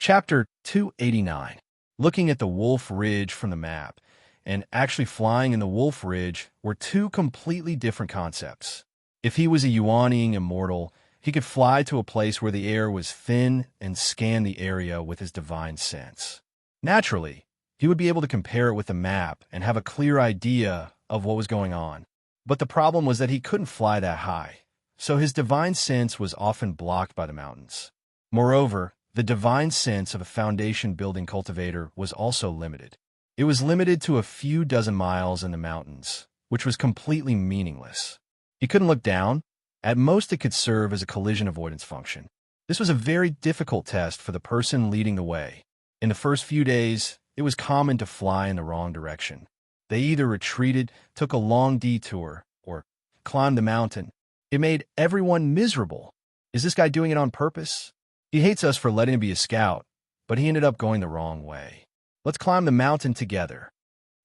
Chapter 289. Looking at the Wolf Ridge from the map and actually flying in the Wolf Ridge were two completely different concepts. If he was a Yuan-ing immortal, he could fly to a place where the air was thin and scan the area with his divine sense. Naturally, he would be able to compare it with the map and have a clear idea of what was going on. But the problem was that he couldn't fly that high, so his divine sense was often blocked by the mountains. Moreover, the divine sense of a foundation-building cultivator was also limited. It was limited to a few dozen miles in the mountains, which was completely meaningless. He couldn't look down. At most, it could serve as a collision avoidance function. This was a very difficult test for the person leading the way. In the first few days, it was common to fly in the wrong direction. They either retreated, took a long detour, or climbed the mountain. It made everyone miserable. Is this guy doing it on purpose? He hates us for letting him be a scout, but he ended up going the wrong way. Let's climb the mountain together.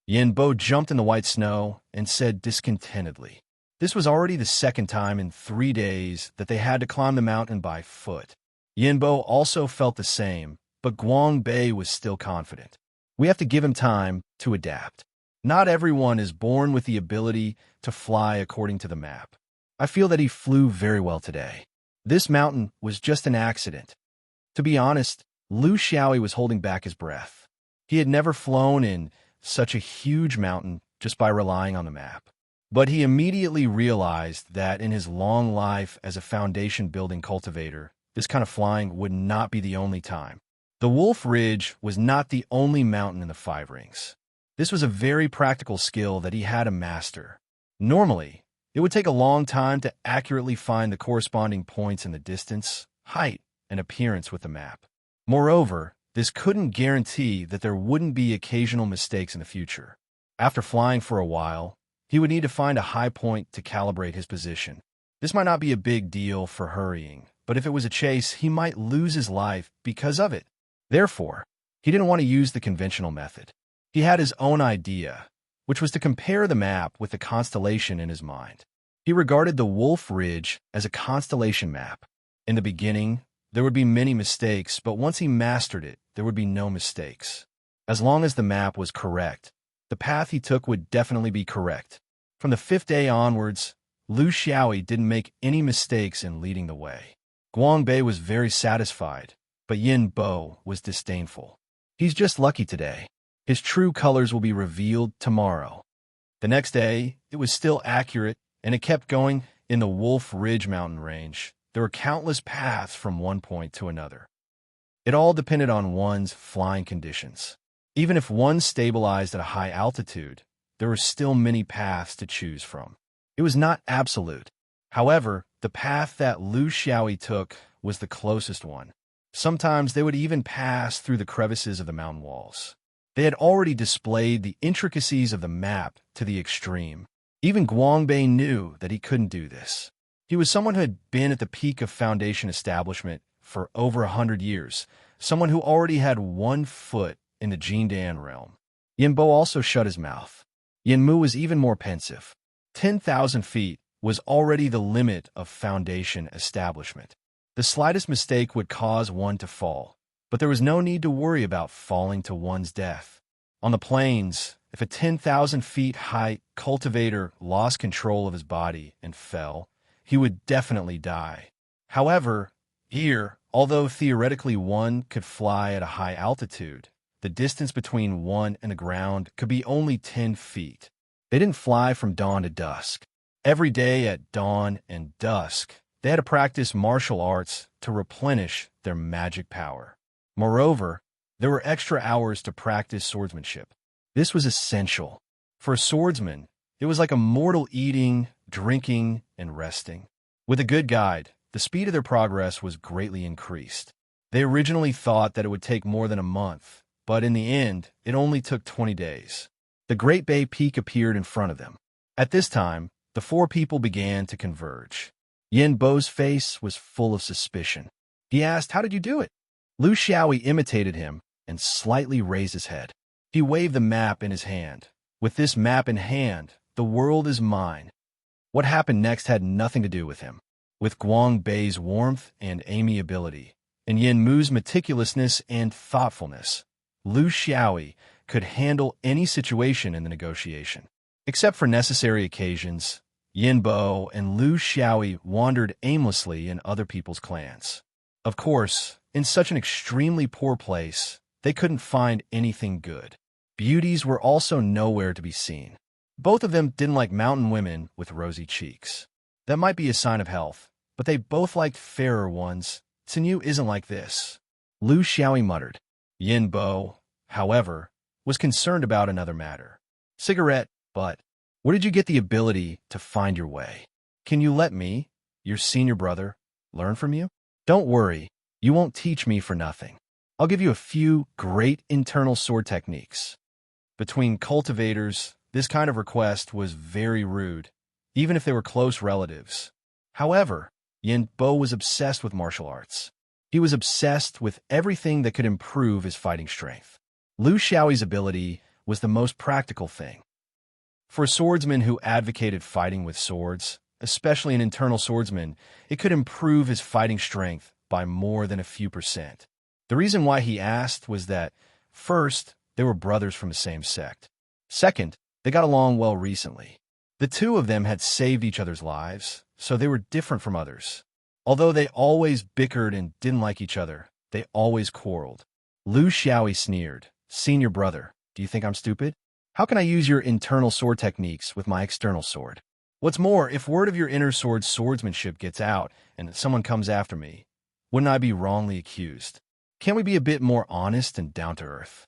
Yenbo jumped in the white snow and said discontentedly. This was already the second time in 3 days that they had to climb the mountain by foot. Yenbo also felt the same, but Guangbei was still confident. We have to give him time to adapt. Not everyone is born with the ability to fly according to the map. I feel that he flew very well today. This mountain was just an accident. To be honest, Lu Xiaoyi was holding back his breath. He had never flown in such a huge mountain just by relying on the map. But he immediately realized that in his long life as a foundation-building cultivator, this kind of flying would not be the only time. The Wolf Ridge was not the only mountain in the 5 rings. This was a very practical skill that he had to master. Normally, it would take a long time to accurately find the corresponding points in the distance, height, and appearance with the map. Moreover, this couldn't guarantee that there wouldn't be occasional mistakes in the future. After flying for a while, he would need to find a high point to calibrate his position. This might not be a big deal for hurrying, but if it was a chase, he might lose his life because of it. Therefore, he didn't want to use the conventional method. He had his own idea, which was to compare the map with the constellation in his mind. He regarded the Wolf Ridge as a constellation map. In the beginning, there would be many mistakes, but once he mastered it, there would be no mistakes. As long as the map was correct, the path he took would definitely be correct. From the 5th day onwards, Lu Xiaoyi didn't make any mistakes in leading the way. Guangbei was very satisfied, but Yin Bo was disdainful. He's just lucky today. His true colors will be revealed tomorrow. The next day, it was still accurate, and it kept going in the Wolf Ridge mountain range. There were countless paths from one point to another. It all depended on one's flying conditions. Even if one stabilized at a high altitude, there were still many paths to choose from. It was not absolute. However, the path that Lu Xiaoyi took was the closest one. Sometimes they would even pass through the crevices of the mountain walls. They had already displayed the intricacies of the map to the extreme. Even Guangbei knew that he couldn't do this. He was someone who had been at the peak of foundation establishment for over 100 years, someone who already had 1 foot in the Jindan realm. Yinbo also shut his mouth. Yinmu was even more pensive. 10,000 feet was already the limit of foundation establishment. The slightest mistake would cause one to fall. But there was no need to worry about falling to one's death. On the plains, if a 10,000 feet high cultivator lost control of his body and fell, he would definitely die. However, here, although theoretically one could fly at a high altitude, the distance between one and the ground could be only 10 feet. They didn't fly from dawn to dusk. Every day at dawn and dusk, they had to practice martial arts to replenish their magic power. Moreover, there were extra hours to practice swordsmanship. This was essential. For a swordsman, it was like a mortal eating, drinking, and resting. With a good guide, the speed of their progress was greatly increased. They originally thought that it would take more than a month, but in the end, it only took 20 days. The Great Bay Peak appeared in front of them. At this time, the 4 people began to converge. Yin Bo's face was full of suspicion. He asked, "How did you do it?" Lu Xiaoyi imitated him and slightly raised his head. He waved the map in his hand. With this map in hand, the world is mine. What happened next had nothing to do with him. With Guangbei's warmth and amiability, and Yin Mu's meticulousness and thoughtfulness, Lu Xiaoyi could handle any situation in the negotiation. Except for necessary occasions, Yin Bo and Lu Xiaoyi wandered aimlessly in other people's clans. Of course, in such an extremely poor place, they couldn't find anything good. Beauties were also nowhere to be seen. Both of them didn't like mountain women with rosy cheeks. That might be a sign of health, but they both liked fairer ones. Tsinyu isn't like this. Lu Xiaoyi muttered. Yin Bo, however, was concerned about another matter. Cigarette, but where did you get the ability to find your way? Can you let me, your senior brother, learn from you? Don't worry, you won't teach me for nothing. I'll give you a few great internal sword techniques. Between cultivators, this kind of request was very rude, even if they were close relatives. However, Yin Bo was obsessed with martial arts. He was obsessed with everything that could improve his fighting strength. Lu Xiaoyi's ability was the most practical thing. For a swordsman who advocated fighting with swords, especially an internal swordsman, it could improve his fighting strength by more than a few %. The reason why he asked was that, first, they were brothers from the same sect. Second, they got along well recently. The two of them had saved each other's lives, so they were different from others. Although they always bickered and didn't like each other, they always quarreled. Lu Xiaoyi sneered. Senior brother, do you think I'm stupid? How can I use your internal sword techniques with my external sword? What's more, if word of your inner sword's swordsmanship gets out and someone comes after me, wouldn't I be wrongly accused? Can't we be a bit more honest and down to earth?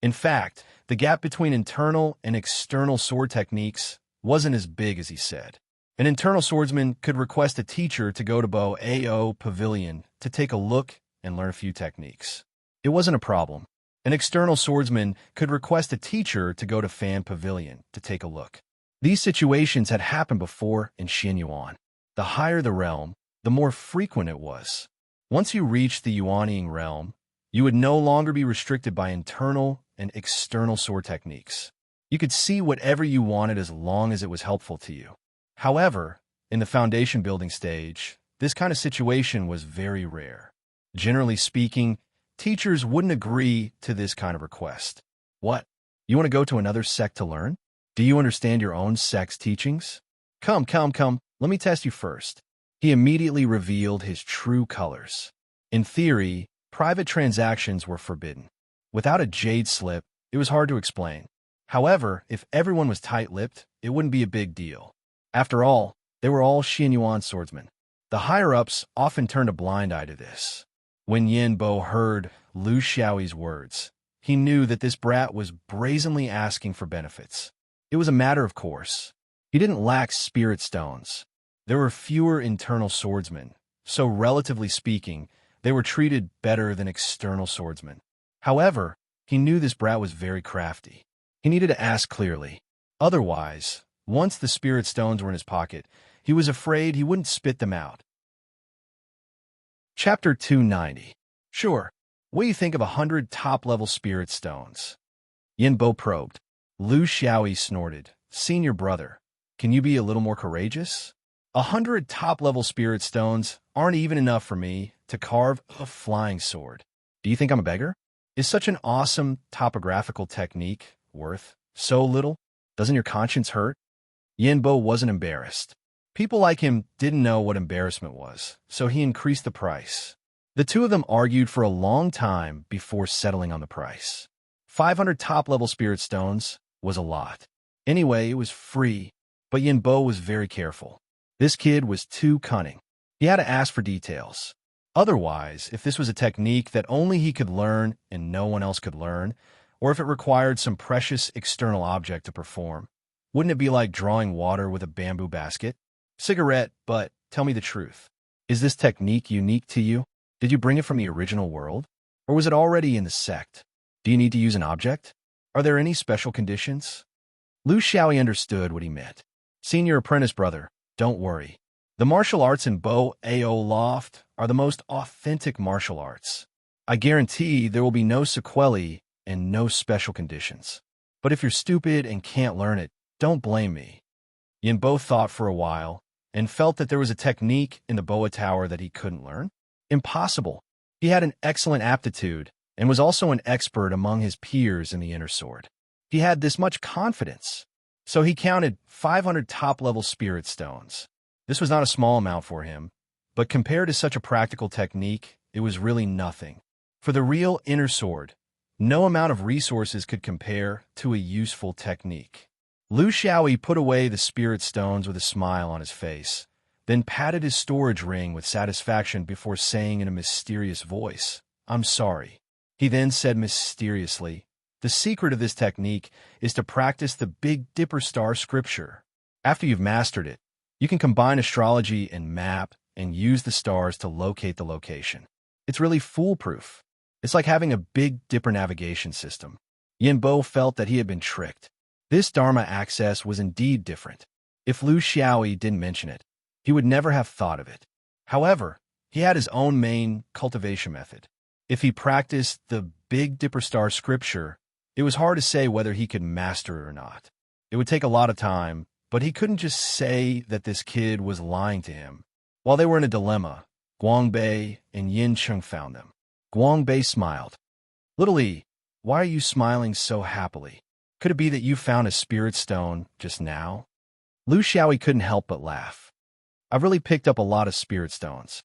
In fact, the gap between internal and external sword techniques wasn't as big as he said. An internal swordsman could request a teacher to go to Bo Ao Pavilion to take a look and learn a few techniques. It wasn't a problem. An external swordsman could request a teacher to go to Fan Pavilion to take a look. These situations had happened before in Xinyuan. The higher the realm, the more frequent it was. Once you reached the Yuanying realm, you would no longer be restricted by internal and external sword techniques. You could see whatever you wanted as long as it was helpful to you. However, in the foundation building stage, this kind of situation was very rare. Generally speaking, teachers wouldn't agree to this kind of request. What? You want to go to another sect to learn? Do you understand your own sect's teachings? Come, let me test you first. He immediately revealed his true colors. In theory, private transactions were forbidden. Without a jade slip, it was hard to explain. However, if everyone was tight-lipped, it wouldn't be a big deal. After all, they were all Xinyuan swordsmen. The higher-ups often turned a blind eye to this. When Yin Bo heard Lu Xiaoyi's words, he knew that this brat was brazenly asking for benefits. It was a matter of course. He didn't lack spirit stones. There were fewer internal swordsmen, so relatively speaking, they were treated better than external swordsmen. However, he knew this brat was very crafty. He needed to ask clearly. Otherwise, once the spirit stones were in his pocket, he was afraid he wouldn't spit them out. Chapter 290. Sure. What do you think of 100 top-level spirit stones? Yin Bo probed. Lu Xiaoyi snorted. Senior brother, can you be a little more courageous? 100 top-level spirit stones aren't even enough for me to carve a flying sword. Do you think I'm a beggar? Is such an awesome topographical technique worth so little? Doesn't your conscience hurt? Yin Bo wasn't embarrassed. People like him didn't know what embarrassment was, so he increased the price. The two of them argued for a long time before settling on the price. 500 top-level spirit stones was a lot. Anyway, it was free, but Yin Bo was very careful. This kid was too cunning. He had to ask for details. Otherwise, if this was a technique that only he could learn and no one else could learn, or if it required some precious external object to perform, wouldn't it be like drawing water with a bamboo basket? Cigarette, but tell me the truth. Is this technique unique to you? Did you bring it from the original world? Or was it already in the sect? Do you need to use an object? Are there any special conditions? Lu Xiaoyi understood what he meant. Senior apprentice brother, don't worry. The martial arts in Bo Ao Loft are the most authentic martial arts. I guarantee there will be no sequelae and no special conditions. But if you're stupid and can't learn it, don't blame me. Yin Bo thought for a while and felt that there was a technique in the Boa Tower that he couldn't learn. Impossible. He had an excellent aptitude and was also an expert among his peers in the inner sword. He had this much confidence, so he counted 500 top-level spirit stones. This was not a small amount for him, but compared to such a practical technique, it was really nothing. For the real inner sword, no amount of resources could compare to a useful technique. Lu Xiaoyi put away the spirit stones with a smile on his face, then patted his storage ring with satisfaction before saying in a mysterious voice, "I'm sorry." He then said mysteriously, "The secret of this technique is to practice the Big Dipper star scripture. After you've mastered it, you can combine astrology and map and use the stars to locate the location. It's really foolproof. It's like having a Big Dipper navigation system." Yinbo felt that he had been tricked. This Dharma access was indeed different. If Lu Xiaoyi didn't mention it, he would never have thought of it. However, he had his own main cultivation method. If he practiced the Big Dipper star scripture, it was hard to say whether he could master it or not. It would take a lot of time, but he couldn't just say that this kid was lying to him. While they were in a dilemma, Guangbei and Yin Cheng found them. Guangbei smiled. "Little E, why are you smiling so happily? Could it be that you found a spirit stone just now?" Lu Xiaoyi couldn't help but laugh. "I've really picked up a lot of spirit stones.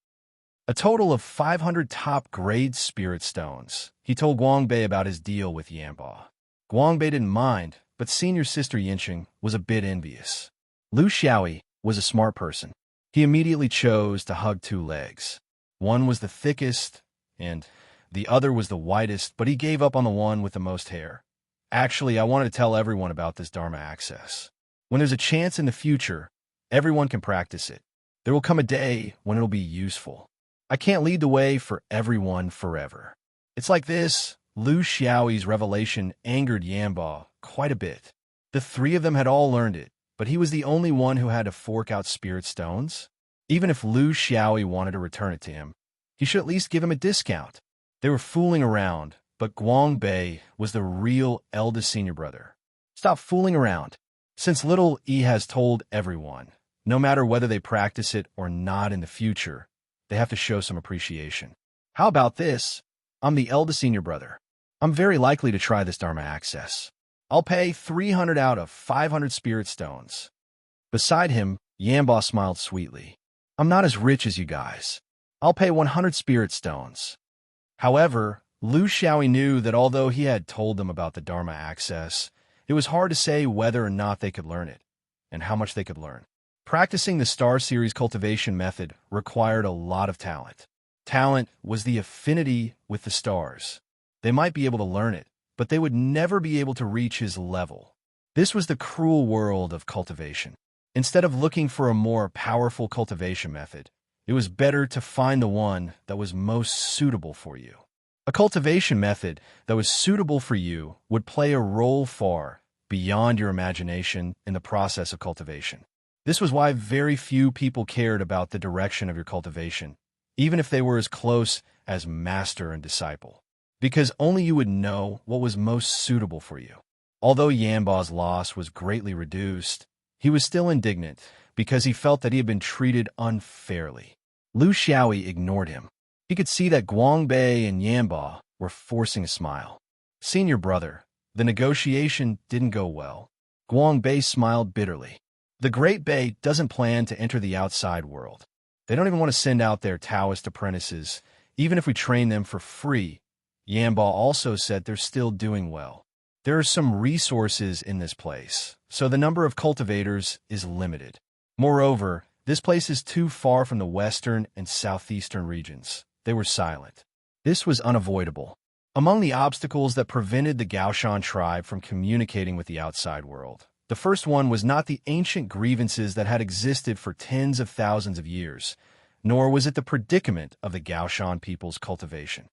A total of 500 top-grade spirit stones." He told Guangbei about his deal with Yanba. Guangbei didn't mind, but senior sister Yincheng was a bit envious. Lu Xiaoyi was a smart person. He immediately chose to hug two legs. One was the thickest, and the other was the widest, but he gave up on the one with the most hair. "Actually, I wanted to tell everyone about this Dharma access. When there's a chance in the future, everyone can practice it. There will come a day when it'll be useful. I can't lead the way for everyone forever." It's like this. Lu Xiaoyi's revelation angered Yanba quite a bit. The three of them had all learned it, but he was the only one who had to fork out spirit stones. Even if Lu Xiaoyi wanted to return it to him, he should at least give him a discount. They were fooling around, but Guangbei was the real eldest senior brother. Stop fooling around. Since little E has told everyone, no matter whether they practice it or not in the future, they have to show some appreciation. How about this? I'm the eldest senior brother. I'm very likely to try this Dharma access. I'll pay 300 out of 500 spirit stones. Beside him, Yanba smiled sweetly. I'm not as rich as you guys. I'll pay 100 spirit stones. However, Lu Xiaoyi knew that although he had told them about the Dharma access, it was hard to say whether or not they could learn it, and how much they could learn. Practicing the Star Series cultivation method required a lot of talent. Talent was the affinity with the stars. They might be able to learn it, but they would never be able to reach his level. This was the cruel world of cultivation. Instead of looking for a more powerful cultivation method, it was better to find the one that was most suitable for you. A cultivation method that was suitable for you would play a role far beyond your imagination in the process of cultivation. This was why very few people cared about the direction of your cultivation, even if they were as close as master and disciple, because only you would know what was most suitable for you. Although Yanba's loss was greatly reduced, he was still indignant because he felt that he had been treated unfairly. Lu Xiaoyi ignored him. He could see that Guangbei and Yanba were forcing a smile. Senior brother, the negotiation didn't go well. Guangbei smiled bitterly. The Great Bey doesn't plan to enter the outside world. They don't even want to send out their Taoist apprentices, even if we train them for free. Yanba also said they're still doing well. There are some resources in this place, so the number of cultivators is limited. Moreover, this place is too far from the western and southeastern regions. They were silent. This was unavoidable. Among the obstacles that prevented the Gaoshan tribe from communicating with the outside world, the first one was not the ancient grievances that had existed for tens of thousands of years, nor was it the predicament of the Gaoshan people's cultivation.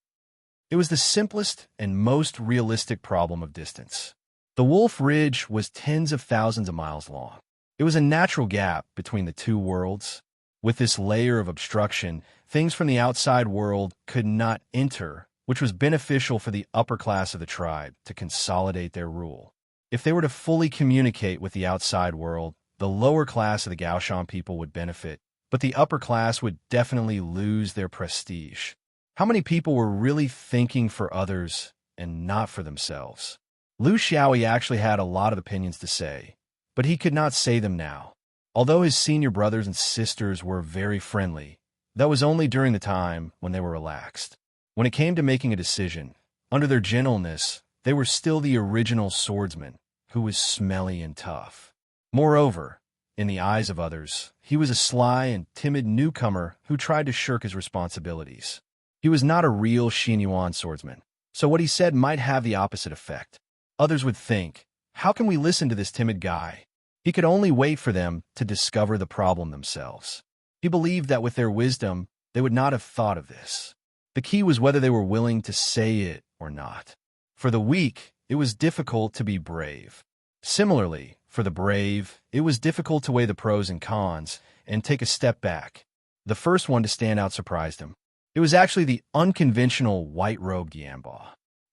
It was the simplest and most realistic problem of distance. The Wolf Ridge was tens of thousands of miles long. It was a natural gap between the two worlds. With this layer of obstruction, things from the outside world could not enter, which was beneficial for the upper class of the tribe to consolidate their rule. If they were to fully communicate with the outside world, the lower class of the Gaoshan people would benefit, but the upper class would definitely lose their prestige. How many people were really thinking for others and not for themselves? Lu Xiaoyi actually had a lot of opinions to say, but he could not say them now. Although his senior brothers and sisters were very friendly, that was only during the time when they were relaxed. When it came to making a decision, under their gentleness, they were still the original swordsman, who was smelly and tough. Moreover, in the eyes of others, he was a sly and timid newcomer who tried to shirk his responsibilities. He was not a real Xinyuan swordsman, so what he said might have the opposite effect. Others would think, how can we listen to this timid guy? He could only wait for them to discover the problem themselves. He believed that with their wisdom, they would not have thought of this. The key was whether they were willing to say it or not. For the weak, it was difficult to be brave. Similarly, for the brave, it was difficult to weigh the pros and cons and take a step back. The first one to stand out surprised him. It was actually the unconventional white-robed Yanbo.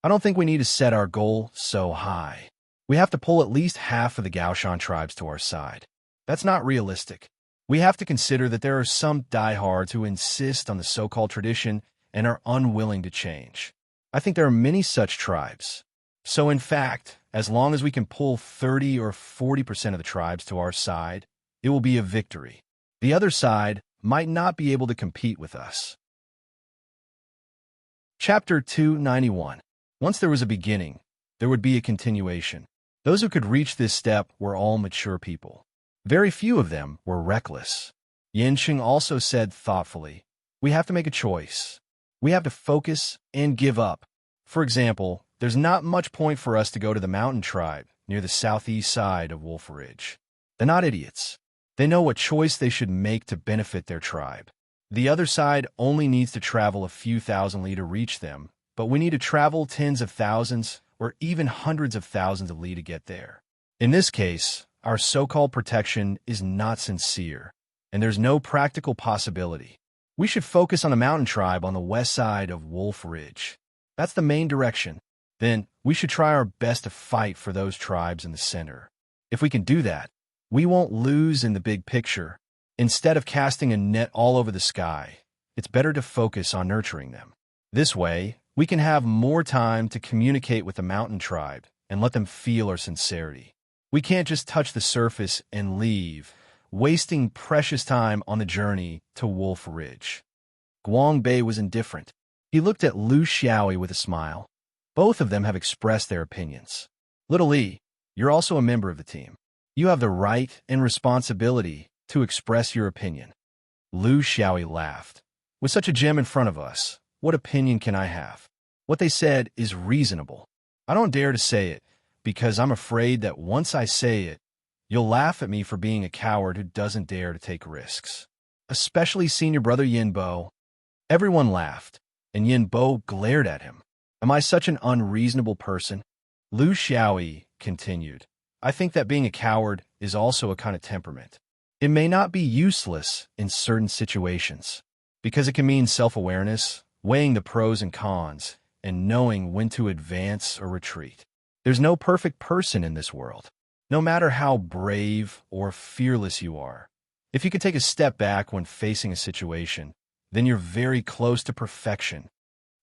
I don't think we need to set our goal so high. We have to pull at least half of the Gaoshan tribes to our side. That's not realistic. We have to consider that there are some diehards who insist on the so-called tradition and are unwilling to change. I think there are many such tribes. So in fact, as long as we can pull 30 or 40% of the tribes to our side, it will be a victory. The other side might not be able to compete with us. Chapter 291. Once there was a beginning, there would be a continuation. Those who could reach this step were all mature people. Very few of them were reckless. Yanqing also said thoughtfully, we have to make a choice. We have to focus and give up. For example, there's not much point for us to go to the mountain tribe near the southeast side of Wolf Ridge. They're not idiots. They know what choice they should make to benefit their tribe. The other side only needs to travel a few thousand li to reach them, but we need to travel tens of thousands or even hundreds of thousands of li to get there. In this case, our so-called protection is not sincere, and there's no practical possibility. We should focus on the mountain tribe on the west side of Wolf Ridge. That's the main direction. Then, we should try our best to fight for those tribes in the center. If we can do that, we won't lose in the big picture. Instead of casting a net all over the sky, it's better to focus on nurturing them. This way, we can have more time to communicate with the mountain tribe and let them feel our sincerity. We can't just touch the surface and leave, wasting precious time on the journey to Wolf Ridge. Guangbei was indifferent. He looked at Lu Xiaoyi with a smile. Both of them have expressed their opinions. Little Li, you're also a member of the team. You have the right and responsibility to express your opinion. Lu Xiaoyi laughed. With such a gem in front of us, what opinion can I have? What they said is reasonable. I don't dare to say it, because I'm afraid that once I say it, you'll laugh at me for being a coward who doesn't dare to take risks. Especially senior brother Yanbo. Everyone laughed, and Yanbo glared at him. Am I such an unreasonable person? Lu Xiaoyi continued. I think that being a coward is also a kind of temperament. It may not be useless in certain situations, because it can mean self-awareness, weighing the pros and cons, and knowing when to advance or retreat. There's no perfect person in this world, no matter how brave or fearless you are. If you can take a step back when facing a situation, then you're very close to perfection.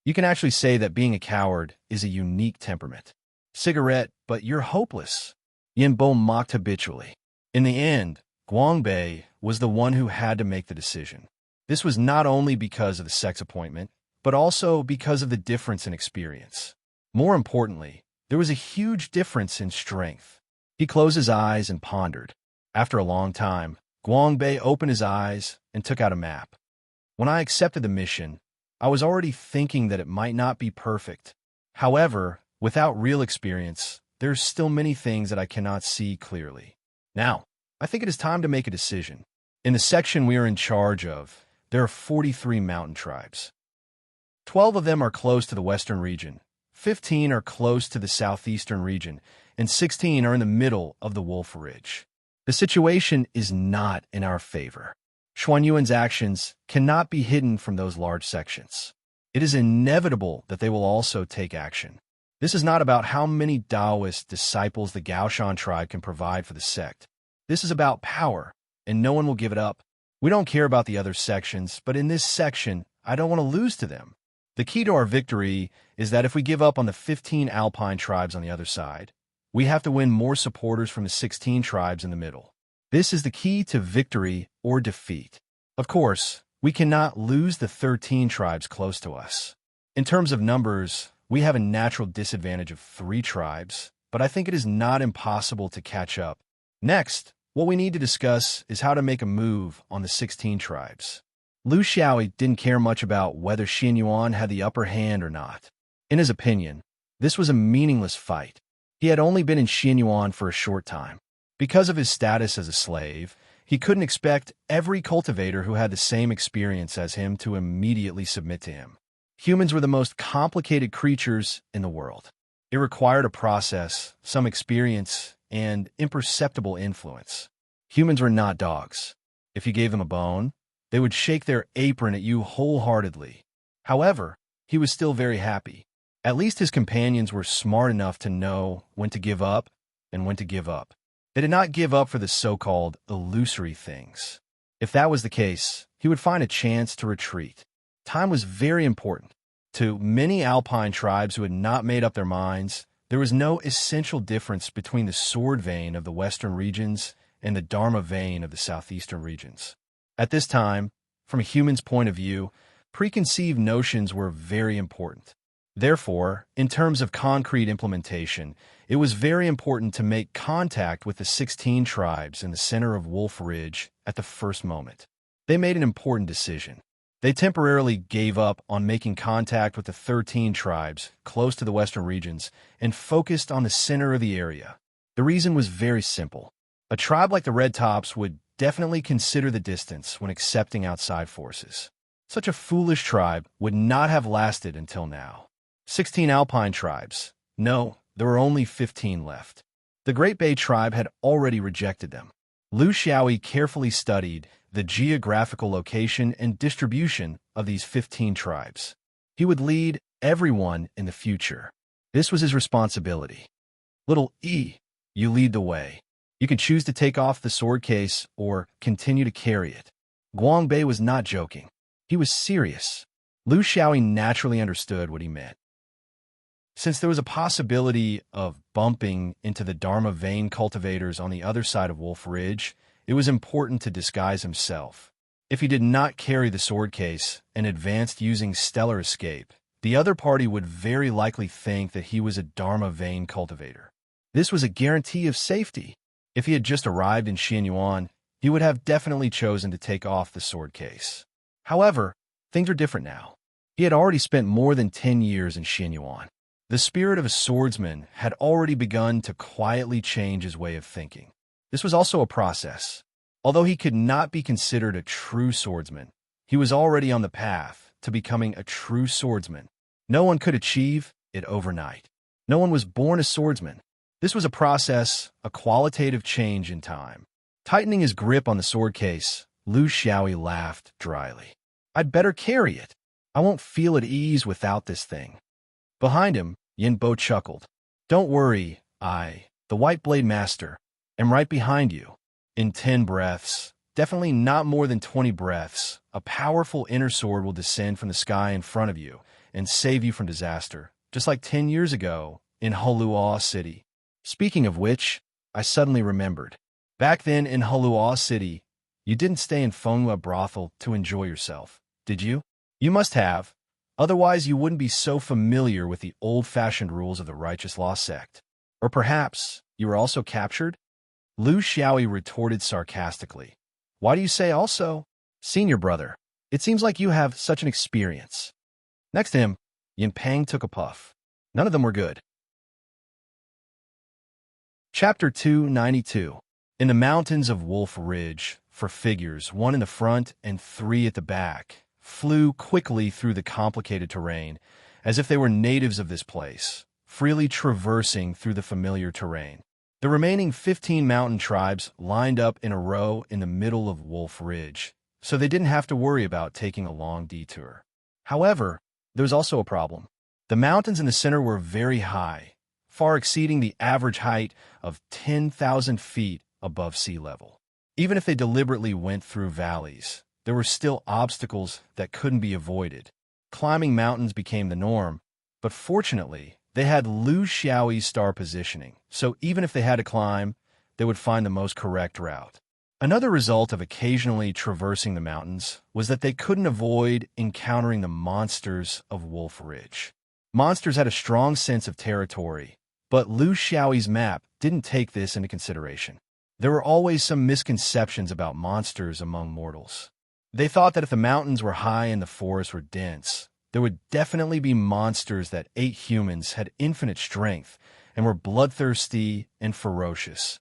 You can actually say that being a coward is a unique temperament. Cigarette, but you're hopeless. Yanbo mocked habitually. In the end, Guangbei was the one who had to make the decision. This was not only because of the sex appointment, but also because of the difference in experience. More importantly, there was a huge difference in strength. He closed his eyes and pondered. After a long time, Guangbei opened his eyes and took out a map. When I accepted the mission, I was already thinking that it might not be perfect. However, without real experience, there's still many things that I cannot see clearly. Now, I think it is time to make a decision. In the section we are in charge of, there are 43 mountain tribes. 12 of them are close to the western region, 15 are close to the southeastern region, and 16 are in the middle of the Wolf Ridge. The situation is not in our favor. Xuanyuan's actions cannot be hidden from those large sections. It is inevitable that they will also take action. This is not about how many Taoist disciples the Gaoshan tribe can provide for the sect. This is about power, and no one will give it up. We don't care about the other sections, but in this section, I don't want to lose to them. The key to our victory is that if we give up on the 15 alpine tribes on the other side, we have to win more supporters from the 16 tribes in the middle. This is the key to victory or defeat. Of course, we cannot lose the 13 tribes close to us. In terms of numbers, we have a natural disadvantage of 3 tribes, but I think it is not impossible to catch up. Next, what we need to discuss is how to make a move on the 16 tribes. Lu Xiaoyi didn't care much about whether Xin Yuan had the upper hand or not. In his opinion, this was a meaningless fight. He had only been in Xin Yuan for a short time. Because of his status as a slave, he couldn't expect every cultivator who had the same experience as him to immediately submit to him. Humans were the most complicated creatures in the world. It required a process, some experience, and imperceptible influence. Humans were not dogs. If you gave them a bone, they would shake their apron at you wholeheartedly. However, he was still very happy. At least his companions were smart enough to know when to give up and when to give up. They did not give up for the so-called illusory things. If that was the case, he would find a chance to retreat. Time was very important. To many alpine tribes who had not made up their minds, there was no essential difference between the sword vein of the western regions and the Dharma vein of the southeastern regions. At this time, from a human's point of view, preconceived notions were very important. Therefore, in terms of concrete implementation, it was very important to make contact with the 16 tribes in the center of Wolf Ridge at the first moment. They made an important decision. They temporarily gave up on making contact with the 13 tribes close to the western regions and focused on the center of the area. The reason was very simple. A tribe like the Red Tops would definitely consider the distance when accepting outside forces. Such a foolish tribe would not have lasted until now. 16 alpine tribes. No, there were only 15 left. The Great Bay tribe had already rejected them. Lu Xiaoyi carefully studied the geographical location and distribution of these 15 tribes. He would lead everyone in the future. This was his responsibility. Little E, you lead the way. You can choose to take off the sword case or continue to carry it. Guangbei was not joking. He was serious. Lu Xiaoyi naturally understood what he meant. Since there was a possibility of bumping into the Dharma vein cultivators on the other side of Wolf Ridge, it was important to disguise himself. If he did not carry the sword case and advanced using stellar escape, the other party would very likely think that he was a Dharma vein cultivator. This was a guarantee of safety. If he had just arrived in Xianyuan, he would have definitely chosen to take off the sword case. However, things are different now. He had already spent more than 10 years in Xianyuan. The spirit of a swordsman had already begun to quietly change his way of thinking. This was also a process. Although he could not be considered a true swordsman, he was already on the path to becoming a true swordsman. No one could achieve it overnight. No one was born a swordsman. This was a process, a qualitative change in time. Tightening his grip on the sword case, Lu Xiaoyi laughed dryly. I'd better carry it. I won't feel at ease without this thing. Behind him, Yin Bo chuckled. Don't worry, the White Blade Master, am right behind you. In 10 breaths, definitely not more than 20 breaths, a powerful inner sword will descend from the sky in front of you and save you from disaster, just like 10 years ago in Hulua City. Speaking of which, I suddenly remembered. Back then in Hulua City, you didn't stay in Fenghua Brothel to enjoy yourself, did you? You must have. Otherwise, you wouldn't be so familiar with the old-fashioned rules of the Righteous Law sect. Or perhaps you were also captured? Lu Xiaoyi retorted sarcastically. Why do you say also? Senior brother, it seems like you have such an experience. Next to him, Yin Pang took a puff. None of them were good. Chapter 292. In the mountains of Wolf Ridge, 4 figures, 1 in the front and 3 at the back, flew quickly through the complicated terrain, as if they were natives of this place, freely traversing through the familiar terrain. The remaining 15 mountain tribes lined up in a row in the middle of Wolf Ridge, so they didn't have to worry about taking a long detour. However, there was also a problem. The mountains in the center were very high, far exceeding the average height of 10,000 feet above sea level. Even if they deliberately went through valleys, there were still obstacles that couldn't be avoided. Climbing mountains became the norm, but fortunately, they had Lu Xiaoyi's star positioning, so even if they had to climb, they would find the most correct route. Another result of occasionally traversing the mountains was that they couldn't avoid encountering the monsters of Wolf Ridge. Monsters had a strong sense of territory, but Lu Xiaoyi's map didn't take this into consideration. There were always some misconceptions about monsters among mortals. They thought that if the mountains were high and the forests were dense, there would definitely be monsters that ate humans, had infinite strength, and were bloodthirsty and ferocious.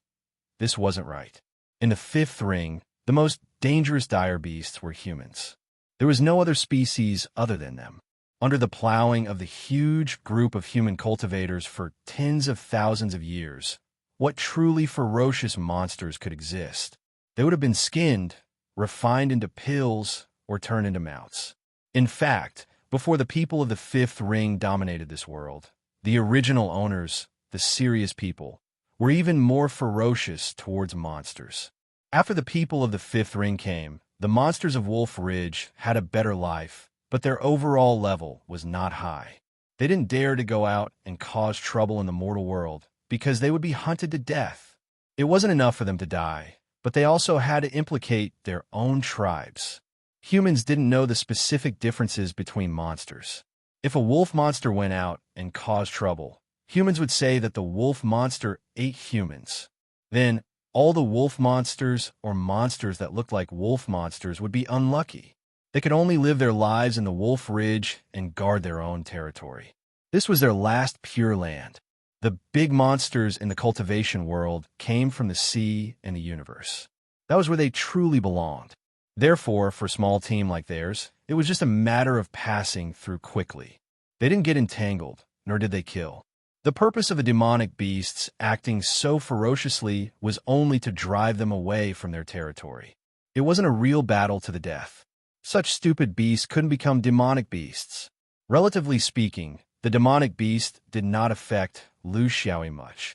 This wasn't right. In the fifth ring, the most dangerous dire beasts were humans. There was no other species other than them. Under the plowing of the huge group of human cultivators for tens of thousands of years, what truly ferocious monsters could exist? They would have been skinned, refined into pills, or turned into mounts. In fact, before the people of the fifth ring dominated this world, the original owners, the serious people, were even more ferocious towards monsters. After the people of the fifth ring came, the monsters of Wolf Ridge had a better life, but their overall level was not high. They didn't dare to go out and cause trouble in the mortal world because they would be hunted to death. It wasn't enough for them to die, but they also had to implicate their own tribes. Humans didn't know the specific differences between monsters. If a wolf monster went out and caused trouble, humans would say that the wolf monster ate humans. Then, all the wolf monsters or monsters that looked like wolf monsters would be unlucky. They could only live their lives in the Wolf Ridge and guard their own territory. This was their last pure land. The big monsters in the cultivation world came from the sea and the universe. That was where they truly belonged. Therefore, for a small team like theirs, it was just a matter of passing through quickly. They didn't get entangled, nor did they kill. The purpose of the demonic beasts acting so ferociously was only to drive them away from their territory. It wasn't a real battle to the death. Such stupid beasts couldn't become demonic beasts. Relatively speaking, the demonic beast did not affect Lu Xiaoyi much.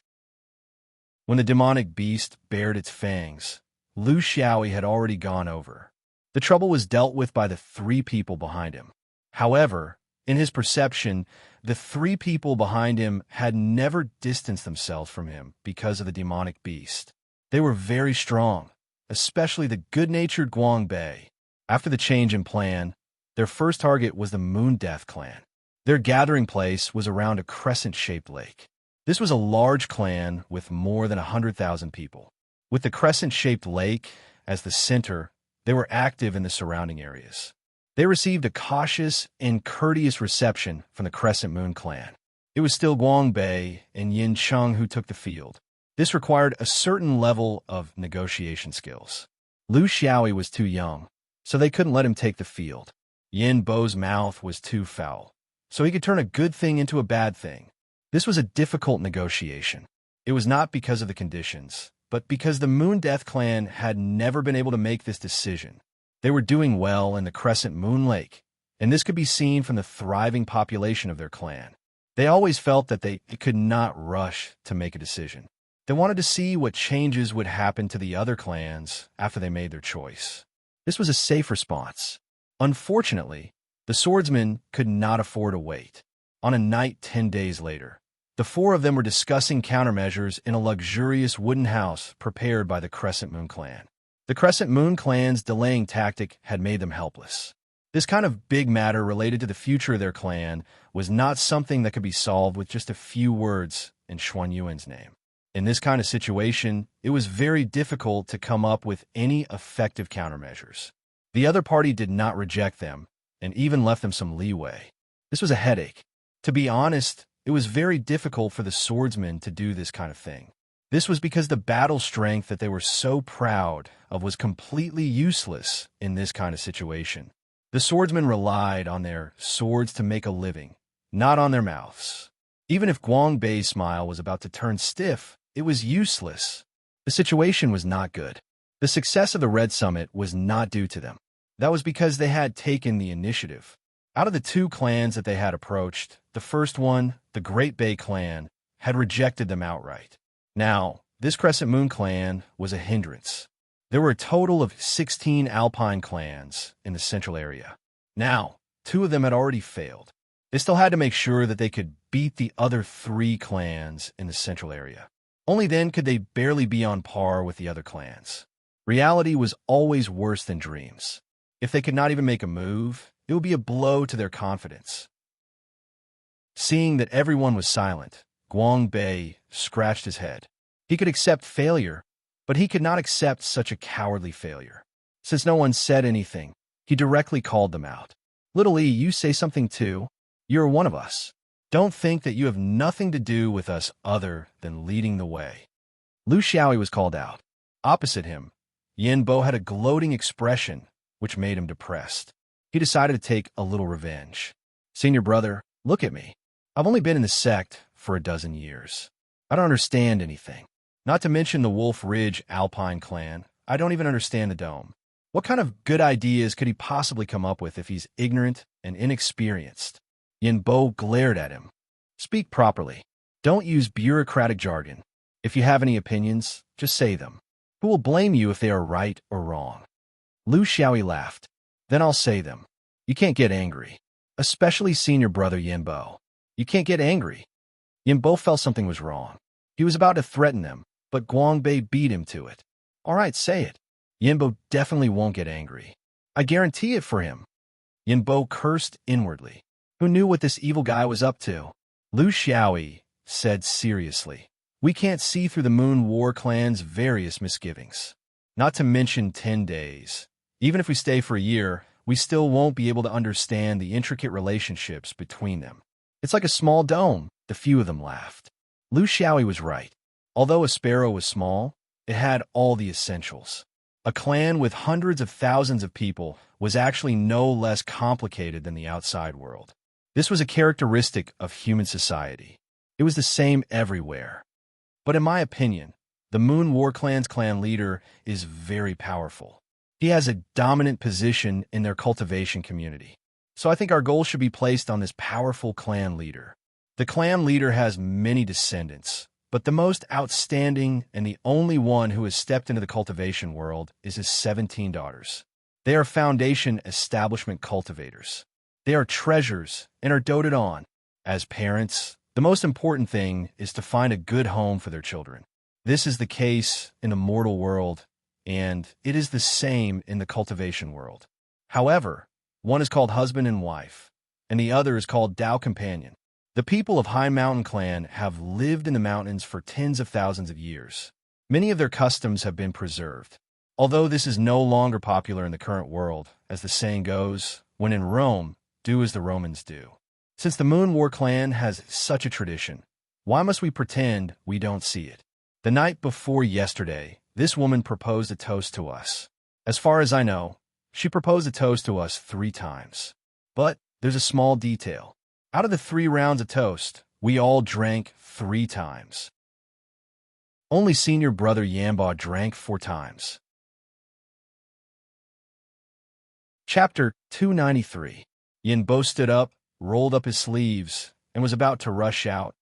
When the demonic beast bared its fangs, Lu Xiaoyi had already gone over. The trouble was dealt with by the three people behind him. However, in his perception, the three people behind him had never distanced themselves from him because of the demonic beast. They were very strong, especially the good-natured Guangbei. After the change in plan, their first target was the Moon Death clan. Their gathering place was around a crescent-shaped lake. This was a large clan with more than 100,000 people. With the crescent-shaped lake as the center, they were active in the surrounding areas. They received a cautious and courteous reception from the Crescent Moon clan. It was still Guangbei and Yin Cheng who took the field. This required a certain level of negotiation skills. Lu Xiaoyi was too young, so they couldn't let him take the field. Yin Bo's mouth was too foul, so he could turn a good thing into a bad thing. This was a difficult negotiation. It was not because of the conditions, but because the Moon Death clan had never been able to make this decision. They were doing well in the Crescent Moon Lake, and this could be seen from the thriving population of their clan. They always felt that they could not rush to make a decision. They wanted to see what changes would happen to the other clans after they made their choice. This was a safe response. Unfortunately, the swordsmen could not afford to wait. On a night 10 days later, the four of them were discussing countermeasures in a luxurious wooden house prepared by the Crescent Moon clan. The Crescent Moon clan's delaying tactic had made them helpless. This kind of big matter related to the future of their clan was not something that could be solved with just a few words in Xuan Yuan's name. In this kind of situation, it was very difficult to come up with any effective countermeasures. The other party did not reject them, and even left them some leeway. This was a headache. To be honest, it was very difficult for the swordsmen to do this kind of thing. This was because the battle strength that they were so proud of was completely useless in this kind of situation. The swordsmen relied on their swords to make a living, not on their mouths. Even if Guangbei's smile was about to turn stiff, it was useless. The situation was not good. The success of the Red Summit was not due to them. That was because they had taken the initiative. Out of the two clans that they had approached, the first one, the Great Bay clan, had rejected them outright. Now, this Crescent Moon clan was a hindrance. There were a total of 16 Alpine clans in the central area. Now, Two of them had already failed. They still had to make sure that they could beat the other three clans in the central area. Only then could they barely be on par with the other clans. Reality was always worse than dreams. If they could not even make a move, it would be a blow to their confidence. Seeing that everyone was silent, Guang Bei scratched his head. He could accept failure, but he could not accept such a cowardly failure. Since no one said anything, he directly called them out. Little E, you say something too. You're one of us. Don't think that you have nothing to do with us other than leading the way. Lu Xiaoyi was called out. Opposite him, Yin Bo had a gloating expression, which made him depressed. He decided to take a little revenge. Senior brother, look at me. I've only been in the sect for a dozen years. I don't understand anything. Not to mention the Wolf Ridge Alpine clan, I don't even understand the dome. What kind of good ideas could he possibly come up with if he's ignorant and inexperienced? Yin Bo glared at him. Speak properly. Don't use bureaucratic jargon. If you have any opinions, just say them. Who will blame you if they are right or wrong? Lu Xiaoyi laughed. Then I'll say them. You can't get angry. Especially senior brother Yin Bo. You can't get angry. Yin Bo felt something was wrong. He was about to threaten them, but Guang Bei beat him to it. All right, say it. Yin Bo definitely won't get angry. I guarantee it for him. Yin Bo cursed inwardly. Who knew what this evil guy was up to? Lu Xiaoyi said seriously. We can't see through the Moon War clan's various misgivings. Not to mention 10 days. Even if we stay for a year, we still won't be able to understand the intricate relationships between them. It's like a small dome, the few of them laughed. Lu Xiaoyi was right. Although a sparrow was small, it had all the essentials. A clan with hundreds of thousands of people was actually no less complicated than the outside world. This was a characteristic of human society. It was the same everywhere. But in my opinion, the Moon War clan's clan leader is very powerful. He has a dominant position in their cultivation community. So I think our goal should be placed on this powerful clan leader. The clan leader has many descendants, but the most outstanding and the only one who has stepped into the cultivation world is his 17 daughters. They are foundation establishment cultivators. They are treasures and are doted on. As parents, the most important thing is to find a good home for their children. This is the case in the mortal world, and it is the same in the cultivation world. However, one is called husband and wife, and the other is called Dao companion. The people of High Mountain Clan have lived in the mountains for tens of thousands of years. Many of their customs have been preserved. Although this is no longer popular in the current world, as the saying goes, when in Rome, do as the Romans do. Since the Moon War clan has such a tradition, why must we pretend we don't see it? The night before yesterday, this woman proposed a toast to us. As far as I know, she proposed a toast to us 3 times. But there's a small detail. Out of the 3 rounds of toast, we all drank 3 times. Only senior brother Yamba drank 4 times. Chapter 293. Yin Bo stood up, rolled up his sleeves, and was about to rush out,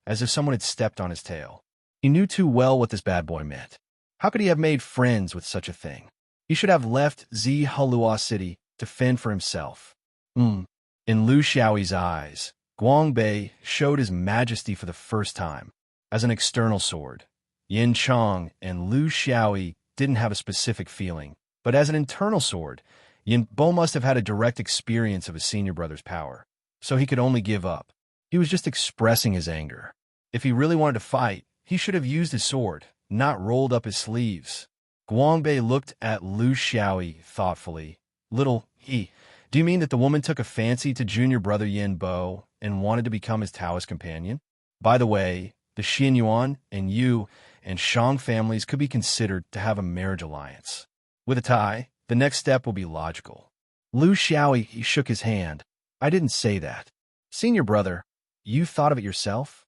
as if someone had stepped on his tail. He knew too well what this bad boy meant. How could he have made friends with such a thing? He should have left Zihulua City to fend for himself. In Lu Xiaoyi's eyes, Guang Bei showed his majesty for the first time. As an external sword, Yin Chang and Lu Xiaoyi didn't have a specific feeling, but as an internal sword, Yin Bo must have had a direct experience of his senior brother's power, so he could only give up. He was just expressing his anger. If he really wanted to fight, he should have used his sword, not rolled up his sleeves. Guang Bei looked at Lu Xiaoyi thoughtfully. Little he, do you mean that the woman took a fancy to junior brother Yin Bo and wanted to become his Taoist companion? By the way, the Xin Yuan and Yu and Shang families could be considered to have a marriage alliance. With a tie, the next step will be logical. Lu Xiaoyi shook his hand. I didn't say that. Senior brother, you thought of it yourself?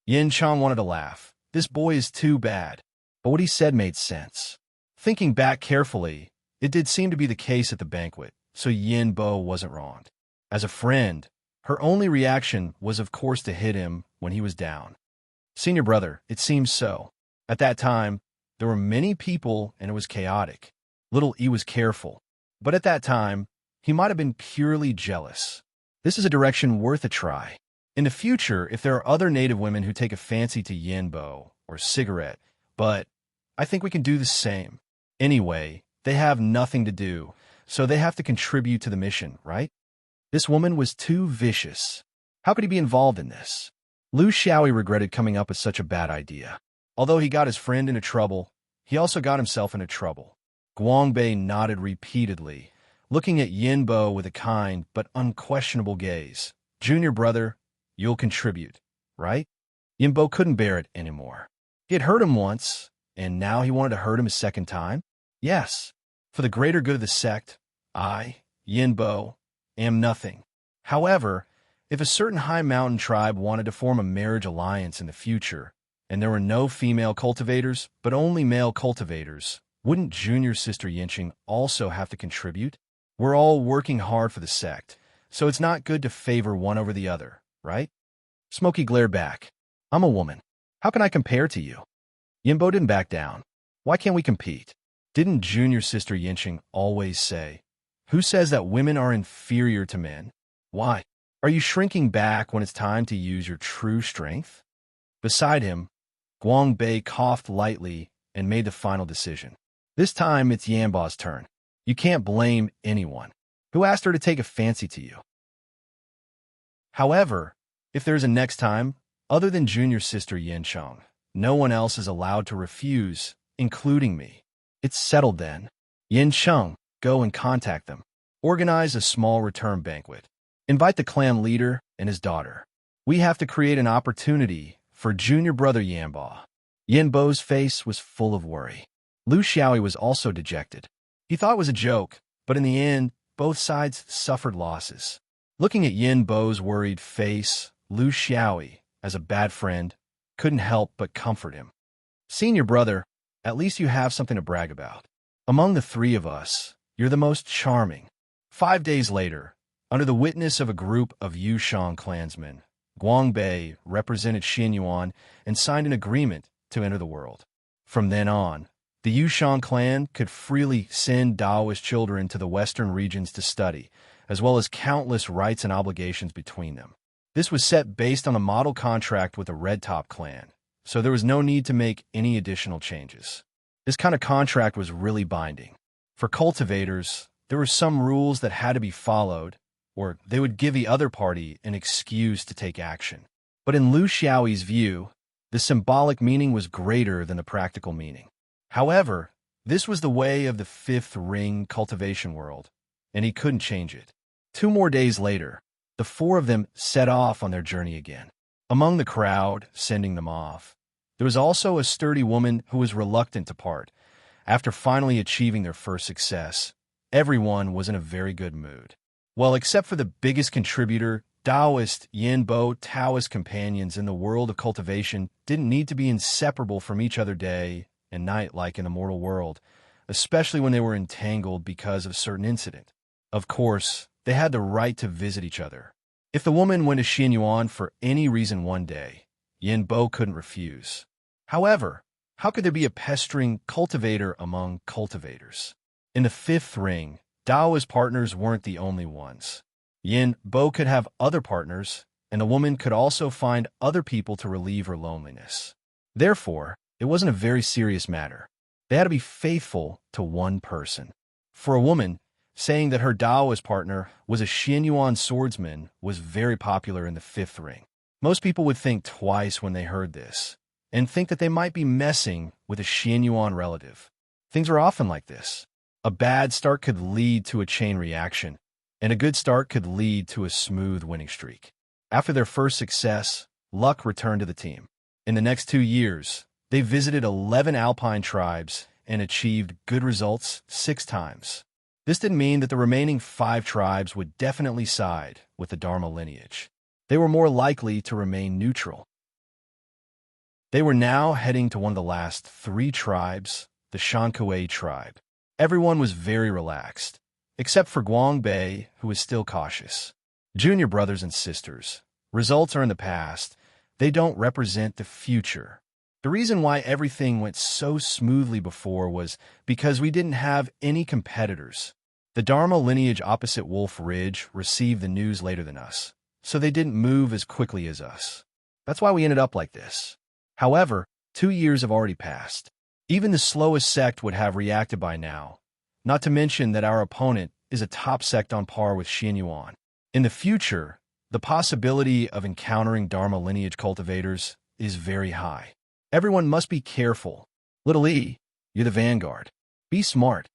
Yin Chang wanted to laugh. This boy is too bad. But what he said made sense. Thinking back carefully, it did seem to be the case at the banquet, so Yin Bo wasn't wronged. As a friend, her only reaction was of course to hit him when he was down. Senior brother, it seems so. At that time, there were many people and it was chaotic. Little E was careful, but at that time, he might have been purely jealous. This is a direction worth a try. In the future, if there are other native women who take a fancy to Yinbo or cigarette, but I think we can do the same. Anyway, they have nothing to do, so they have to contribute to the mission, right? This woman was too vicious. How could he be involved in this? Lu Xiaoyi regretted coming up with such a bad idea. Although he got his friend into trouble, he also got himself into trouble. Guangbei nodded repeatedly, looking at Yinbo with a kind but unquestionable gaze. Junior brother, you'll contribute, right? Yinbo couldn't bear it anymore. He had hurt him once, and now he wanted to hurt him a second time? Yes. For the greater good of the sect, I, Yinbo, am nothing. However, if a certain high mountain tribe wanted to form a marriage alliance in the future, and there were no female cultivators, but only male cultivators, wouldn't junior sister Yinqing also have to contribute? We're all working hard for the sect, so it's not good to favor one over the other, right? Smokey glared back. I'm a woman. How can I compare to you? Yinbo didn't back down. Why can't we compete? Didn't junior sister Yinqing always say, who says that women are inferior to men? Why? Are you shrinking back when it's time to use your true strength? Beside him, Guangbei coughed lightly and made the final decision. This time it's Yanba's turn. You can't blame anyone. Who asked her to take a fancy to you? However, if there's a next time, other than junior sister Yincheng, no one else is allowed to refuse, including me. It's settled then. Yincheng, go and contact them. Organize a small return banquet. Invite the clan leader and his daughter. We have to create an opportunity for junior brother Yanba. Yinbo's face was full of worry. Lu Xiaoyi was also dejected. He thought it was a joke, but in the end, both sides suffered losses. Looking at Yinbo's worried face, Lu Xiaoyi, as a bad friend, couldn't help but comfort him. Senior brother, at least you have something to brag about. Among the three of us, you're the most charming. 5 days later, under the witness of a group of Yushang clansmen, Guangbei represented Xinyuan and signed an agreement to enter the world. From then on, the Yushang clan could freely send Daoist children to the western regions to study, as well as countless rights and obligations between them. This was set based on a model contract with the Red Top clan, so there was no need to make any additional changes. This kind of contract was really binding. For cultivators, there were some rules that had to be followed, or they would give the other party an excuse to take action. But in Lu Xiaoyi's view, the symbolic meaning was greater than the practical meaning. However, this was the way of the fifth ring cultivation world, and he couldn't change it. 2 more days later, the 4 of them set off on their journey again. Among the crowd sending them off, there was also a sturdy woman who was reluctant to part. After finally achieving their first success, everyone was in a very good mood. Well, except for the biggest contributor, Daoist, Yinbo, Taoist companions in the world of cultivation didn't need to be inseparable from each other day and night like in the mortal world, especially when they were entangled because of a certain incident. Of course, they had the right to visit each other. If the woman went to Xinyuan for any reason one day, Yinbo couldn't refuse. However, how could there be a pestering cultivator among cultivators? In the fifth ring, Daoist partners weren't the only ones. Yinbo could have other partners, and the woman could also find other people to relieve her loneliness. Therefore, it wasn't a very serious matter. They had to be faithful to one person. For a woman, saying that her Daoist partner was a Xinyuan swordsman was very popular in the fifth ring. Most people would think twice when they heard this, and think that they might be messing with a Xinyuan relative. Things are often like this. A bad start could lead to a chain reaction, and a good start could lead to a smooth winning streak. After their first success, luck returned to the team. In the next 2 years, they visited 11 alpine tribes and achieved good results 6 times. This didn't mean that the remaining 5 tribes would definitely side with the Dharma lineage. They were more likely to remain neutral. They were now heading to one of the last 3 tribes, the Shankue tribe. Everyone was very relaxed, except for Guangbei, who was still cautious. Junior brothers and sisters, results are in the past. They don't represent the future. The reason why everything went so smoothly before was because we didn't have any competitors. The Dharma lineage opposite Wolf Ridge received the news later than us, so they didn't move as quickly as us. That's why we ended up like this. However, 2 years have already passed. Even the slowest sect would have reacted by now, not to mention that our opponent is a top sect on par with Xianyuan. In the future, the possibility of encountering Dharma lineage cultivators is very high. Everyone must be careful. Little E, you're the vanguard. Be smart.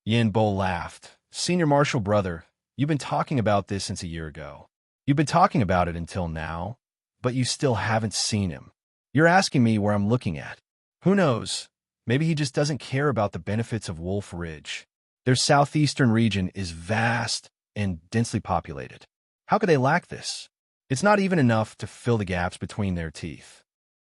Yin Bo laughed. Senior Marshal brother, you've been talking about this since a year ago. You've been talking about it until now, but you still haven't seen him. You're asking me where I'm looking at. Who knows? Maybe he just doesn't care about the benefits of Wolf Ridge. Their southeastern region is vast and densely populated. How could they lack this? It's not even enough to fill the gaps between their teeth.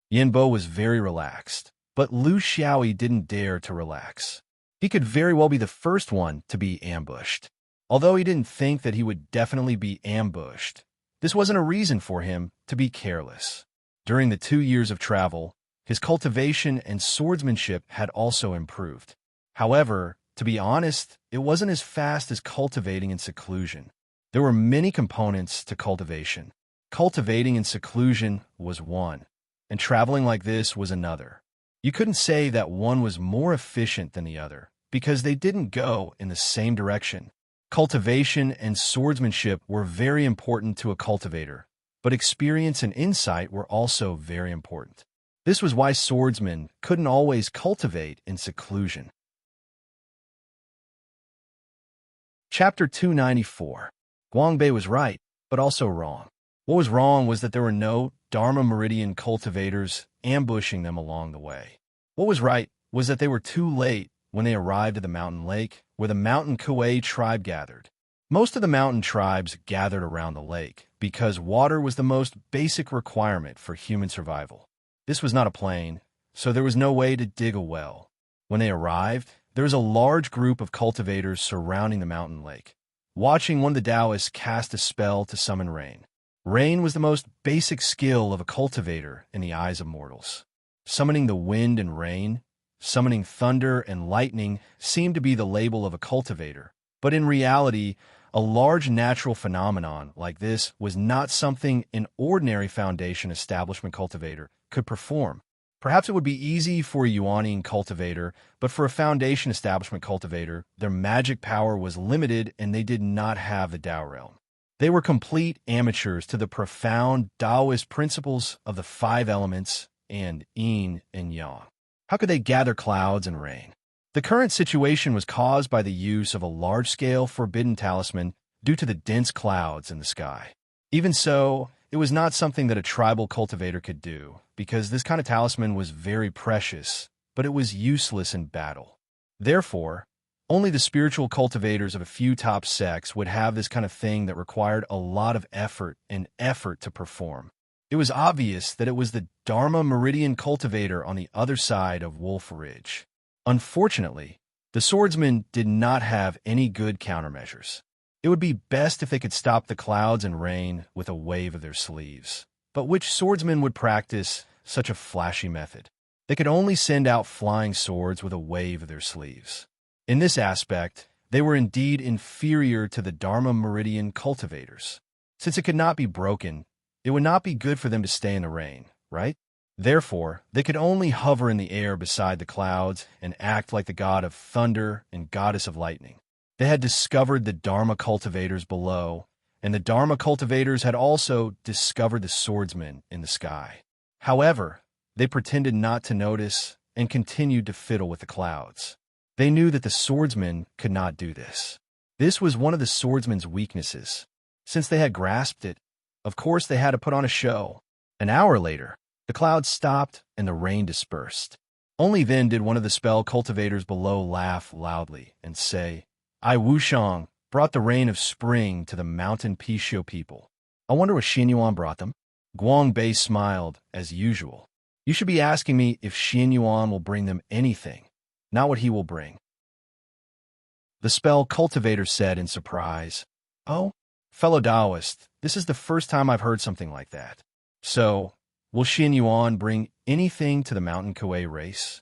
Yin Bo was very relaxed, but Lu Xiaoyi didn't dare to relax. He could very well be the first one to be ambushed. Although he didn't think that he would definitely be ambushed, this wasn't a reason for him to be careless. During the 2 years of travel, his cultivation and swordsmanship had also improved. However, to be honest, it wasn't as fast as cultivating in seclusion. There were many components to cultivation. Cultivating in seclusion was one, and traveling like this was another. You couldn't say that one was more efficient than the other, because they didn't go in the same direction. Cultivation and swordsmanship were very important to a cultivator, but experience and insight were also very important. This was why swordsmen couldn't always cultivate in seclusion. Chapter 294. Guangbei was right, but also wrong. What was wrong was that there were no Dharma Meridian cultivators ambushing them along the way. What was right was that they were too late when they arrived at the mountain lake, where the mountain Kuei tribe gathered. Most of the mountain tribes gathered around the lake, because water was the most basic requirement for human survival. This was not a plain, so there was no way to dig a well. When they arrived, there was a large group of cultivators surrounding the mountain lake, watching one of the Taoists cast a spell to summon rain. Rain was the most basic skill of a cultivator in the eyes of mortals. Summoning the wind and rain, summoning thunder and lightning seemed to be the label of a cultivator, but in reality, a large natural phenomenon like this was not something an ordinary foundation establishment cultivator could perform. Perhaps it would be easy for a Yuanian cultivator, but for a foundation establishment cultivator, their magic power was limited and they did not have the Tao realm. They were complete amateurs to the profound Taoist principles of the 5 elements and yin and yang. How could they gather clouds and rain? The current situation was caused by the use of a large-scale forbidden talisman due to the dense clouds in the sky. Even so, it was not something that a tribal cultivator could do, because this kind of talisman was very precious, but it was useless in battle. Therefore, only the spiritual cultivators of a few top sects would have this kind of thing that required a lot of effort to perform. It was obvious that it was the Dharma Meridian cultivator on the other side of Wolf Ridge. Unfortunately, the swordsmen did not have any good countermeasures. It would be best if they could stop the clouds and rain with a wave of their sleeves. But which swordsman would practice such a flashy method? They could only send out flying swords with a wave of their sleeves. In this aspect, they were indeed inferior to the Dharma Meridian cultivators. Since it could not be broken, it would not be good for them to stay in the rain, right? Therefore, they could only hover in the air beside the clouds and act like the god of thunder and goddess of lightning. They had discovered the Dharma cultivators below, and the Dharma cultivators had also discovered the swordsmen in the sky. However, they pretended not to notice and continued to fiddle with the clouds. They knew that the swordsmen could not do this. This was one of the swordsmen's weaknesses. Since they had grasped it, of course they had to put on a show. An hour later, the clouds stopped and the rain dispersed. Only then did one of the spell cultivators below laugh loudly and say, "I Wushang brought the rain of spring to the mountain Pishio people. I wonder what Xianyuan brought them." Guangbei smiled, as usual. "You should be asking me if Xianyuan will bring them anything, not what he will bring." The spell cultivator said in surprise, "Oh, fellow Taoist, this is the first time I've heard something like that. So, will Xianyuan bring anything to the mountain Kuei race?"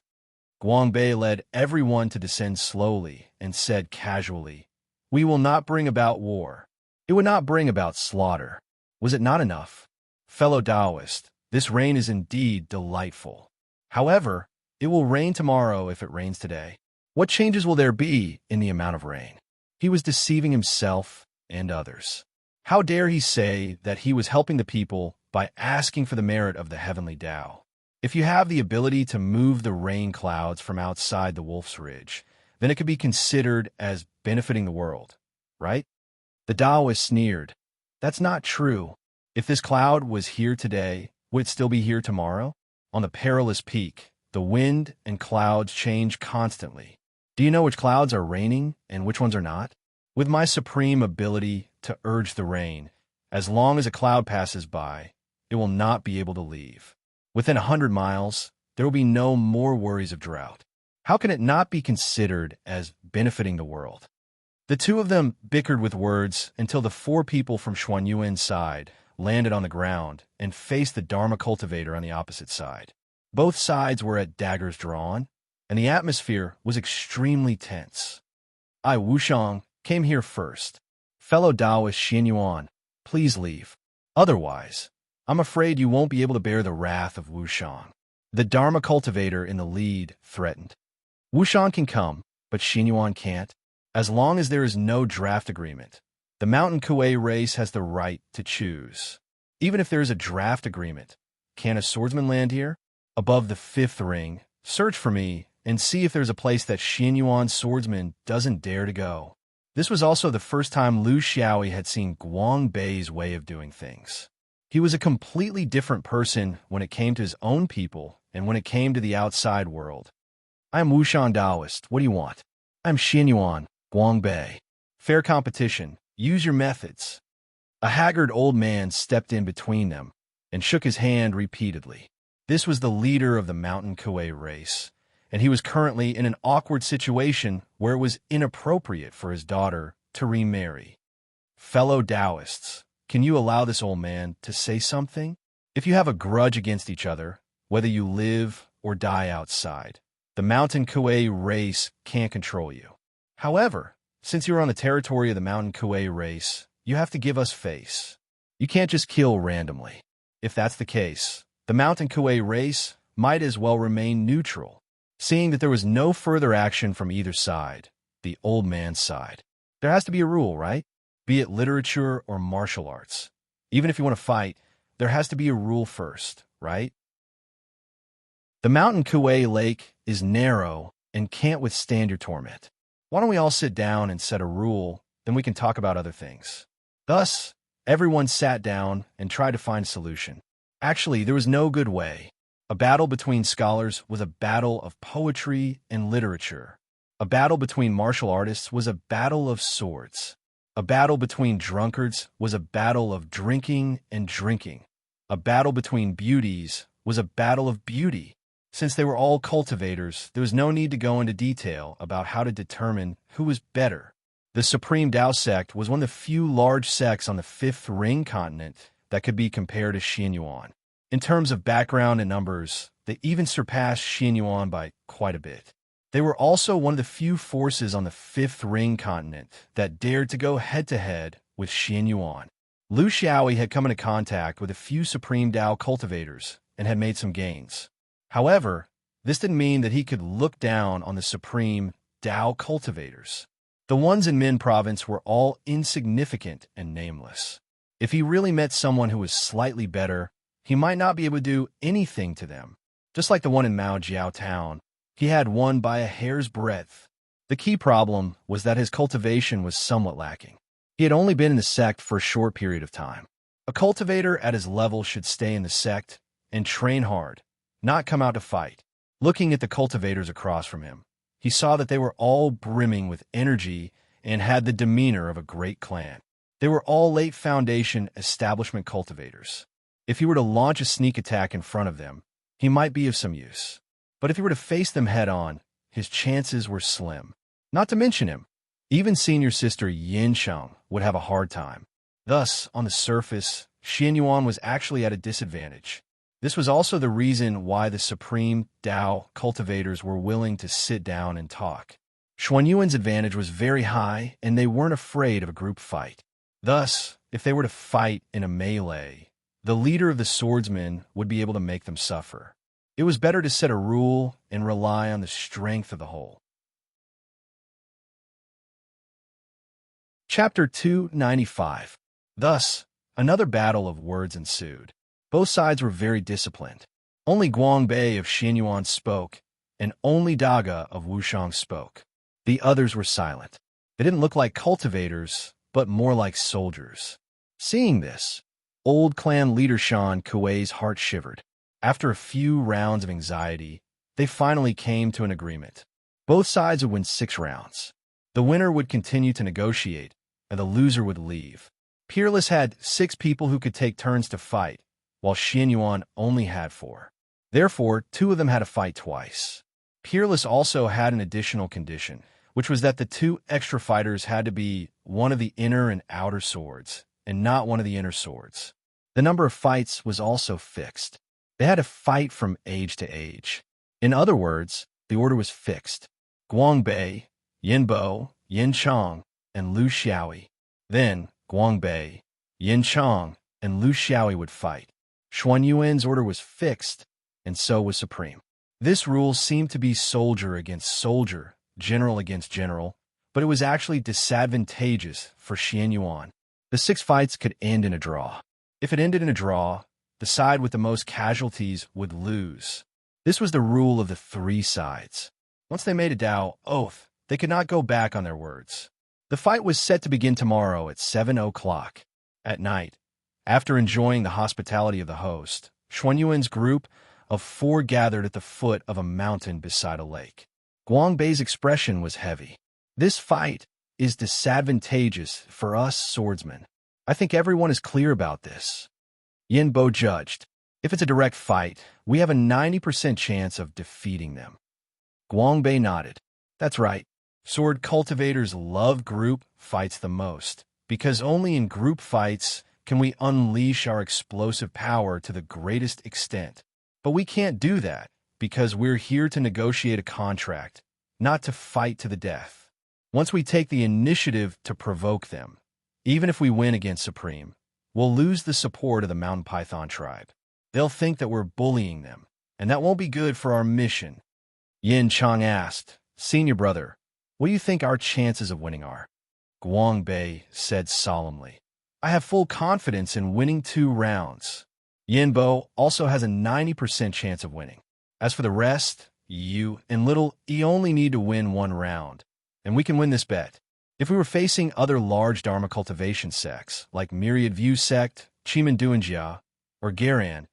Guangbei led everyone to descend slowly and said casually, We will not bring about war. It would not bring about slaughter. Was it not enough? Fellow Taoist, this rain is indeed delightful. However, it will rain tomorrow if it rains today. What changes will there be in the amount of rain? He was deceiving himself and others. How dare he say that he was helping the people by asking for the merit of the heavenly Tao? If you have the ability to move the rain clouds from outside the Wolf's Ridge, then it could be considered as benefiting the world, right? The Taoist sneered. That's not true. If this cloud was here today, would it still be here tomorrow? On the perilous peak, the wind and clouds change constantly. Do you know which clouds are raining and which ones are not? With my supreme ability to urge the rain, as long as a cloud passes by, it will not be able to leave. Within 100 miles, there will be no more worries of drought. How can it not be considered as benefiting the world? The two of them bickered with words until the 4 people from Xuanyuan's side landed on the ground and faced the Dharma cultivator on the opposite side. Both sides were at daggers drawn, and the atmosphere was extremely tense. I, Wushang, came here first. Fellow Taoist Xianyuan, please leave. Otherwise, I'm afraid you won't be able to bear the wrath of Wushang. The Dharma cultivator in the lead threatened. Wushang can come, but Xianyuan can't. As long as there is no draft agreement, the Mountain Kuei race has the right to choose. Even if there is a draft agreement, can a swordsman land here? Above the 5th ring, search for me and see if there's a place that Xianyuan's swordsman doesn't dare to go. This was also the first time Lu Xiaoyi had seen Guang Bei's way of doing things. He was a completely different person when it came to his own people and when it came to the outside world. I am Wushang Taoist. What do you want? I am Xianyuan, Guang Bei. Fair competition. Use your methods. A haggard old man stepped in between them and shook his hand repeatedly. This was the leader of the Mountain Kuei race, and he was currently in an awkward situation where it was inappropriate for his daughter to remarry. Fellow Taoists, can you allow this old man to say something? If you have a grudge against each other, whether you live or die outside, the Mountain Kuei race can't control you. However, since you're on the territory of the Mountain Kuei race, you have to give us face. You can't just kill randomly. If that's the case, the Mountain Kuei race might as well remain neutral. Seeing that there was no further action from either side, the old man sighed. There has to be a rule, right? Be it literature or martial arts. Even if you want to fight, there has to be a rule first, right? The Mountain Kuei Lake is narrow and can't withstand your torment. Why don't we all sit down and set a rule, then we can talk about other things. Thus, everyone sat down and tried to find a solution. Actually, there was no good way. A battle between scholars was a battle of poetry and literature. A battle between martial artists was a battle of swords. A battle between drunkards was a battle of drinking and drinking. A battle between beauties was a battle of beauty. Since they were all cultivators, there was no need to go into detail about how to determine who was better. The Supreme Tao sect was one of the few large sects on the 5th ring continent that could be compared to Xianyuan. In terms of background and numbers, they even surpassed Xianyuan by quite a bit. They were also one of the few forces on the 5th ring continent that dared to go head-to-head with Xianyuan. Lu Xiaoyi had come into contact with a few Supreme Tao cultivators and had made some gains. However, this didn't mean that he could look down on the Supreme Tao cultivators. The ones in Min province were all insignificant and nameless. If he really met someone who was slightly better, he might not be able to do anything to them. Just like the one in Mao Jiao town, he had won by a hair's breadth. The key problem was that his cultivation was somewhat lacking. He had only been in the sect for a short period of time. A cultivator at his level should stay in the sect and train hard, not come out to fight. Looking at the cultivators across from him, he saw that they were all brimming with energy and had the demeanor of a great clan. They were all late foundation establishment cultivators. If he were to launch a sneak attack in front of them, he might be of some use. But if he were to face them head-on, his chances were slim. Not to mention him, even senior sister Yin Shang would have a hard time. Thus, on the surface, Xianyuan was actually at a disadvantage. This was also the reason why the Supreme Tao cultivators were willing to sit down and talk. Xuanyuan's advantage was very high, and they weren't afraid of a group fight. Thus, if they were to fight in a melee, the leader of the swordsmen would be able to make them suffer. It was better to set a rule and rely on the strength of the whole. Chapter 295. Thus, another battle of words ensued. Both sides were very disciplined. Only Guangbei of Xianyuan spoke, and only Daga of Wushang spoke. The others were silent. They didn't look like cultivators, but more like soldiers. Seeing this, old clan leader Shan Kuei's heart shivered. After a few rounds of anxiety, they finally came to an agreement. Both sides would win 6 rounds. The winner would continue to negotiate, and the loser would leave. Peerless had 6 people who could take turns to fight, while Xianyuan only had 4. Therefore, 2 of them had to fight twice. Peerless also had an additional condition, which was that the 2 extra fighters had to be one of the inner and outer swords, and not one of the inner swords. The number of fights was also fixed. They had to fight from age to age. In other words, the order was fixed. Guangbei, Yinbo, Yinchang, and Lu Xiaoyi. Then, Guangbei, Yinchang, and Lu Xiaoyi would fight. Xuanyuan's order was fixed, and so was supreme. This rule seemed to be soldier against soldier, general against general, but it was actually disadvantageous for Xianyuan. The 6 fights could end in a draw. If it ended in a draw, the side with the most casualties would lose. This was the rule of the 3 sides. Once they made a Dao oath, they could not go back on their words. The fight was set to begin tomorrow at 7 o'clock. At night, after enjoying the hospitality of the host, Xuanyuan's group of 4 gathered at the foot of a mountain beside a lake. Guangbei's expression was heavy. This fight is disadvantageous for us swordsmen. I think everyone is clear about this. Yinbo judged. If it's a direct fight, we have a 90% chance of defeating them. Guangbei nodded. That's right. Sword cultivators love group fights the most, because only in group fights can we unleash our explosive power to the greatest extent. But we can't do that, because we're here to negotiate a contract, not to fight to the death. Once we take the initiative to provoke them, even if we win against Supreme, we'll lose the support of the Mountain Python tribe. They'll think that we're bullying them, and that won't be good for our mission. Yin Chang asked, Senior brother, what do you think our chances of winning are? Guangbei said solemnly, I have full confidence in winning 2 rounds. Yinbo also has a 90% chance of winning. As for the rest, you and Little E only need to win 1 round, and we can win this bet. If we were facing other large Dharma cultivation sects, like Myriad View Sect, Chimanduanjia, or Garan,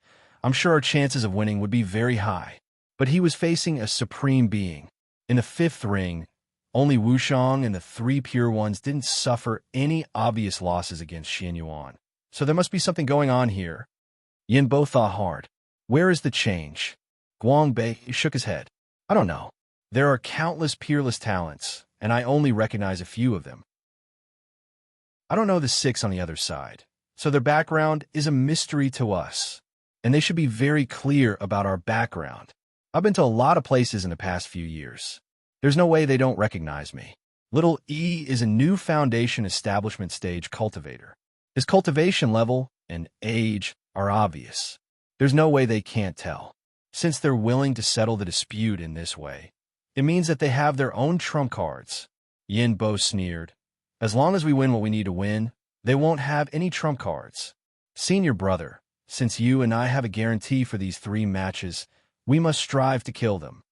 I'm sure our chances of winning would be very high. But he was facing a supreme being. In the 5th ring, only Wushang and the 3 pure ones didn't suffer any obvious losses against Xianyuan. So there must be something going on here. Yinbo thought hard. Where is the change? Guangbei shook his head. I don't know. There are countless peerless talents, and I only recognize a few of them. I don't know the 6 on the other side, so their background is a mystery to us, and they should be very clear about our background. I've been to a lot of places in the past few years. There's no way they don't recognize me. Little E is a new foundation establishment stage cultivator. His cultivation level and age are obvious. There's no way they can't tell. Since they're willing to settle the dispute in this way, it means that they have their own trump cards. Yinbo sneered. As long as we win what we need to win, they won't have any trump cards. Senior brother, since you and I have a guarantee for these 3 matches, we must strive to kill them.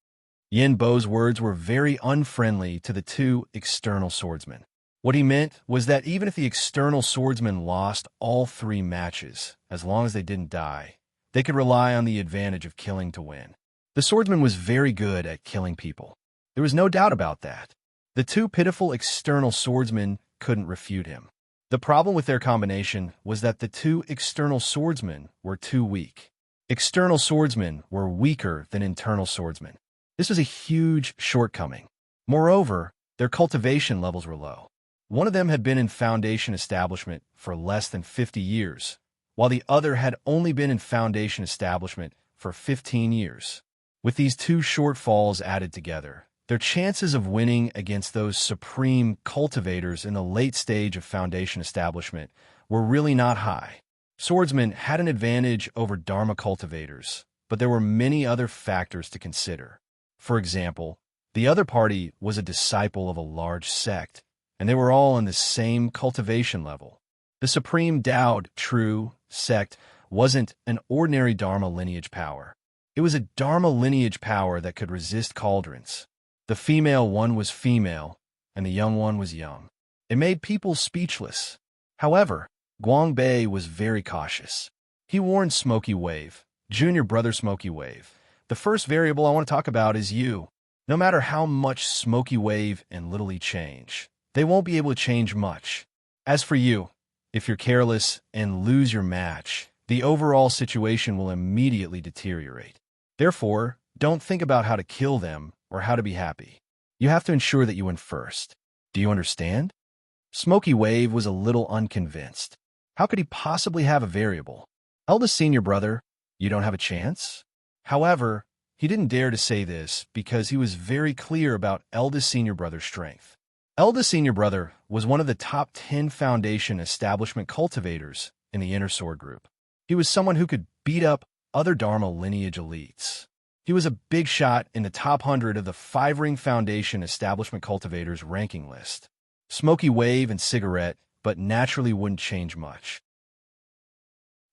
Yinbo's words were very unfriendly to the 2 external swordsmen. What he meant was that even if the external swordsmen lost all 3 matches, as long as they didn't die, they could rely on the advantage of killing to win. The swordsman was very good at killing people. There was no doubt about that. The 2 pitiful external swordsmen couldn't refute him. The problem with their combination was that the 2 external swordsmen were too weak. External swordsmen were weaker than internal swordsmen. This was a huge shortcoming. Moreover, their cultivation levels were low. One of them had been in foundation establishment for less than 50 years, while the other had only been in foundation establishment for 15 years. With these 2 shortfalls added together, their chances of winning against those supreme cultivators in the late stage of foundation establishment were really not high. Swordsmen had an advantage over Dharma cultivators, but there were many other factors to consider. For example, the other party was a disciple of a large sect, and they were all on the same cultivation level. The supreme Dao True sect wasn't an ordinary Dharma lineage power. It was a Dharma lineage power that could resist cauldrons. The female one was female, and the young one was young. It made people speechless. However, Guangbei was very cautious. He warned Smoky Wave, junior brother Smoky Wave. The first variable I want to talk about is you. No matter how much Smoky Wave and Little E change, they won't be able to change much. As for you, if you're careless and lose your match, the overall situation will immediately deteriorate. Therefore, don't think about how to kill them or how to be happy. You have to ensure that you win first. Do you understand? Smoky Wave was a little unconvinced. How could he possibly have a variable? Eldest senior brother, you don't have a chance? However, he didn't dare to say this because he was very clear about eldest senior brother's strength. Eldest senior brother was one of the top 10 foundation establishment cultivators in the Inner Sword group. He was someone who could beat up other Dharma lineage elites. He was a big shot in the top 100 of the 5-ring foundation establishment cultivators ranking list. Smoky Wave and Cigarette, but naturally wouldn't change much.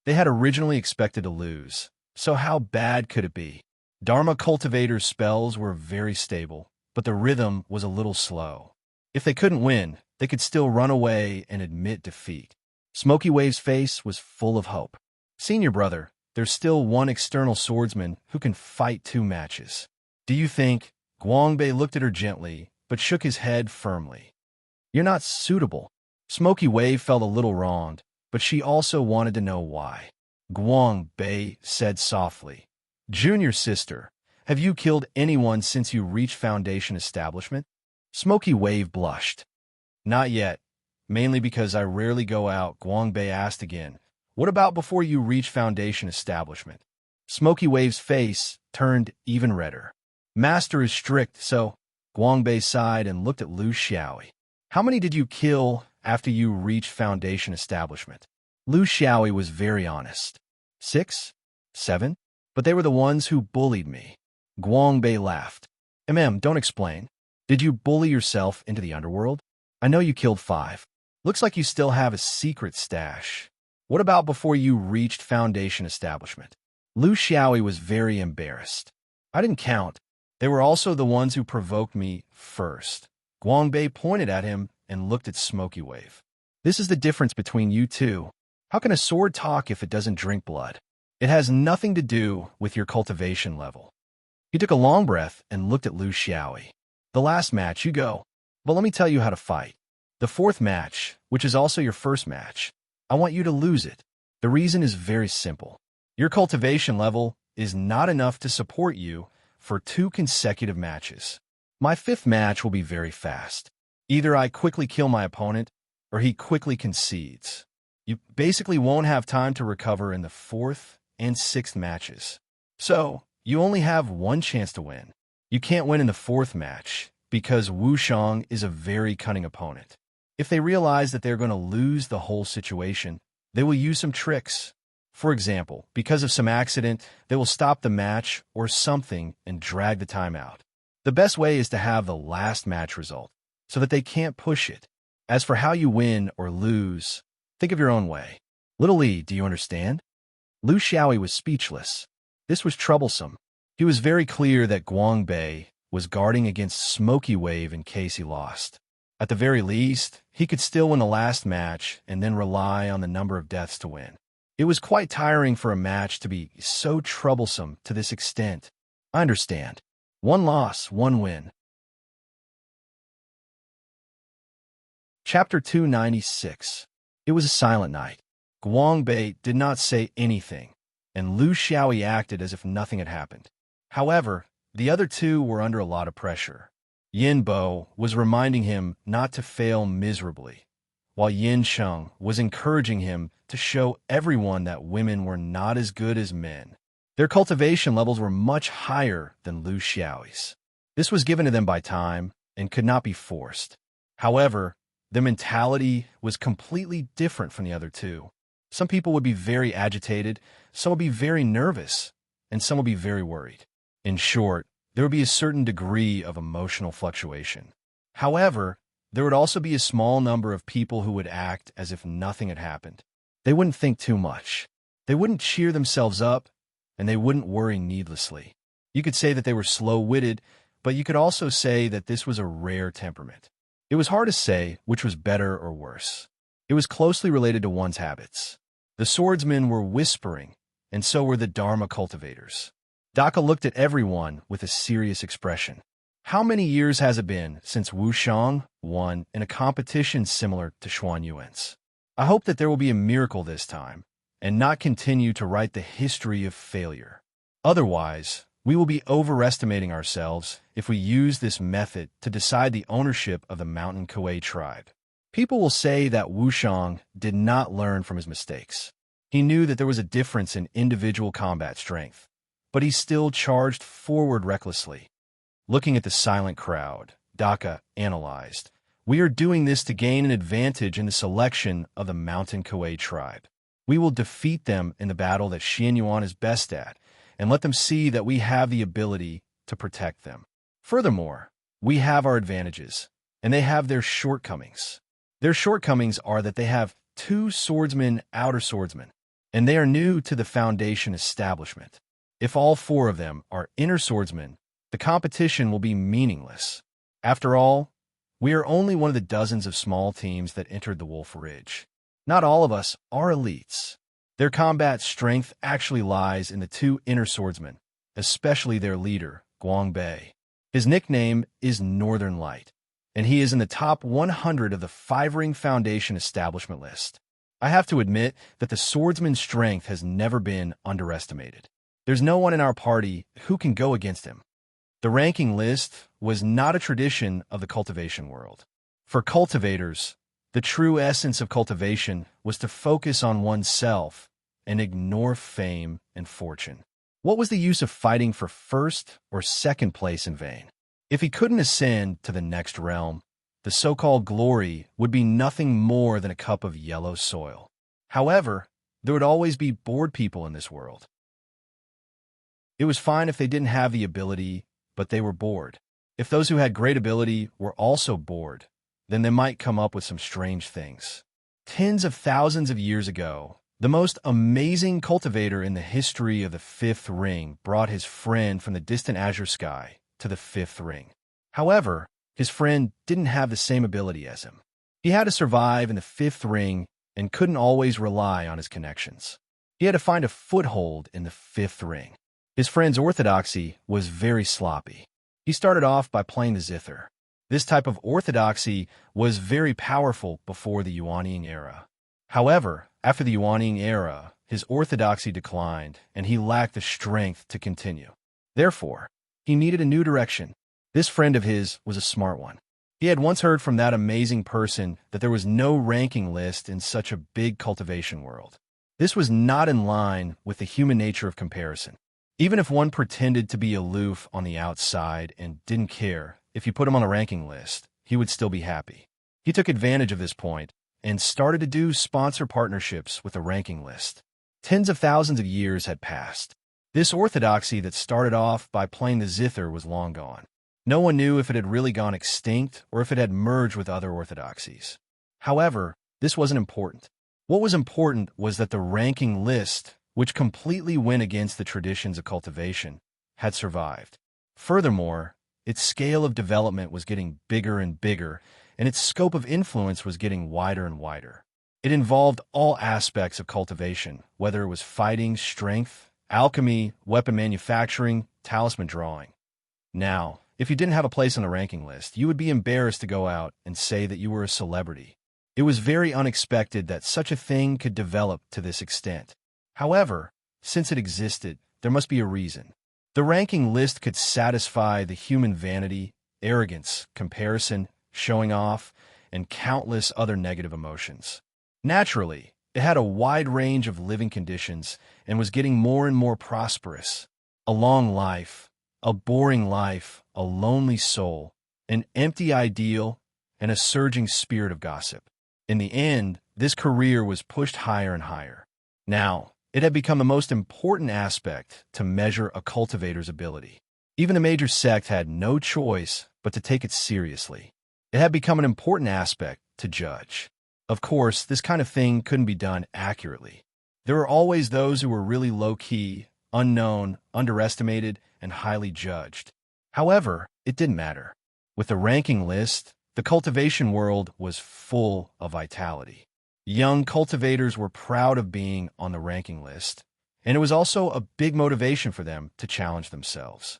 They had originally expected to lose, so how bad could it be? Dharma cultivators' spells were very stable, but the rhythm was a little slow. If they couldn't win, they could still run away and admit defeat. Smoky Wave's face was full of hope. Senior brother, there's still one external swordsman who can fight 2 matches. Do you think? Guangbei looked at her gently, but shook his head firmly. You're not suitable. Smoky Wave felt a little wronged, but she also wanted to know why. Guangbei said softly, Junior sister, have you killed anyone since you reached foundation establishment? Smoky Wave blushed. Not yet, mainly because I rarely go out. Guangbei asked again, what about before you reach foundation establishment? Smoky Wave's face turned even redder. Master is strict, so Guangbei sighed and looked at Lu Xiaoyi. How many did you kill after you reached foundation establishment? Lu Xiaoyi was very honest. 6? 7? But they were the ones who bullied me. Guangbei laughed. Don't explain. Did you bully yourself into the underworld? I know you killed 5. Looks like you still have a secret stash. What about before you reached foundation establishment? Lu Xiaoyi was very embarrassed. I didn't count. They were also the ones who provoked me first. Guangbei pointed at him and looked at Smoky Wave. This is the difference between you two. How can a sword talk if it doesn't drink blood? It has nothing to do with your cultivation level. He took a long breath and looked at Lu Xiaoyi. The last match, you go. But let me tell you how to fight. The 4th match, which is also your first match, I want you to lose it. The reason is very simple. Your cultivation level is not enough to support you for 2 consecutive matches. My 5th match will be very fast. Either I quickly kill my opponent, or he quickly concedes. You basically won't have time to recover in the 4th and 6th matches. So, you only have one chance to win. You can't win in the 4th match, because Wu Shang is a very cunning opponent. If they realize that they're going to lose the whole situation, they will use some tricks. For example, because of some accident, they will stop the match or something and drag the time out. The best way is to have the last match result, so that they can't push it. As for how you win or lose, think of your own way. Little E, do you understand? Lu Xiaoyi was speechless. This was troublesome. He was very clear that Guangbei was guarding against Smoky Wave in case he lost. At the very least, he could still win the last match and then rely on the number of deaths to win. It was quite tiring for a match to be so troublesome to this extent. I understand. 1 loss, 1 win. Chapter 296. It was a silent night. Guangbei did not say anything, and Lu Xiaoyi acted as if nothing had happened. However, the other 2 were under a lot of pressure. Yin Bo was reminding him not to fail miserably, while Yin Sheng was encouraging him to show everyone that women were not as good as men. Their cultivation levels were much higher than Lu Xiaoyi's. This was given to them by time and could not be forced. However, their mentality was completely different from the other two. Some people would be very agitated, some would be very nervous, and some would be very worried. In short, there would be a certain degree of emotional fluctuation. However, there would also be a small number of people who would act as if nothing had happened. They wouldn't think too much. They wouldn't cheer themselves up, and they wouldn't worry needlessly. You could say that they were slow-witted, but you could also say that this was a rare temperament. It was hard to say which was better or worse. It was closely related to one's habits. The swordsmen were whispering, and so were the Dharma cultivators. Daka looked at everyone with a serious expression. How many years has it been since Wu Shang won in a competition similar to Xuan Yuan's? I hope that there will be a miracle this time, and not continue to write the history of failure. Otherwise, we will be overestimating ourselves if we use this method to decide the ownership of the Mountain Kuei tribe. People will say that Wu Shang did not learn from his mistakes. He knew that there was a difference in individual combat strength, but he still charged forward recklessly. Looking at the silent crowd, Daka analyzed, "We are doing this to gain an advantage in the selection of the Mountain Kuei tribe. We will defeat them in the battle that Xian Yuan is best at, and let them see that we have the ability to protect them. Furthermore, we have our advantages, and they have their shortcomings. Their shortcomings are that they have 2 swordsmen, outer swordsmen, and they are new to the foundation establishment. If all 4 of them are inner swordsmen, the competition will be meaningless. After all, we are only one of the dozens of small teams that entered the Wolf Ridge. Not all of us are elites. Their combat strength actually lies in the 2 inner swordsmen, especially their leader, Guang Bei. His nickname is Northern Light, and he is in the top 100 of the 5-ring foundation establishment list. I have to admit that the swordsman's strength has never been underestimated. There's no one in our party who can go against him. The ranking list was not a tradition of the cultivation world. For cultivators, the true essence of cultivation was to focus on oneself and ignore fame and fortune. What was the use of fighting for first or second place in vain? If he couldn't ascend to the next realm, the so-called glory would be nothing more than a cup of yellow soil. However, there would always be bored people in this world. It was fine if they didn't have the ability, but they were bored. If those who had great ability were also bored, then they might come up with some strange things. Tens of thousands of years ago, the most amazing cultivator in the history of the 5th ring brought his friend from the distant azure sky to the 5th ring. However, his friend didn't have the same ability as him. He had to survive in the 5th ring and couldn't always rely on his connections. He had to find a foothold in the 5th ring. His friend's orthodoxy was very sloppy. He started off by playing the zither. This type of orthodoxy was very powerful before the Yuanying era. However, after the Yuanying era, his orthodoxy declined, and he lacked the strength to continue. Therefore, he needed a new direction. This friend of his was a smart one. He had once heard from that amazing person that there was no ranking list in such a big cultivation world. This was not in line with the human nature of comparison. Even if one pretended to be aloof on the outside and didn't care, if you put him on a ranking list, he would still be happy. He took advantage of this point and started to do sponsor partnerships with a ranking list. Tens of thousands of years had passed. This orthodoxy that started off by playing the zither was long gone. No one knew if it had really gone extinct or if it had merged with other orthodoxies. However, this wasn't important. What was important was that the ranking list, which completely went against the traditions of cultivation, had survived. Furthermore, its scale of development was getting bigger and bigger, and its scope of influence was getting wider and wider. It involved all aspects of cultivation, whether it was fighting, strength, alchemy, weapon manufacturing, talisman drawing. Now, if you didn't have a place on the ranking list, you would be embarrassed to go out and say that you were a celebrity. It was very unexpected that such a thing could develop to this extent. However, since it existed, there must be a reason. The ranking list could satisfy the human vanity, arrogance, comparison, showing off, and countless other negative emotions. Naturally, it had a wide range of living conditions and was getting more and more prosperous. A long life, a boring life, a lonely soul, an empty ideal, and a surging spirit of gossip. In the end, this career was pushed higher and higher. Now, it had become the most important aspect to measure a cultivator's ability. Even the major sect had no choice but to take it seriously. It had become an important aspect to judge. Of course, this kind of thing couldn't be done accurately. There were always those who were really low-key, unknown, underestimated, and highly judged. However, it didn't matter. With the ranking list, the cultivation world was full of vitality. Young cultivators were proud of being on the ranking list, and it was also a big motivation for them to challenge themselves.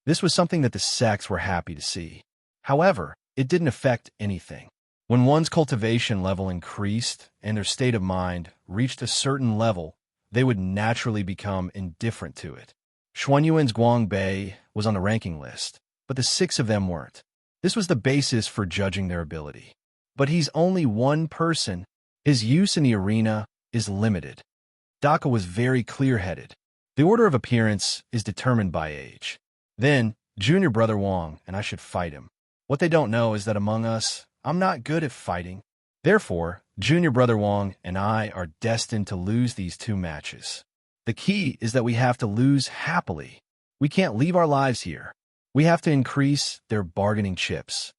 This was something that the sects were happy to see. However, it didn't affect anything. When one's cultivation level increased and their state of mind reached a certain level, they would naturally become indifferent to it. Xuanyuan's Guangbei was on the ranking list, but the 6 of them weren't. This was the basis for judging their ability. But he's only one person. His use in the arena is limited. Daka was very clear-headed. The order of appearance is determined by age. Then, junior brother Wang and I should fight him. What they don't know is that among us, I'm not good at fighting. Therefore, junior brother Wang and I are destined to lose these 2 matches. The key is that we have to lose happily. We can't leave our lives here. We have to increase their bargaining chips.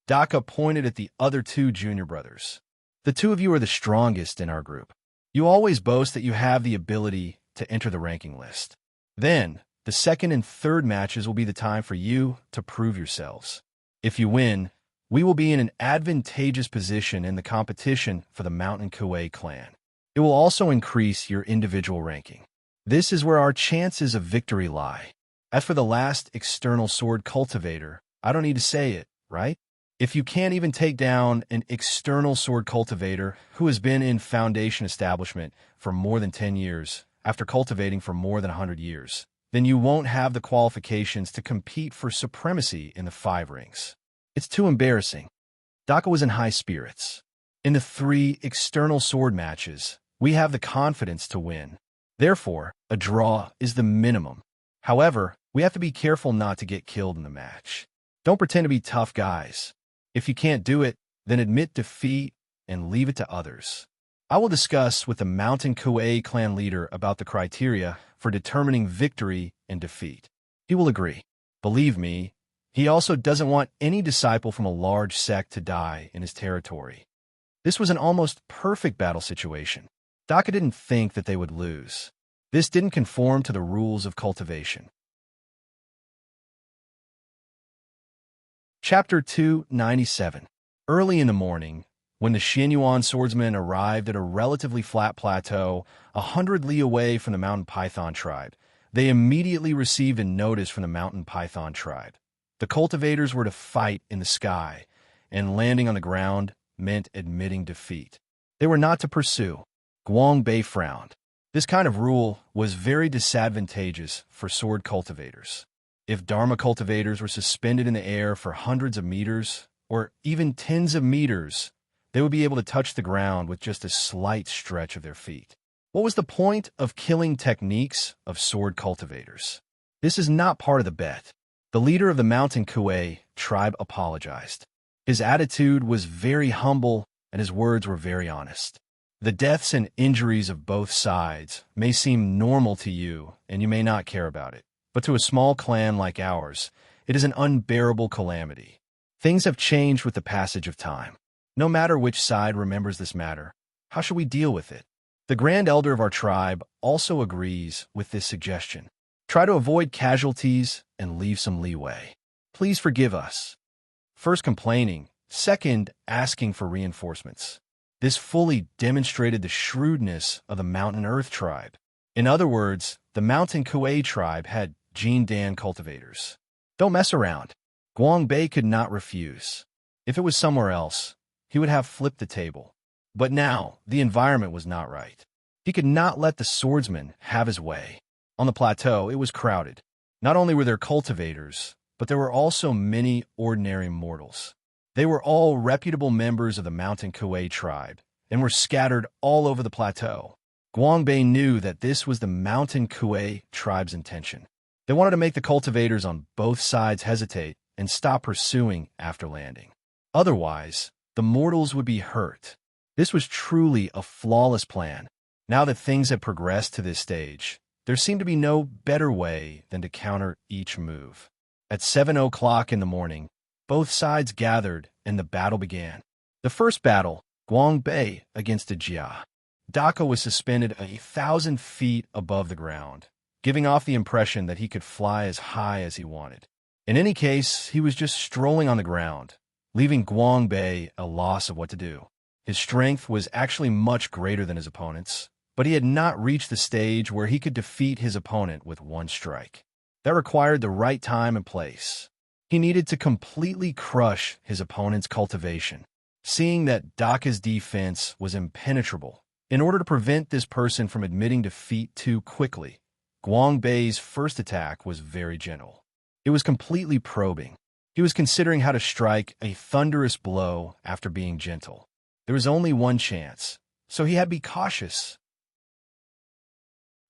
Daka pointed at the other 2 junior brothers. The 2 of you are the strongest in our group. You always boast that you have the ability to enter the ranking list. Then, the 2nd and 3rd matches will be the time for you to prove yourselves. If you win, we will be in an advantageous position in the competition for the Mountain Kuei clan. It will also increase your individual ranking. This is where our chances of victory lie. As for the last external sword cultivator, I don't need to say it, right? If you can't even take down an external sword cultivator who has been in Foundation establishment for more than 10 years, after cultivating for more than 100 years, then you won't have the qualifications to compete for supremacy in the 5 rings. It's too embarrassing. Daka was in high spirits. In the 3 external sword matches, we have the confidence to win. Therefore, a draw is the minimum. However, we have to be careful not to get killed in the match. Don't pretend to be tough guys. If you can't do it, then admit defeat and leave it to others. I will discuss with the Mountain Kuei clan leader about the criteria for determining victory and defeat. He will agree. Believe me, he also doesn't want any disciple from a large sect to die in his territory. This was an almost perfect battle situation. Daka didn't think that they would lose. This didn't conform to the rules of cultivation. Chapter 297. Early in the morning, when the Xianyuan swordsmen arrived at a relatively flat plateau 100 li away from the mountain python tribe, they immediately received a notice from the mountain python tribe. The cultivators were to fight in the sky, and landing on the ground meant admitting defeat. They were not to pursue. Guangbei frowned. This kind of rule was very disadvantageous for sword cultivators. If Dharma cultivators were suspended in the air for hundreds of meters, or even tens of meters, they would be able to touch the ground with just a slight stretch of their feet. What was the point of killing techniques of sword cultivators? This is not part of the bet. The leader of the Mountain Kuei tribe apologized. His attitude was very humble, and his words were very honest. The deaths and injuries of both sides may seem normal to you, and you may not care about it. But to a small clan like ours, it is an unbearable calamity. Things have changed with the passage of time. No matter which side remembers this matter, how should we deal with it? The Grand Elder of our tribe also agrees with this suggestion. Try to avoid casualties and leave some leeway. Please forgive us. First complaining, second asking for reinforcements. This fully demonstrated the shrewdness of the Mountain Earth tribe. In other words, the Mountain Kuei tribe had Jin Dan cultivators. Don't mess around. Guangbei could not refuse. If it was somewhere else, he would have flipped the table. But now, the environment was not right. He could not let the swordsman have his way. On the plateau, it was crowded. Not only were there cultivators, but there were also many ordinary mortals. They were all reputable members of the Mountain Kuei tribe and were scattered all over the plateau. Guangbei knew that this was the Mountain Kuei tribe's intention. They wanted to make the cultivators on both sides hesitate and stop pursuing after landing. Otherwise, the mortals would be hurt. This was truly a flawless plan. Now that things had progressed to this stage, there seemed to be no better way than to counter each move. At 7 o'clock in the morning, both sides gathered and the battle began. The first battle, Guangbei against Jia. Daka was suspended 1,000 feet above the ground, giving off the impression that he could fly as high as he wanted. In any case, he was just strolling on the ground, leaving Guangbei at a loss of what to do. His strength was actually much greater than his opponent's, but he had not reached the stage where he could defeat his opponent with one strike. That required the right time and place. He needed to completely crush his opponent's cultivation. Seeing that Daka's defense was impenetrable, in order to prevent this person from admitting defeat too quickly, Guangbei's first attack was very gentle. It was completely probing. He was considering how to strike a thunderous blow after being gentle. There was only one chance, so he had to be cautious.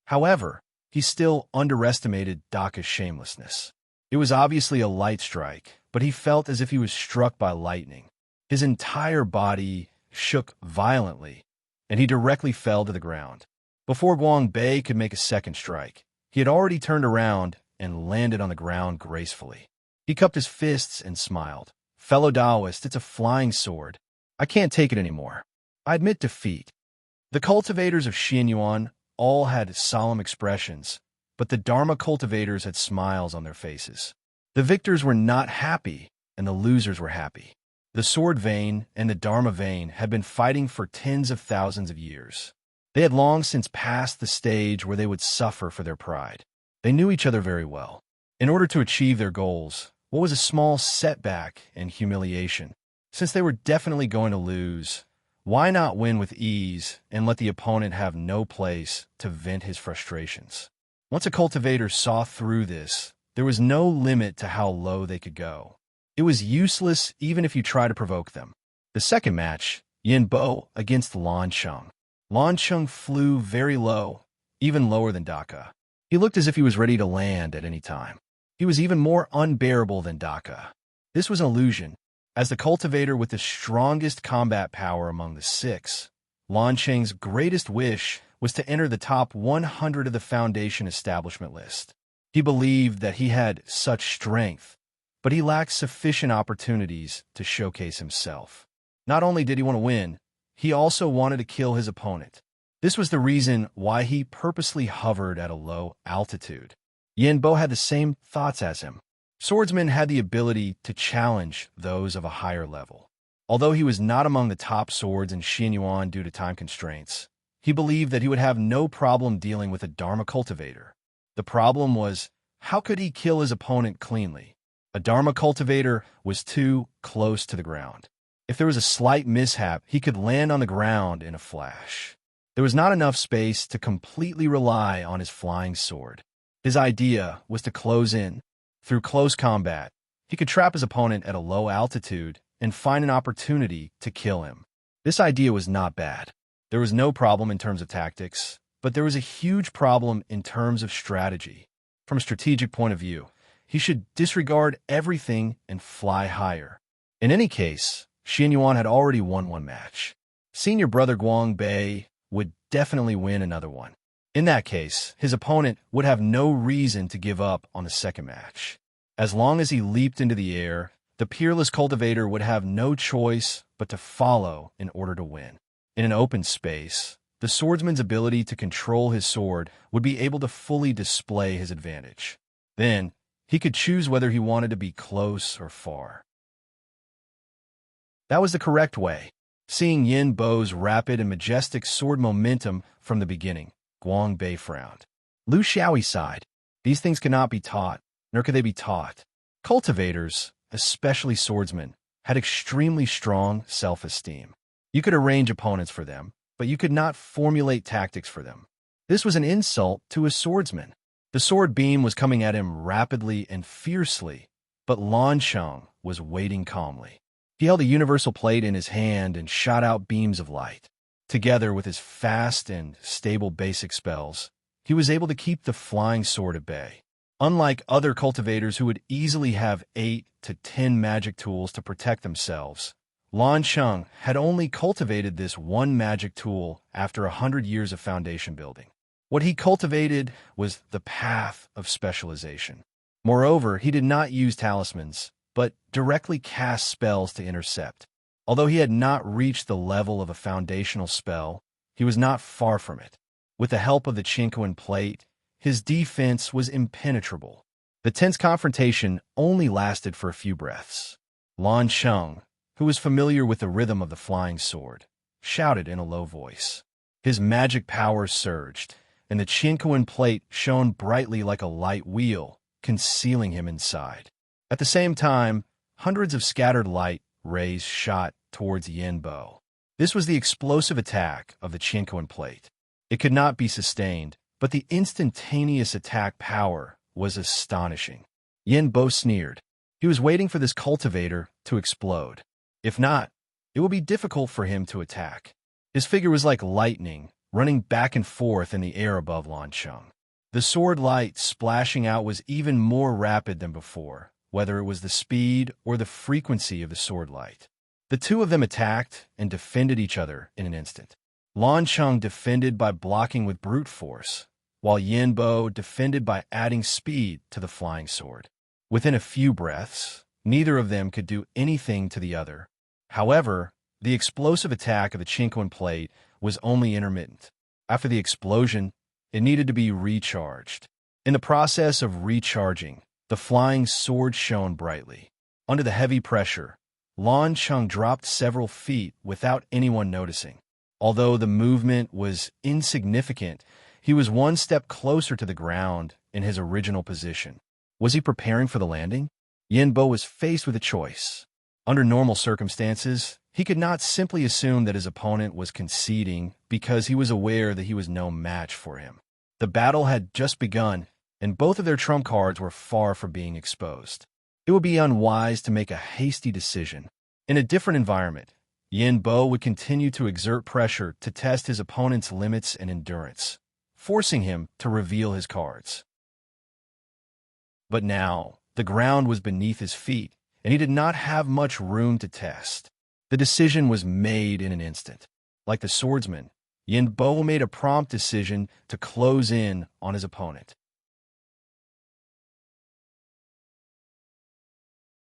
However, he still underestimated Daka's shamelessness. It was obviously a light strike, but he felt as if he was struck by lightning. His entire body shook violently, and he directly fell to the ground. Before Guangbei could make a second strike, he had already turned around and landed on the ground gracefully. He cupped his fists and smiled. "Fellow Taoist, it's a flying sword. I can't take it anymore. I admit defeat." The cultivators of Xianyuan all had solemn expressions, but the Dharma cultivators had smiles on their faces. The victors were not happy, and the losers were happy. The sword vein and the Dharma vein had been fighting for tens of thousands of years. They had long since passed the stage where they would suffer for their pride. They knew each other very well. In order to achieve their goals, what was a small setback and humiliation? Since they were definitely going to lose, why not win with ease and let the opponent have no place to vent his frustrations? Once a cultivator saw through this, there was no limit to how low they could go. It was useless even if you tried to provoke them. The second match, Yin Bo against Lan Cheng. Lan Cheng flew very low, even lower than Daka. He looked as if he was ready to land at any time. He was even more unbearable than Daka. This was an illusion. As the cultivator with the strongest combat power among the six, Lan Cheng's greatest wish was to enter the top 100 of the Foundation establishment list. He believed that he had such strength, but he lacked sufficient opportunities to showcase himself. Not only did he want to win, he also wanted to kill his opponent. This was the reason why he purposely hovered at a low altitude. Yin Bo had the same thoughts as him. Swordsmen had the ability to challenge those of a higher level. Although he was not among the top swords in Xianyuan due to time constraints, he believed that he would have no problem dealing with a Dharma cultivator. The problem was, how could he kill his opponent cleanly? A Dharma cultivator was too close to the ground. If there was a slight mishap, he could land on the ground in a flash. There was not enough space to completely rely on his flying sword. His idea was to close in. Through close combat, he could trap his opponent at a low altitude and find an opportunity to kill him. This idea was not bad. There was no problem in terms of tactics, but there was a huge problem in terms of strategy. From a strategic point of view, he should disregard everything and fly higher. In any case, Xianyuan had already won one match. Senior brother Guangbei would definitely win another one. In that case, his opponent would have no reason to give up on the second match. As long as he leaped into the air, the peerless cultivator would have no choice but to follow in order to win. In an open space, the swordsman's ability to control his sword would be able to fully display his advantage. Then, he could choose whether he wanted to be close or far. That was the correct way. Seeing Yin Bo's rapid and majestic sword momentum from the beginning, Guangbei frowned. Lu Xiaoyi sighed. These things cannot be taught, nor could they be taught. Cultivators, especially swordsmen, had extremely strong self-esteem. You could arrange opponents for them, but you could not formulate tactics for them. This was an insult to a swordsman. The sword beam was coming at him rapidly and fiercely, but Lan Cheng was waiting calmly. He held a universal plate in his hand and shot out beams of light. Together with his fast and stable basic spells, he was able to keep the flying sword at bay. Unlike other cultivators who would easily have 8 to 10 magic tools to protect themselves, Lan Sheng had only cultivated this one magic tool after 100 years of foundation building. What he cultivated was the path of specialization. Moreover, he did not use talismans, but directly cast spells to intercept. Although he had not reached the level of a foundational spell, he was not far from it. With the help of the Chinquan plate, his defense was impenetrable. The tense confrontation only lasted for a few breaths. Lan Sheng, who was familiar with the rhythm of the flying sword, shouted in a low voice. His magic powers surged, and the Chinquan plate shone brightly like a light wheel, concealing him inside. At the same time, hundreds of scattered light rays shot towards Yin Bo. This was the explosive attack of the Chinquan plate. It could not be sustained, but the instantaneous attack power was astonishing. Yin Bo sneered. He was waiting for this cultivator to explode. If not, it would be difficult for him to attack. His figure was like lightning, running back and forth in the air above Lan Sheng. The sword light splashing out was even more rapid than before, whether it was the speed or the frequency of the sword light. The two of them attacked and defended each other in an instant. Lan Sheng defended by blocking with brute force, while Yin Bo defended by adding speed to the flying sword. Within a few breaths, neither of them could do anything to the other. However, the explosive attack of the Chinquan plate was only intermittent. After the explosion, it needed to be recharged. In the process of recharging, the flying sword shone brightly. Under the heavy pressure, Lan Sheng dropped several feet without anyone noticing. Although the movement was insignificant, he was one step closer to the ground in his original position. Was he preparing for the landing? Yin Bo was faced with a choice. Under normal circumstances, he could not simply assume that his opponent was conceding because he was aware that he was no match for him. The battle had just begun, and both of their trump cards were far from being exposed. It would be unwise to make a hasty decision. In a different environment, Yin Bo would continue to exert pressure to test his opponent's limits and endurance, forcing him to reveal his cards. But now, the ground was beneath his feet, and he did not have much room to test. The decision was made in an instant. Like the swordsman, Yin Bo made a prompt decision to close in on his opponent.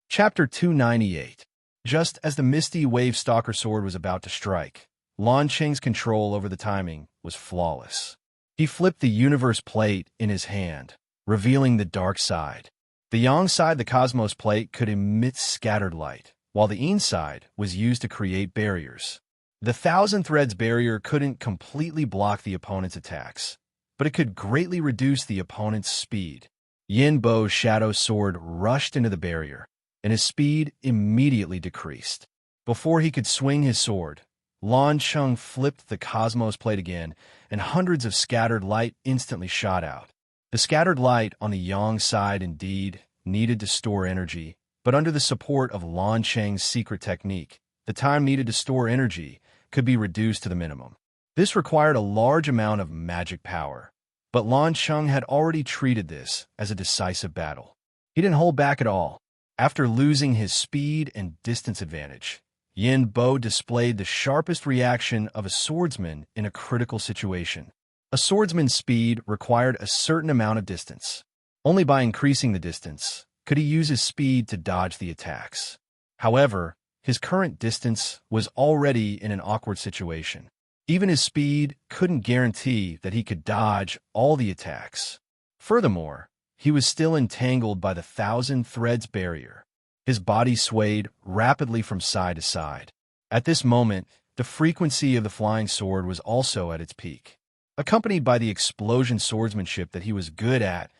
Chapter 298. Just as the misty wave stalker sword was about to strike, Lan Sheng's control over the timing was flawless. He flipped the universe plate in his hand, revealing the dark side. The yang side, the cosmos plate, could emit scattered light, while the yin side was used to create barriers. The thousand threads barrier couldn't completely block the opponent's attacks, but it could greatly reduce the opponent's speed. Yin Bo's shadow sword rushed into the barrier, and his speed immediately decreased. Before he could swing his sword, Lan Sheng flipped the cosmos plate again, and hundreds of scattered light instantly shot out. The scattered light on the yang side indeed needed to store energy, but under the support of Lan Sheng's secret technique, the time needed to store energy could be reduced to the minimum. This required a large amount of magic power, but Lan Sheng had already treated this as a decisive battle. He didn't hold back at all. After losing his speed and distance advantage, Yin Bo displayed the sharpest reaction of a swordsman in a critical situation. A swordsman's speed required a certain amount of distance. Only by increasing the distance could he use his speed to dodge the attacks. However, his current distance was already in an awkward situation. Even his speed couldn't guarantee that he could dodge all the attacks. Furthermore, he was still entangled by the thousand threads barrier. His body swayed rapidly from side to side. At this moment, the frequency of the flying sword was also at its peak. Accompanied by the explosion swordsmanship that he was good at,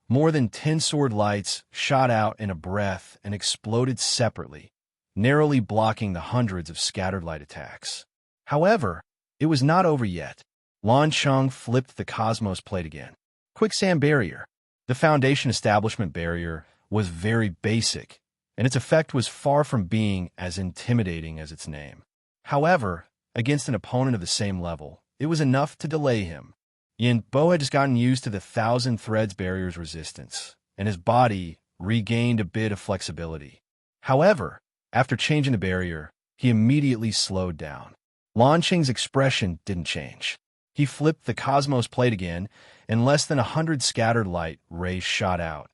more than 10 sword lights shot out in a breath and exploded separately, narrowly blocking the hundreds of scattered light attacks. However, it was not over yet. Lan Sheng flipped the cosmos plate again. Quicksand barrier. The foundation establishment barrier was very basic, and its effect was far from being as intimidating as its name. However, against an opponent of the same level, it was enough to delay him. Yin Bo had just gotten used to the thousand threads barrier's resistance, and his body regained a bit of flexibility. However, after changing the barrier, he immediately slowed down. Lan Qing's expression didn't change. He flipped the cosmos plate again, and less than 100 scattered light rays shot out.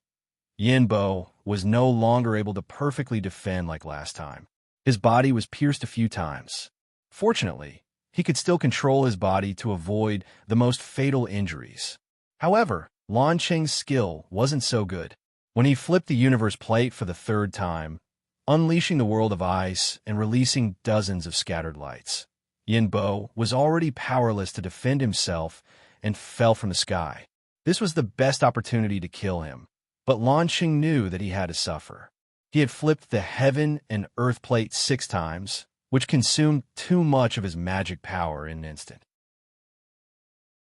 Yin Bo was no longer able to perfectly defend like last time. His body was pierced a few times. Fortunately, he could still control his body to avoid the most fatal injuries. However, Lan Qing's skill wasn't so good. When he flipped the universe plate for the third time, unleashing the world of ice and releasing dozens of scattered lights, Yin Bo was already powerless to defend himself and fell from the sky. This was the best opportunity to kill him, but Lan Qing knew that he had to suffer. He had flipped the heaven and earth plate 6 times, which consumed too much of his magic power in an instant.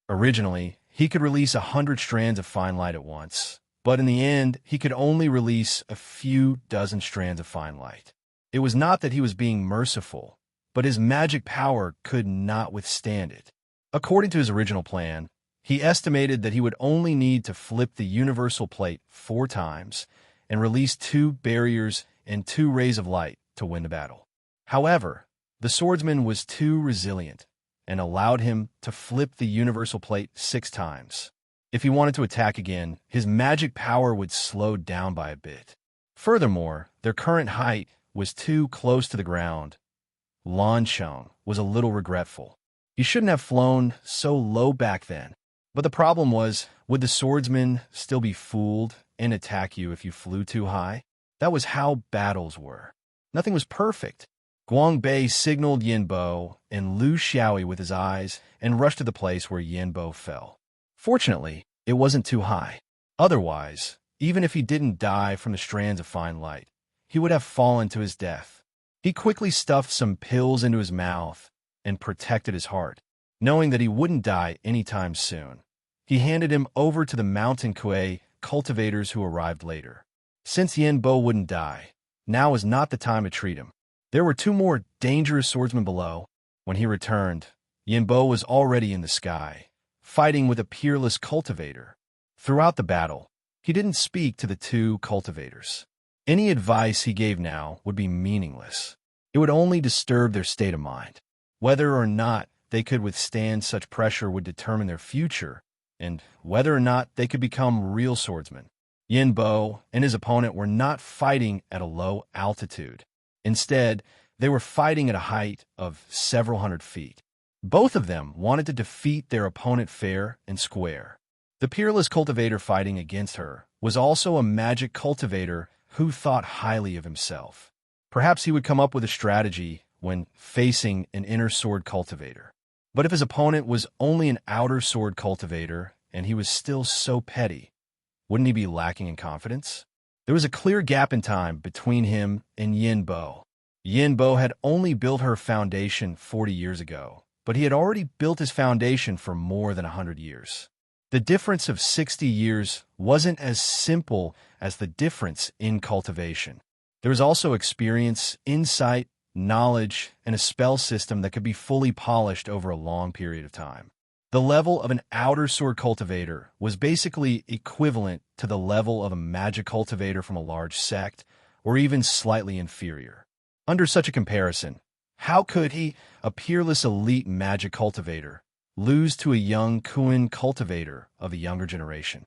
Originally, he could release 100 strands of fine light at once, but in the end, he could only release a few dozen strands of fine light. It was not that he was being merciful, but his magic power could not withstand it. According to his original plan, he estimated that he would only need to flip the universal plate 4 times and release 2 barriers and 2 rays of light to win the battle. However, the swordsman was too resilient and allowed him to flip the universal plate 6 times. If he wanted to attack again, his magic power would slow down by a bit. Furthermore, their current height was too close to the ground. Lan Qing was a little regretful. He shouldn't have flown so low back then. But the problem was, would the swordsman still be fooled and attack you if you flew too high? That was how battles were. Nothing was perfect. Guang Bei signaled Yin Bo and Lu Xiaoyi with his eyes and rushed to the place where Yin Bo fell. Fortunately, it wasn't too high. Otherwise, even if he didn't die from the strands of fine light, he would have fallen to his death. He quickly stuffed some pills into his mouth and protected his heart, knowing that he wouldn't die anytime soon. He handed him over to the mountain Kuei cultivators who arrived later. Since Yin Bo wouldn't die, now was not the time to treat him. There were 2 more dangerous swordsmen below. When he returned, Yin Bo was already in the sky, fighting with a peerless cultivator. Throughout the battle, he didn't speak to the 2 cultivators. Any advice he gave now would be meaningless. It would only disturb their state of mind. Whether or not they could withstand such pressure would determine their future, and whether or not they could become real swordsmen. Yin Bo and his opponent were not fighting at a low altitude. Instead, they were fighting at a height of several hundred feet. Both of them wanted to defeat their opponent fair and square. The peerless cultivator fighting against her was also a magic cultivator who thought highly of himself. Perhaps he would come up with a strategy when facing an inner sword cultivator. But if his opponent was only an outer sword cultivator and he was still so petty, wouldn't he be lacking in confidence? There was a clear gap in time between him and Yin Bo. Yin Bo had only built her foundation 40 years ago, but he had already built his foundation for more than 100 years. The difference of 60 years wasn't as simple as the difference in cultivation. There was also experience, insight, knowledge, and a spell system that could be fully polished over a long period of time. The level of an outer sword cultivator was basically equivalent to the level of a magic cultivator from a large sect, or even slightly inferior. Under such a comparison, how could he, a peerless elite magic cultivator, lose to a young Kuan cultivator of a younger generation?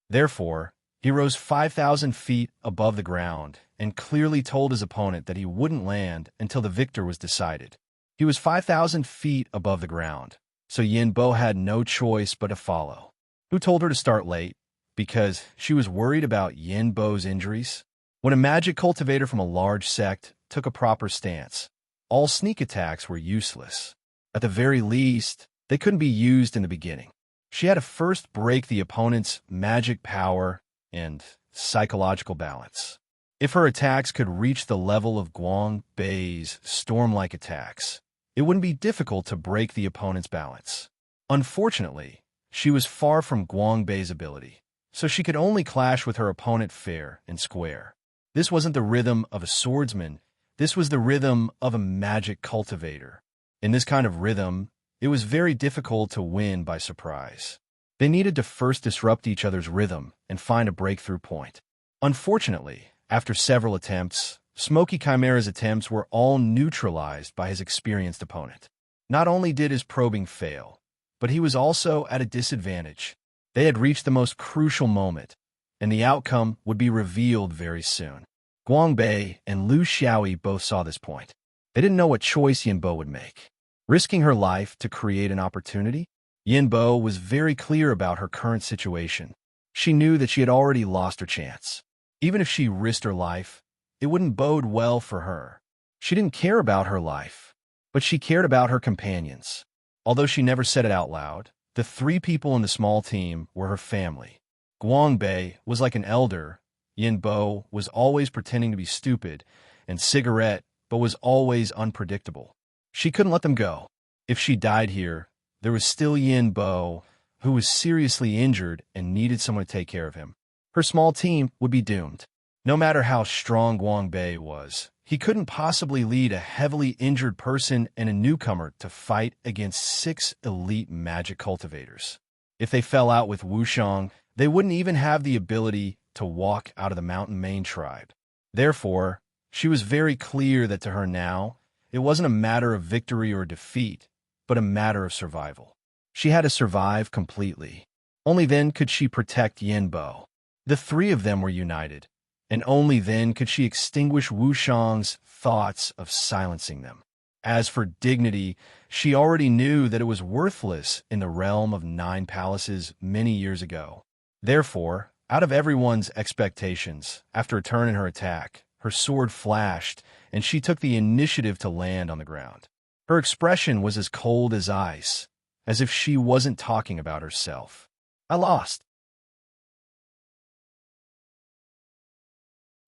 Therefore, he rose 5,000 feet above the ground and clearly told his opponent that he wouldn't land until the victor was decided. He was 5,000 feet above the ground, so Yin Bo had no choice but to follow. Who told her to start late? Because she was worried about Yin Bo's injuries? When a magic cultivator from a large sect took a proper stance, all sneak attacks were useless. At the very least, they couldn't be used in the beginning. She had to first break the opponent's magic power and psychological balance. If her attacks could reach the level of Guang Bei's storm-like attacks, it wouldn't be difficult to break the opponent's balance. Unfortunately, she was far from Guang Bei's ability, so she could only clash with her opponent fair and square. This wasn't the rhythm of a swordsman, this was the rhythm of a magic cultivator. In this kind of rhythm, it was very difficult to win by surprise. They needed to first disrupt each other's rhythm and find a breakthrough point. Unfortunately, after several attempts, Smoky Chimera's attempts were all neutralized by his experienced opponent. Not only did his probing fail, but he was also at a disadvantage. They had reached the most crucial moment, and the outcome would be revealed very soon. Guang Bei and Lu Xiaoyi both saw this point. They didn't know what choice Yin Bo would make. Risking her life to create an opportunity? Yin Bo was very clear about her current situation. She knew that she had already lost her chance. Even if she risked her life, it wouldn't bode well for her. She didn't care about her life, but she cared about her companions. Although she never said it out loud, the three people in the small team were her family. Guang Bei was like an elder, Yin Bo was always pretending to be stupid, and Cigarette Bo was always unpredictable. She couldn't let them go. If she died here, there was still Yin Bo, who was seriously injured and needed someone to take care of him. Her small team would be doomed. No matter how strong Guang Bei was, he couldn't possibly lead a heavily injured person and a newcomer to fight against 6 elite magic cultivators. If they fell out with Wushang, they wouldn't even have the ability to walk out of the mountain main tribe. Therefore, she was very clear that to her now, it wasn't a matter of victory or defeat, but a matter of survival. She had to survive completely. Only then could she protect Yin Bo. The three of them were united, and only then could she extinguish Wushang's thoughts of silencing them. As for dignity, she already knew that it was worthless in the realm of 9 palaces many years ago. Therefore, out of everyone's expectations, after a turn in her attack, her sword flashed, and she took the initiative to land on the ground. Her expression was as cold as ice, as if she wasn't talking about herself. I lost.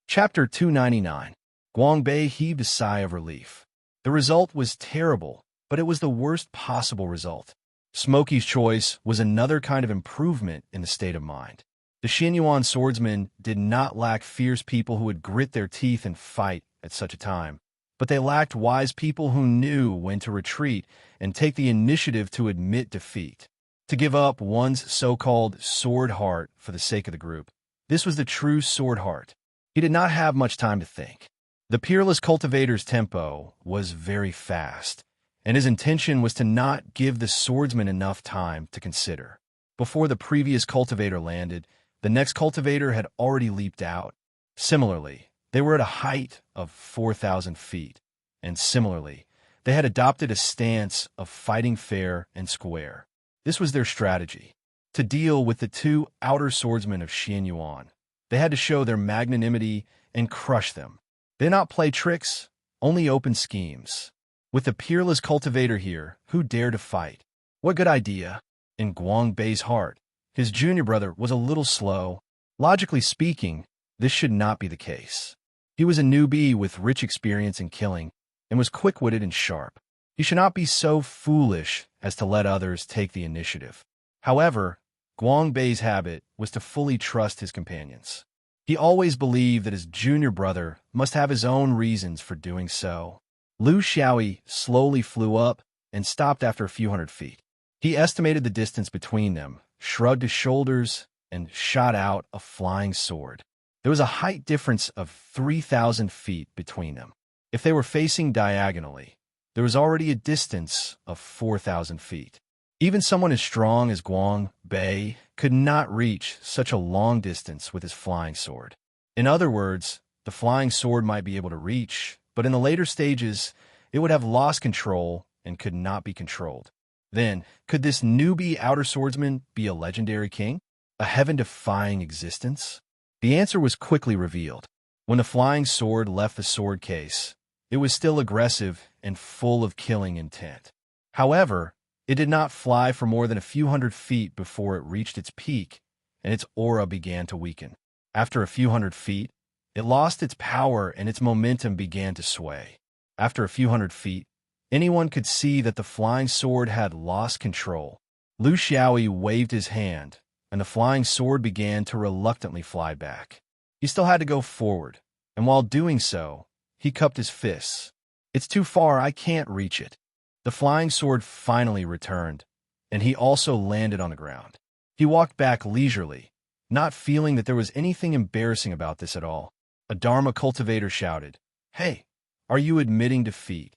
Chapter 299. Guang Bei heaved a sigh of relief. The result was terrible, but it was the worst possible result. Smoky's choice was another kind of improvement in the state of mind. The Xianyuan swordsmen did not lack fierce people who would grit their teeth and fight at such a time, but they lacked wise people who knew when to retreat and take the initiative to admit defeat, to give up one's so-called sword heart for the sake of the group. This was the true sword heart. He did not have much time to think. The peerless cultivator's tempo was very fast, and his intention was to not give the swordsman enough time to consider. Before the previous cultivator landed, the next cultivator had already leaped out. Similarly, they were at a height of 4,000 feet, and similarly, they had adopted a stance of fighting fair and square. This was their strategy. To deal with the 2 outer swordsmen of Xianyuan, they had to show their magnanimity and crush them. They did not play tricks, only open schemes. With the peerless cultivator here, who dared to fight? What good idea? In Guang Bei's heart, his junior brother was a little slow. Logically speaking, this should not be the case. He was a newbie with rich experience in killing and was quick-witted and sharp. He should not be so foolish as to let others take the initiative. However, Guang Bei's habit was to fully trust his companions. He always believed that his junior brother must have his own reasons for doing so. Lu Xiaoyi slowly flew up and stopped after a few hundred feet. He estimated the distance between them, shrugged his shoulders, and shot out a flying sword. There was a height difference of 3,000 feet between them. If they were facing diagonally, there was already a distance of 4,000 feet. Even someone as strong as Guang Bei could not reach such a long distance with his flying sword. In other words, the flying sword might be able to reach, but in the later stages, it would have lost control and could not be controlled. Then, could this newbie outer swordsman be a legendary king? A heaven-defying existence? The answer was quickly revealed. When the flying sword left the sword case, it was still aggressive and full of killing intent. However, it did not fly for more than a few hundred feet before it reached its peak, and its aura began to weaken. After a few hundred feet, it lost its power and its momentum began to sway. After a few hundred feet, anyone could see that the flying sword had lost control. Lu Xiaoyi waved his hand, and the flying sword began to reluctantly fly back. He still had to go forward, and while doing so, he cupped his fists. It's too far, I can't reach it. The flying sword finally returned, and he also landed on the ground. He walked back leisurely, not feeling that there was anything embarrassing about this at all. A Dharma cultivator shouted, "Hey, are you admitting defeat?"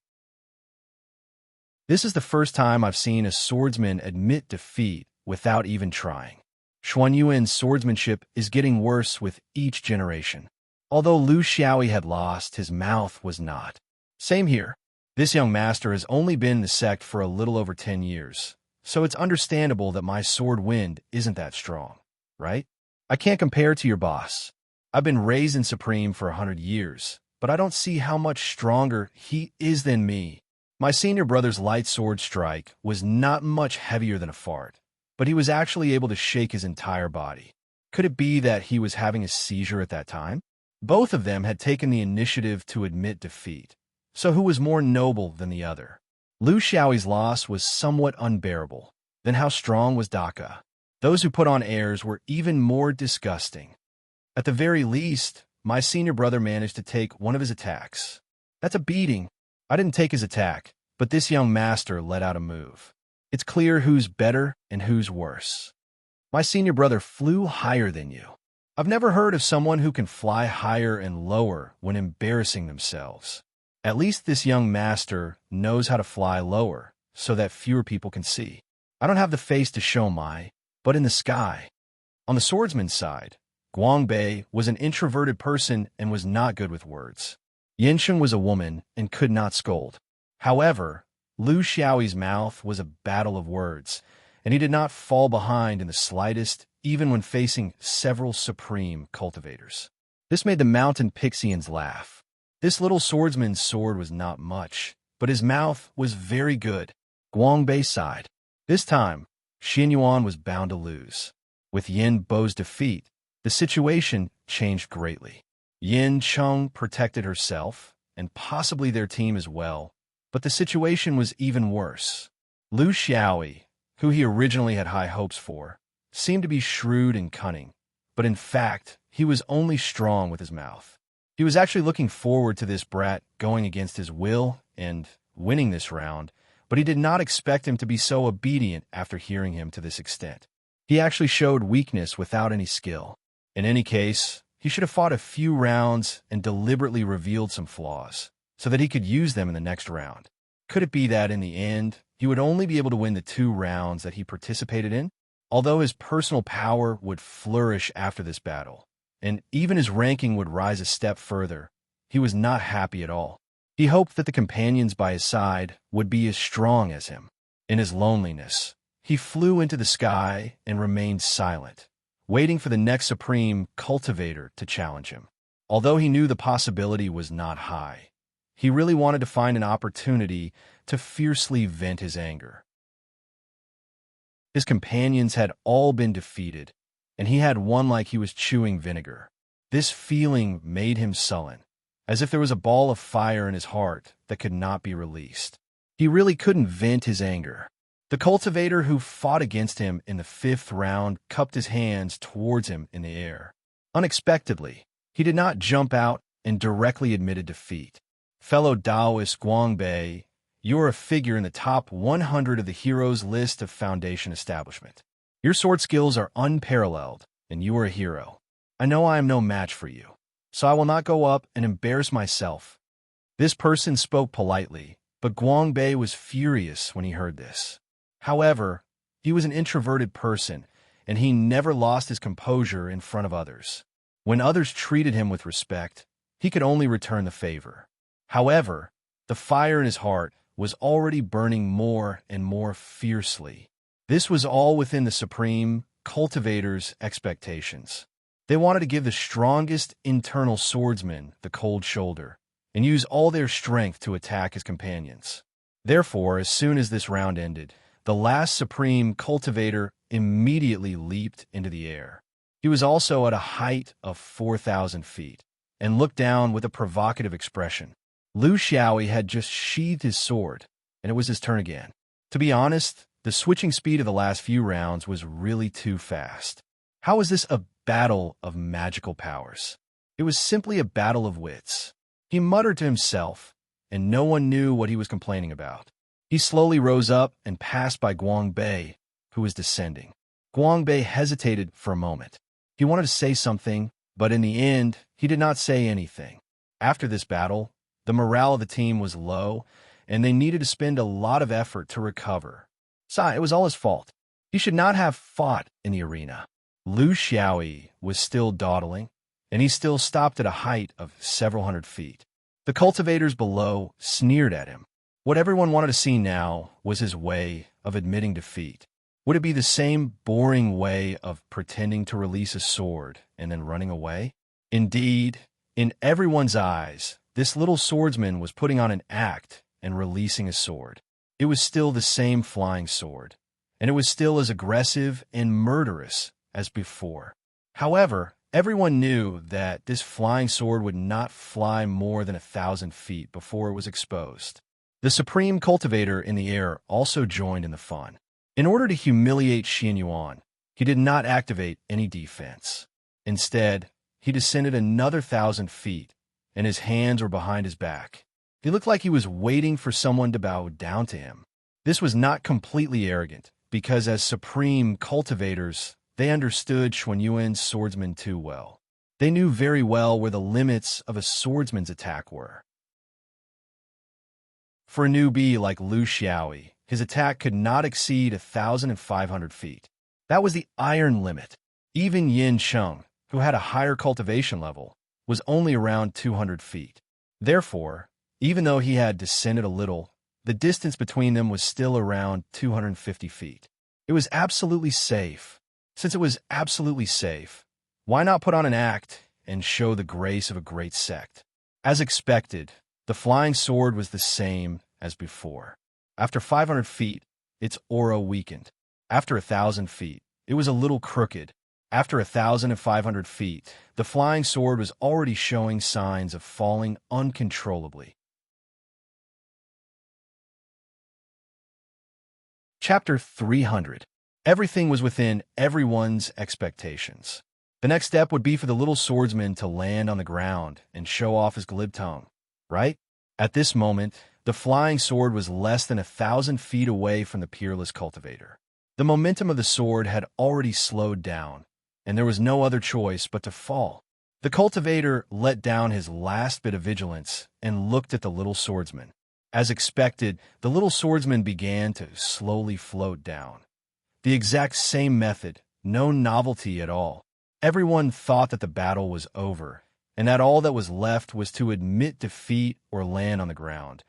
This is the first time I've seen a swordsman admit defeat without even trying. Xuanyuan's swordsmanship is getting worse with each generation. Although Lu Xiaoyi had lost, his mouth was not. Same here. This young master has only been in the sect for a little over 10 years, so it's understandable that my sword wind isn't that strong, right? I can't compare to your boss. I've been raised in Supreme for 100 years, but I don't see how much stronger he is than me. My senior brother's light sword strike was not much heavier than a fart, but he was actually able to shake his entire body. Could it be that he was having a seizure at that time? Both of them had taken the initiative to admit defeat, so who was more noble than the other? Lu Xiaoyi's loss was somewhat unbearable. Then how strong was Daka? Those who put on airs were even more disgusting. At the very least, my senior brother managed to take one of his attacks. That's a beating. I didn't take his attack, but this young master let out a move. It's clear who's better and who's worse. My senior brother flew higher than you. I've never heard of someone who can fly higher and lower when embarrassing themselves. At least this young master knows how to fly lower so that fewer people can see. I don't have the face to show but in the sky. On the swordsman's side, Guangbei was an introverted person and was not good with words. Yansheng was a woman and could not scold. However, Lu Xiaoyi's mouth was a battle of words, and he did not fall behind in the slightest, even when facing several supreme cultivators. This made the mountain Pixians laugh. This little swordsman's sword was not much, but his mouth was very good. Guangbei sighed. This time, Xianyuan was bound to lose. With Yin Bo's defeat, the situation changed greatly. Yin Cheng protected herself, and possibly their team as well, but the situation was even worse. Lu Xiaoyi, who he originally had high hopes for, seemed to be shrewd and cunning, but in fact, he was only strong with his mouth. He was actually looking forward to this brat going against his will and winning this round, but he did not expect him to be so obedient after hearing him to this extent. He actually showed weakness without any skill. In any case, he should have fought a few rounds and deliberately revealed some flaws, so that he could use them in the next round. Could it be that in the end, he would only be able to win the 2 rounds that he participated in? Although his personal power would flourish after this battle, and even his ranking would rise a step further, he was not happy at all. He hoped that the companions by his side would be as strong as him. In his loneliness, he flew into the sky and remained silent, waiting for the next supreme cultivator to challenge him. Although he knew the possibility was not high, he really wanted to find an opportunity to fiercely vent his anger. His companions had all been defeated, and he had won like he was chewing vinegar. This feeling made him sullen, as if there was a ball of fire in his heart that could not be released. He really couldn't vent his anger. The cultivator who fought against him in the 5th round cupped his hands towards him in the air. Unexpectedly, he did not jump out and directly admitted defeat. Fellow Taoist Guangbei, you are a figure in the top 100 of the heroes list of Foundation establishment. Your sword skills are unparalleled, and you are a hero. I know I am no match for you, so I will not go up and embarrass myself. This person spoke politely, but Guangbei was furious when he heard this. However, he was an introverted person, and he never lost his composure in front of others. When others treated him with respect, he could only return the favor. However, the fire in his heart was already burning more and more fiercely. This was all within the supreme cultivator's expectations. They wanted to give the strongest internal swordsman the cold shoulder and use all their strength to attack his companions. Therefore, as soon as this round ended, the last supreme cultivator immediately leaped into the air. He was also at a height of 4,000 feet and looked down with a provocative expression. Lu Xiaoyi had just sheathed his sword, and it was his turn again. To be honest, the switching speed of the last few rounds was really too fast. How was this a battle of magical powers? It was simply a battle of wits. He muttered to himself, and no one knew what he was complaining about. He slowly rose up and passed by Guangbei, who was descending. Guangbei hesitated for a moment. He wanted to say something, but in the end, he did not say anything. After this battle, the morale of the team was low, and they needed to spend a lot of effort to recover. Besides, it was all his fault. He should not have fought in the arena. Lu Xiaoyi was still dawdling, and he still stopped at a height of several hundred feet. The cultivators below sneered at him. What everyone wanted to see now was his way of admitting defeat. Would it be the same boring way of pretending to release a sword and then running away? Indeed, in everyone's eyes, this little swordsman was putting on an act and releasing a sword. It was still the same flying sword, and it was still as aggressive and murderous as before. However, everyone knew that this flying sword would not fly more than 1,000 feet before it was exposed. The supreme cultivator in the air also joined in the fun. In order to humiliate Xin Yuan, he did not activate any defense. Instead, he descended another 1,000 feet, and his hands were behind his back. He looked like he was waiting for someone to bow down to him. This was not completely arrogant, because as supreme cultivators, they understood Xuan Yuan's swordsman too well. They knew very well where the limits of a swordsman's attack were. For a newbie like Lu Xiaoyi, his attack could not exceed 1,500 feet. That was the iron limit. Even Yin Sheng, who had a higher cultivation level, was only around 200 feet. Therefore, even though he had descended a little, the distance between them was still around 250 feet. It was absolutely safe. Since it was absolutely safe, why not put on an act and show the grace of a great sect? As expected, the flying sword was the same as before. After 500 feet, its aura weakened. After 1,000 feet, it was a little crooked. After 1,500 feet, the flying sword was already showing signs of falling uncontrollably. Chapter 300. Everything was within everyone's expectations. The next step would be for the little swordsman to land on the ground and show off his glib tongue, right? At this moment, the flying sword was less than 1,000 feet away from the peerless cultivator. The momentum of the sword had already slowed down, and there was no other choice but to fall. The cultivator let down his last bit of vigilance and looked at the little swordsman. As expected, the little swordsman began to slowly float down. The exact same method, no novelty at all. Everyone thought that the battle was over, and that all that was left was to admit defeat or land on the ground.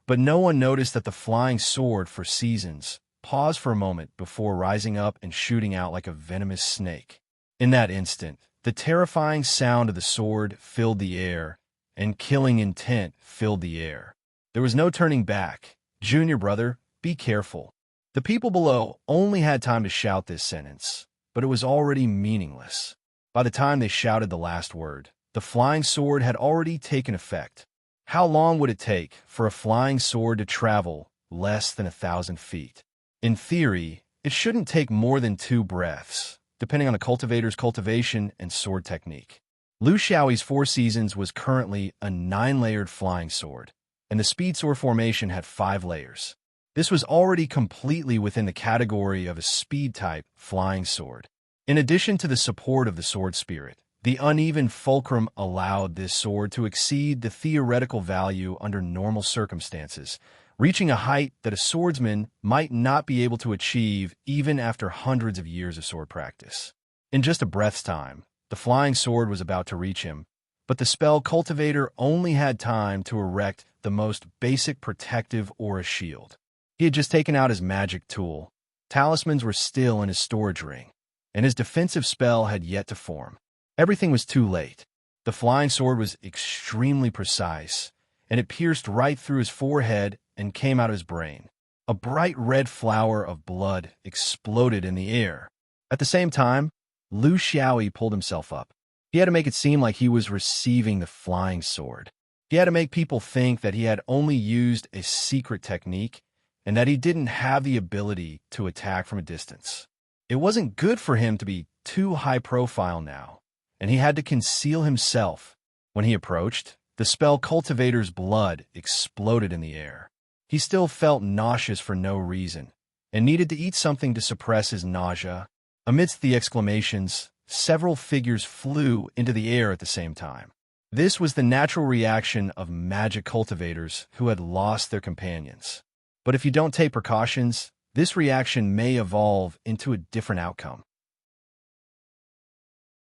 But no one noticed that the flying sword for seasons paused for a moment before rising up and shooting out like a venomous snake. In that instant, the terrifying sound of the sword filled the air, and killing intent filled the air. There was no turning back. Junior brother, be careful. The people below only had time to shout this sentence, but it was already meaningless. By the time they shouted the last word, the flying sword had already taken effect. How long would it take for a flying sword to travel less than 1,000 feet? In theory, it shouldn't take more than 2 breaths, depending on the cultivator's cultivation and sword technique. Lu Xiaoyi's 4 Seasons was currently a 9-layered flying sword, and the speed sword formation had 5 layers. This was already completely within the category of a speed-type flying sword. In addition to the support of the sword spirit, the uneven fulcrum allowed this sword to exceed the theoretical value under normal circumstances, reaching a height that a swordsman might not be able to achieve even after hundreds of years of sword practice. In just a breath's time, the flying sword was about to reach him, but the spell cultivator only had time to erect the most basic protective aura shield. He had just taken out his magic tool. Talismans were still in his storage ring, and his defensive spell had yet to form. Everything was too late. The flying sword was extremely precise, and it pierced right through his forehead and came out of his brain. A bright red flower of blood exploded in the air. At the same time, Lu Xiaoyi pulled himself up. He had to make it seem like he was receiving the flying sword. He had to make people think that he had only used a secret technique and that he didn't have the ability to attack from a distance. It wasn't good for him to be too high profile now, and he had to conceal himself. When he approached, the spell cultivator's blood exploded in the air. He still felt nauseous for no reason, and needed to eat something to suppress his nausea. Amidst the exclamations, several figures flew into the air at the same time. This was the natural reaction of magic cultivators who had lost their companions. But if you don't take precautions, this reaction may evolve into a different outcome.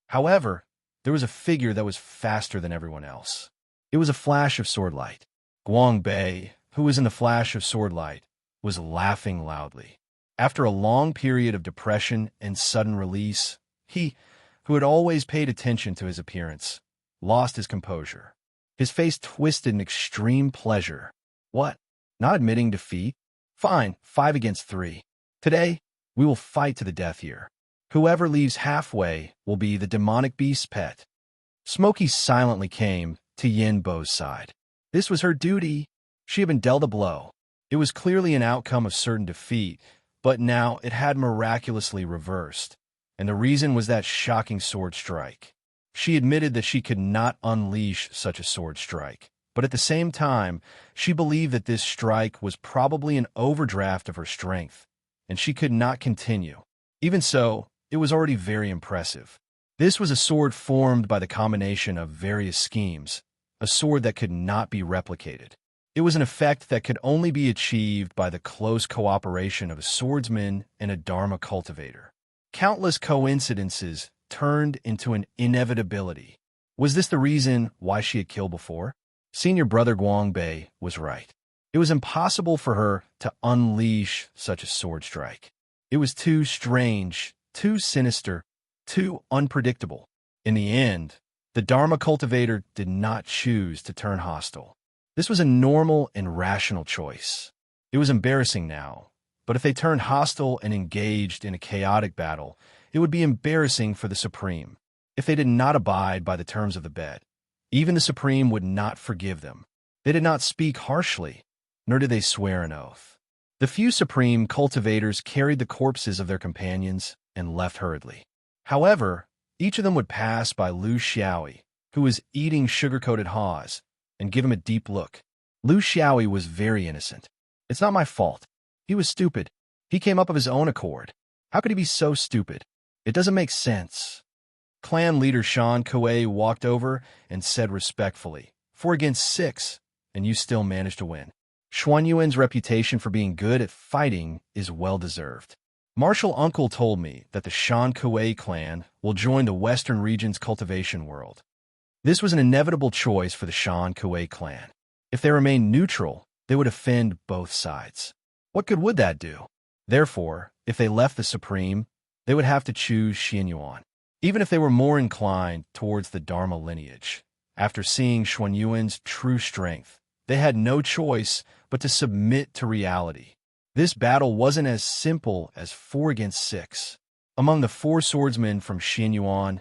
However, there was a figure that was faster than everyone else. It was a flash of swordlight. Guangbei, who was in the flash of swordlight, was laughing loudly. After a long period of depression and sudden release, he, who had always paid attention to his appearance, lost his composure. His face twisted in extreme pleasure. What? Not admitting defeat? Fine, 5 against 3. Today, we will fight to the death here. Whoever leaves halfway will be the demonic beast's pet. Smokey silently came to Yin Bo's side. This was her duty. She had been dealt a blow. It was clearly an outcome of certain defeat, but now it had miraculously reversed, and the reason was that shocking sword strike. She admitted that she could not unleash such a sword strike, but at the same time, she believed that this strike was probably an overdraft of her strength, and she could not continue. Even so, it was already very impressive. This was a sword formed by the combination of various schemes, a sword that could not be replicated. It was an effect that could only be achieved by the close cooperation of a swordsman and a Dharma cultivator. Countless coincidences turned into an inevitability. Was this the reason why she had killed before? Senior brother Guangbei was right. It was impossible for her to unleash such a sword strike. It was too strange, too sinister, too unpredictable. In the end, the Dharma cultivator did not choose to turn hostile. This was a normal and rational choice. It was embarrassing now, but if they turned hostile and engaged in a chaotic battle, it would be embarrassing for the Supreme. If they did not abide by the terms of the bet, even the Supreme would not forgive them. They did not speak harshly, nor did they swear an oath. The few Supreme cultivators carried the corpses of their companions and left hurriedly. However, each of them would pass by Lu Xiaoyi, who was eating sugar-coated haws, and give him a deep look. Lu Xiaoyi was very innocent. It's not my fault. He was stupid. He came up of his own accord. How could he be so stupid? It doesn't make sense. Clan leader Shan Kuei walked over and said respectfully, 4 against 6, and you still managed to win. Xuanyuan's reputation for being good at fighting is well-deserved. Martial Uncle told me that the Shan Kuei clan will join the Western region's cultivation world. This was an inevitable choice for the Shan Kuei clan. If they remained neutral, they would offend both sides. What good would that do? Therefore, if they left the Supreme, they would have to choose Xianyuan. Even if they were more inclined towards the Dharma lineage, after seeing Xuanyuan's true strength, they had no choice but to submit to reality. This battle wasn't as simple as 4 against 6. Among the 4 swordsmen from Xianyuan,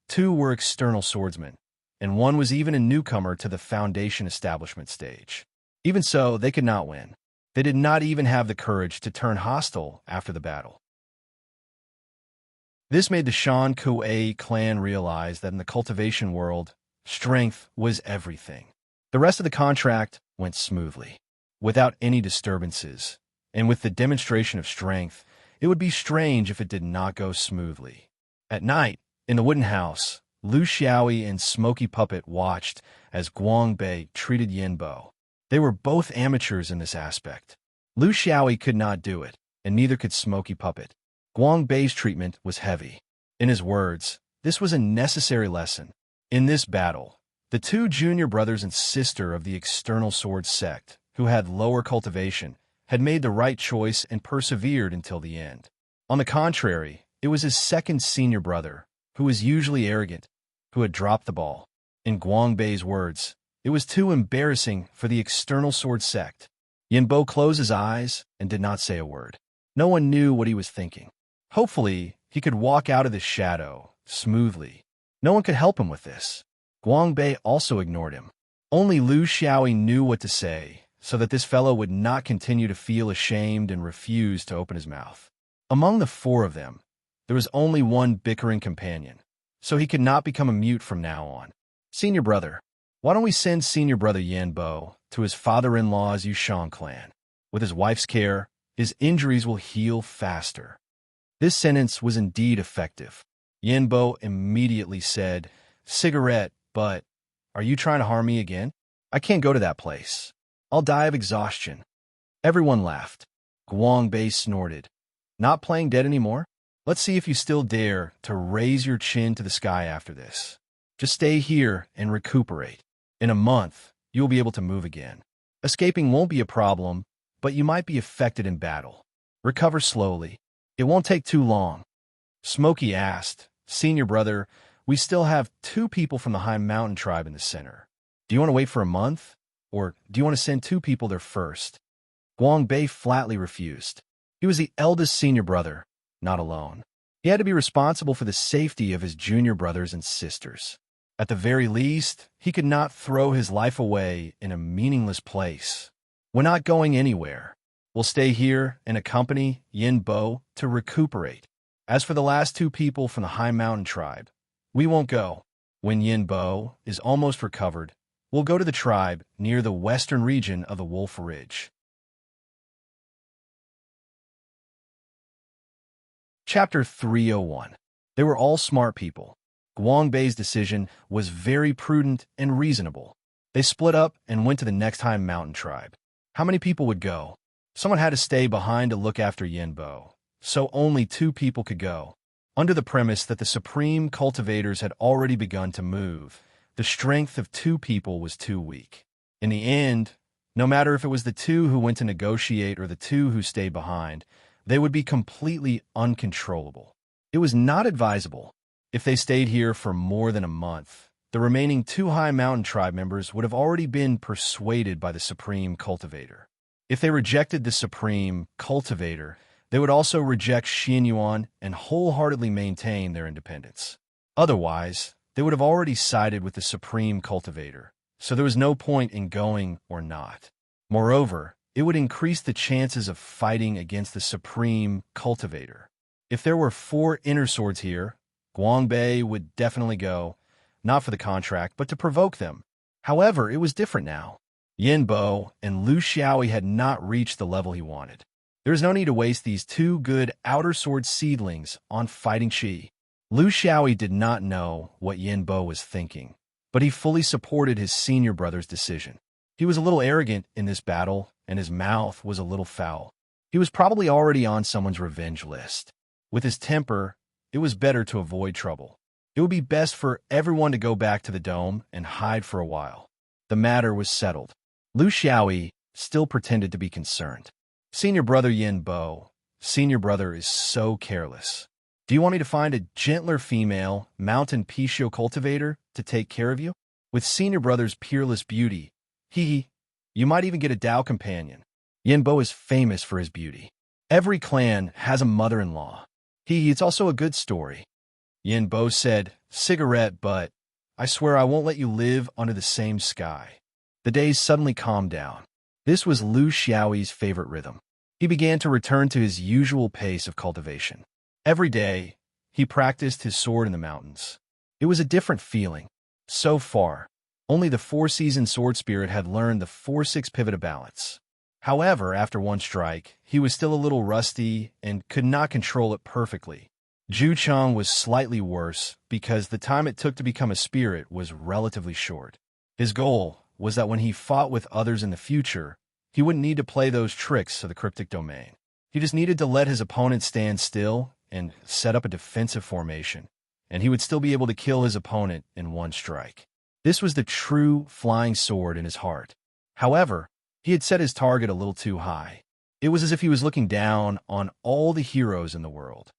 2 were external swordsmen, and 1 was even a newcomer to the Foundation establishment stage. Even so, they could not win. They did not even have the courage to turn hostile after the battle. This made the Shan Kuei clan realize that in the cultivation world, strength was everything. The rest of the contract went smoothly, without any disturbances, and with the demonstration of strength, it would be strange if it did not go smoothly. At night, in the wooden house, Lu Xiaoyi and Smoky Puppet watched as Guangbei treated Yinbo. They were both amateurs in this aspect. Lu Xiaoyi could not do it, and neither could Smoky Puppet. Guangbei's treatment was heavy. In his words, this was a necessary lesson. In this battle, the 2 junior brothers and sister of the external sword sect, who had lower cultivation, had made the right choice and persevered until the end. On the contrary, it was his second senior brother, who was usually arrogant, who had dropped the ball. In Guangbei's words, it was too embarrassing for the external sword sect. Yinbo closed his eyes and did not say a word. No one knew what he was thinking. Hopefully, he could walk out of the shadow smoothly. No one could help him with this. Guangbei also ignored him. Only Lu Xiaoyi knew what to say, so that this fellow would not continue to feel ashamed and refuse to open his mouth. Among the 4 of them, there was only one bickering companion, so he could not become a mute from now on. Senior brother, why don't we send senior brother Yanbo to his father-in-law's Yushan clan? With his wife's care, his injuries will heal faster. This sentence was indeed effective. Yinbo immediately said, "Cigarette, but are you trying to harm me again? I can't go to that place. I'll die of exhaustion." Everyone laughed. Guangbei snorted. "Not playing dead anymore? Let's see if you still dare to raise your chin to the sky after this. Just stay here and recuperate. In a month, you'll be able to move again. Escaping won't be a problem, but you might be affected in battle. Recover slowly. It won't take too long." Smokey asked, "Senior brother, we still have 2 people from the High Mountain tribe in the center. Do you want to wait for a month? Or do you want to send 2 people there first?" Guangbei flatly refused. He was the eldest senior brother, not alone. He had to be responsible for the safety of his junior brothers and sisters. At the very least, he could not throw his life away in a meaningless place. "We're not going anywhere. We'll stay here and accompany Yinbo to recuperate. As for the last 2 people from the High Mountain tribe, we won't go. When Yinbo is almost recovered, we'll go to the tribe near the western region of the Wolf Ridge." Chapter 301. They were all smart people. Guangbei's decision was very prudent and reasonable. They split up and went to the next High Mountain tribe. How many people would go? Someone had to stay behind to look after Yinbo, so only 2 people could go. Under the premise that the supreme cultivators had already begun to move, the strength of 2 people was too weak. In the end, no matter if it was the 2 who went to negotiate or the 2 who stayed behind, they would be completely uncontrollable. It was not advisable. If they stayed here for more than a month, the remaining 2 High Mountain tribe members would have already been persuaded by the supreme cultivator. If they rejected the supreme cultivator, they would also reject Xianyuan and wholeheartedly maintain their independence. Otherwise, they would have already sided with the supreme cultivator, so there was no point in going or not. Moreover, it would increase the chances of fighting against the supreme cultivator. If there were 4 inner swords here, Guangbei would definitely go, not for the contract, but to provoke them. However, it was different now. Yinbo and Lu Xiaoyi had not reached the level he wanted. There was no need to waste these 2 good outer sword seedlings on fighting Qi. Lu Xiaoyi did not know what Yinbo was thinking, but he fully supported his senior brother's decision. He was a little arrogant in this battle, and his mouth was a little foul. He was probably already on someone's revenge list. With his temper, it was better to avoid trouble. It would be best for everyone to go back to the dome and hide for a while. The matter was settled. Lu Xiaoyi still pretended to be concerned. "Senior brother Yinbo, senior brother is so careless. Do you want me to find a gentler female mountain Pishio cultivator to take care of you? With senior brother's peerless beauty, you might even get a Dao companion. Yinbo is famous for his beauty. Every clan has a mother-in-law. It's also a good story." Yinbo said, "Cigarette, but I swear I won't let you live under the same sky." The days suddenly calmed down. This was Lu Xiaoyi's favorite rhythm. He began to return to his usual pace of cultivation. Every day, he practiced his sword in the mountains. It was a different feeling. So far, only the 4-season sword spirit had learned the 4-6 pivot of balance. However, after one strike, he was still a little rusty and could not control it perfectly. Zhu Cheng was slightly worse because the time it took to become a spirit was relatively short. His goal was that when he fought with others in the future, he wouldn't need to play those tricks of the cryptic domain. He just needed to let his opponent stand still and set up a defensive formation, and he would still be able to kill his opponent in one strike. This was the true flying sword in his heart. However, he had set his target a little too high. It was as if he was looking down on all the heroes in the world.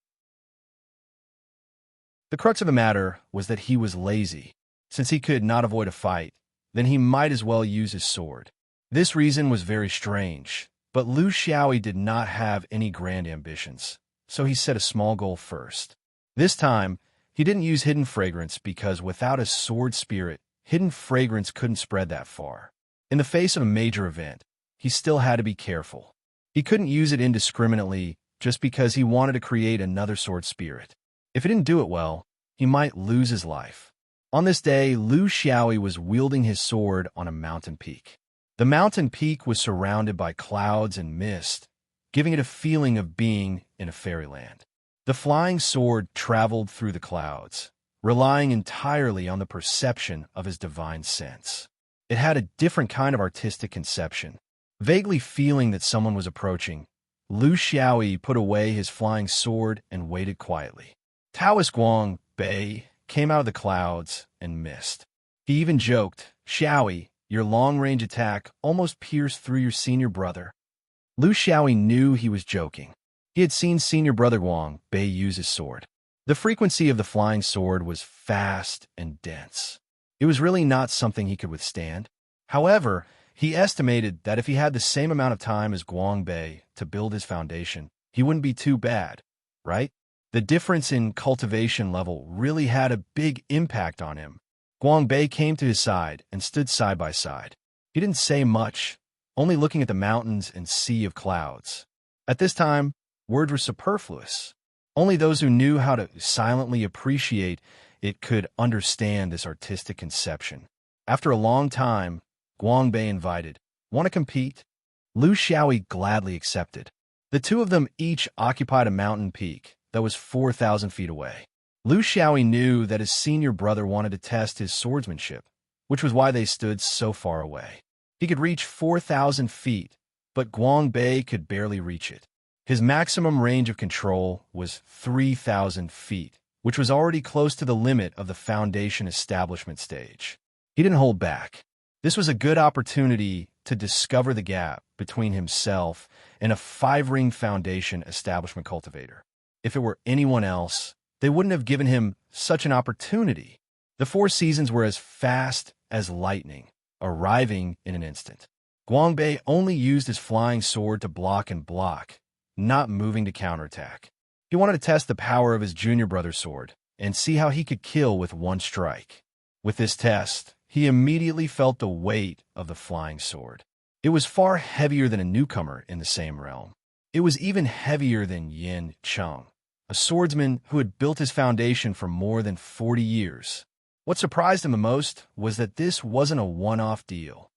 The crux of the matter was that he was lazy. Since he could not avoid a fight, then he might as well use his sword. This reason was very strange, but Lu Xiaoyi did not have any grand ambitions, so he set a small goal first. This time, he didn't use hidden fragrance because without a sword spirit, hidden fragrance couldn't spread that far. In the face of a major event, he still had to be careful. He couldn't use it indiscriminately just because he wanted to create another sword spirit. If he didn't do it well, he might lose his life. On this day, Lu Xiaoyi was wielding his sword on a mountain peak. The mountain peak was surrounded by clouds and mist, giving it a feeling of being in a fairyland. The flying sword traveled through the clouds, relying entirely on the perception of his divine sense. It had a different kind of artistic conception. Vaguely feeling that someone was approaching, Lu Xiaoyi put away his flying sword and waited quietly. Taoist Guang Bei came out of the clouds and missed. He even joked, "Xiaoyi, your long-range attack almost pierced through your senior brother." Lu Xiaoyi knew he was joking. He had seen senior brother Guang Bei use his sword. The frequency of the flying sword was fast and dense. It was really not something he could withstand. However, he estimated that if he had the same amount of time as Guang Bei to build his foundation, he wouldn't be too bad, right? The difference in cultivation level really had a big impact on him. Guang Bei came to his side and stood side by side. He didn't say much, only looking at the mountains and sea of clouds. At this time, words were superfluous. Only those who knew how to silently appreciate it could understand this artistic conception. After a long time, Guang Bei invited, "Want to compete?" Lu Xiaoyi gladly accepted. The two of them each occupied a mountain peak that was 4,000 feet away. Lu Xiaoyi knew that his senior brother wanted to test his swordsmanship, which was why they stood so far away. He could reach 4,000 feet, but Guang Bei could barely reach it. His maximum range of control was 3,000 feet, which was already close to the limit of the foundation establishment stage. He didn't hold back. This was a good opportunity to discover the gap between himself and a 5-ring foundation establishment cultivator. If it were anyone else, they wouldn't have given him such an opportunity. The 4 seasons were as fast as lightning, arriving in an instant. Guang Bei only used his flying sword to block and block, not moving to counterattack. He wanted to test the power of his junior brother's sword and see how he could kill with one strike. With this test, he immediately felt the weight of the flying sword. It was far heavier than a newcomer in the same realm. It was even heavier than Yin Cheng, a swordsman who had built his foundation for more than 40 years. What surprised him the most was that this wasn't a one-off deal.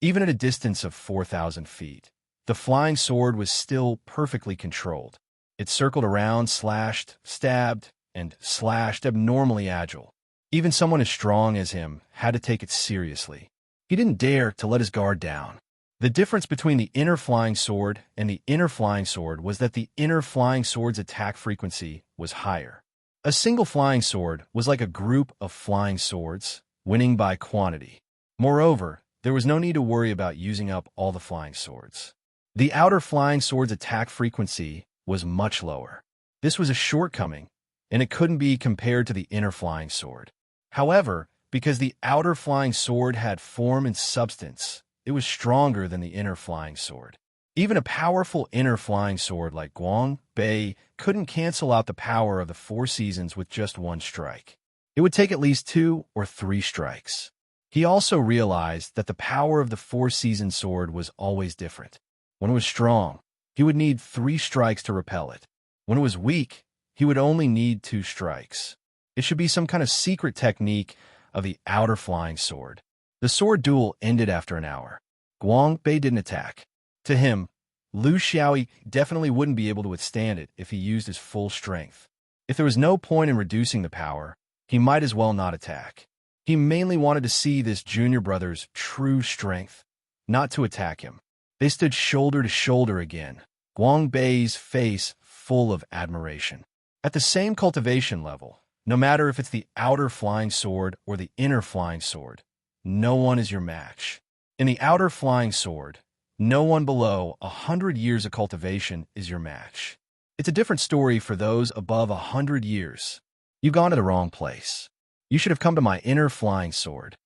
Even at a distance of 4,000 feet, the flying sword was still perfectly controlled. It circled around, slashed, stabbed, and slashed, abnormally agile. Even someone as strong as him had to take it seriously. He didn't dare to let his guard down. The difference between the inner flying sword and the inner flying sword was that the inner flying sword's attack frequency was higher. A single flying sword was like a group of flying swords, winning by quantity. Moreover, there was no need to worry about using up all the flying swords. The outer flying sword's attack frequency was much lower. This was a shortcoming, and it couldn't be compared to the inner flying sword. However, because the outer flying sword had form and substance, it was stronger than the inner flying sword. Even a powerful inner flying sword like Guang Bei couldn't cancel out the power of the 4 seasons with just one strike. It would take at least 2 or 3 strikes. He also realized that the power of the 4-season sword was always different. When it was strong, he would need 3 strikes to repel it. When it was weak, he would only need 2 strikes. It should be some kind of secret technique of the outer flying sword. The sword duel ended after an hour. Guang Bei didn't attack. To him, Lu Xiaoyi definitely wouldn't be able to withstand it if he used his full strength. If there was no point in reducing the power, he might as well not attack. He mainly wanted to see this junior brother's true strength, not to attack him. They stood shoulder to shoulder again, Guang Bei's face full of admiration. At the same cultivation level, no matter if it's the outer flying sword or the inner flying sword, no one is your match. In the outer flying sword, no one below 100 years of cultivation is your match. It's a different story for those above 100 years. You've gone to the wrong place. You should have come to my inner flying sword.